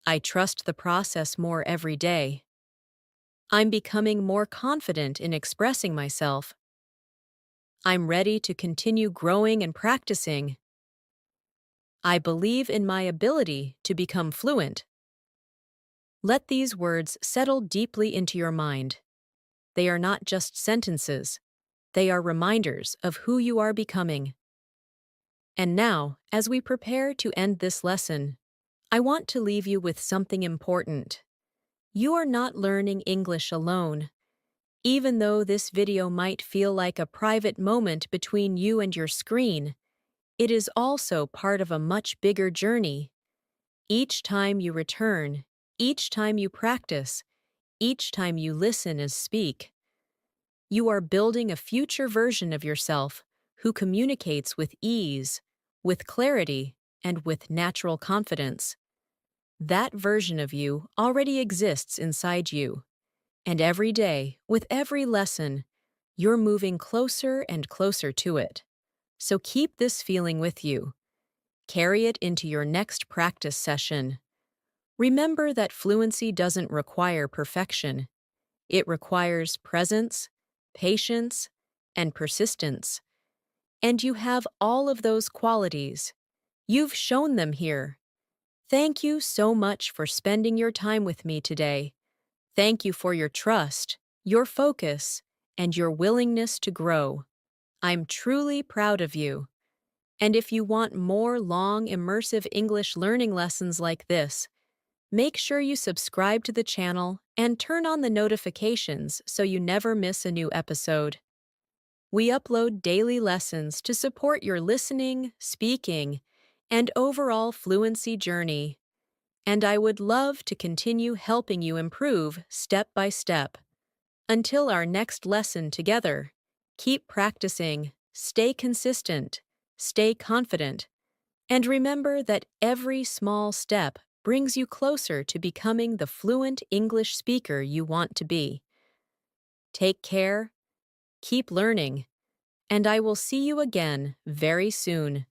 I trust the process more every day. I'm becoming more confident in expressing myself. I'm ready to continue growing and practicing. I believe in my ability to become fluent. Let these words settle deeply into your mind. They are not just sentences. They are reminders of who you are becoming. And now, as we prepare to end this lesson, I want to leave you with something important. You are not learning English alone. Even though this video might feel like a private moment between you and your screen, it is also part of a much bigger journey. Each time you return, each time you practice, each time you listen and speak, you are building a future version of yourself who communicates with ease, with clarity, and with natural confidence. That version of you already exists inside you. And every day, with every lesson, you're moving closer and closer to it. So keep this feeling with you. Carry it into your next practice session. Remember that fluency doesn't require perfection. It requires presence, patience, and persistence. And you have all of those qualities. You've shown them here. Thank you so much for spending your time with me today. Thank you for your trust, your focus, and your willingness to grow. I'm truly proud of you. And if you want more long, immersive English learning lessons like this, make sure you subscribe to the channel and turn on the notifications so you never miss a new episode. We upload daily lessons to support your listening, speaking, and overall fluency journey. And I would love to continue helping you improve step by step. Until our next lesson together, keep practicing, stay consistent, stay confident, and remember that every small step brings you closer to becoming the fluent English speaker you want to be. Take care, keep learning, and I will see you again very soon.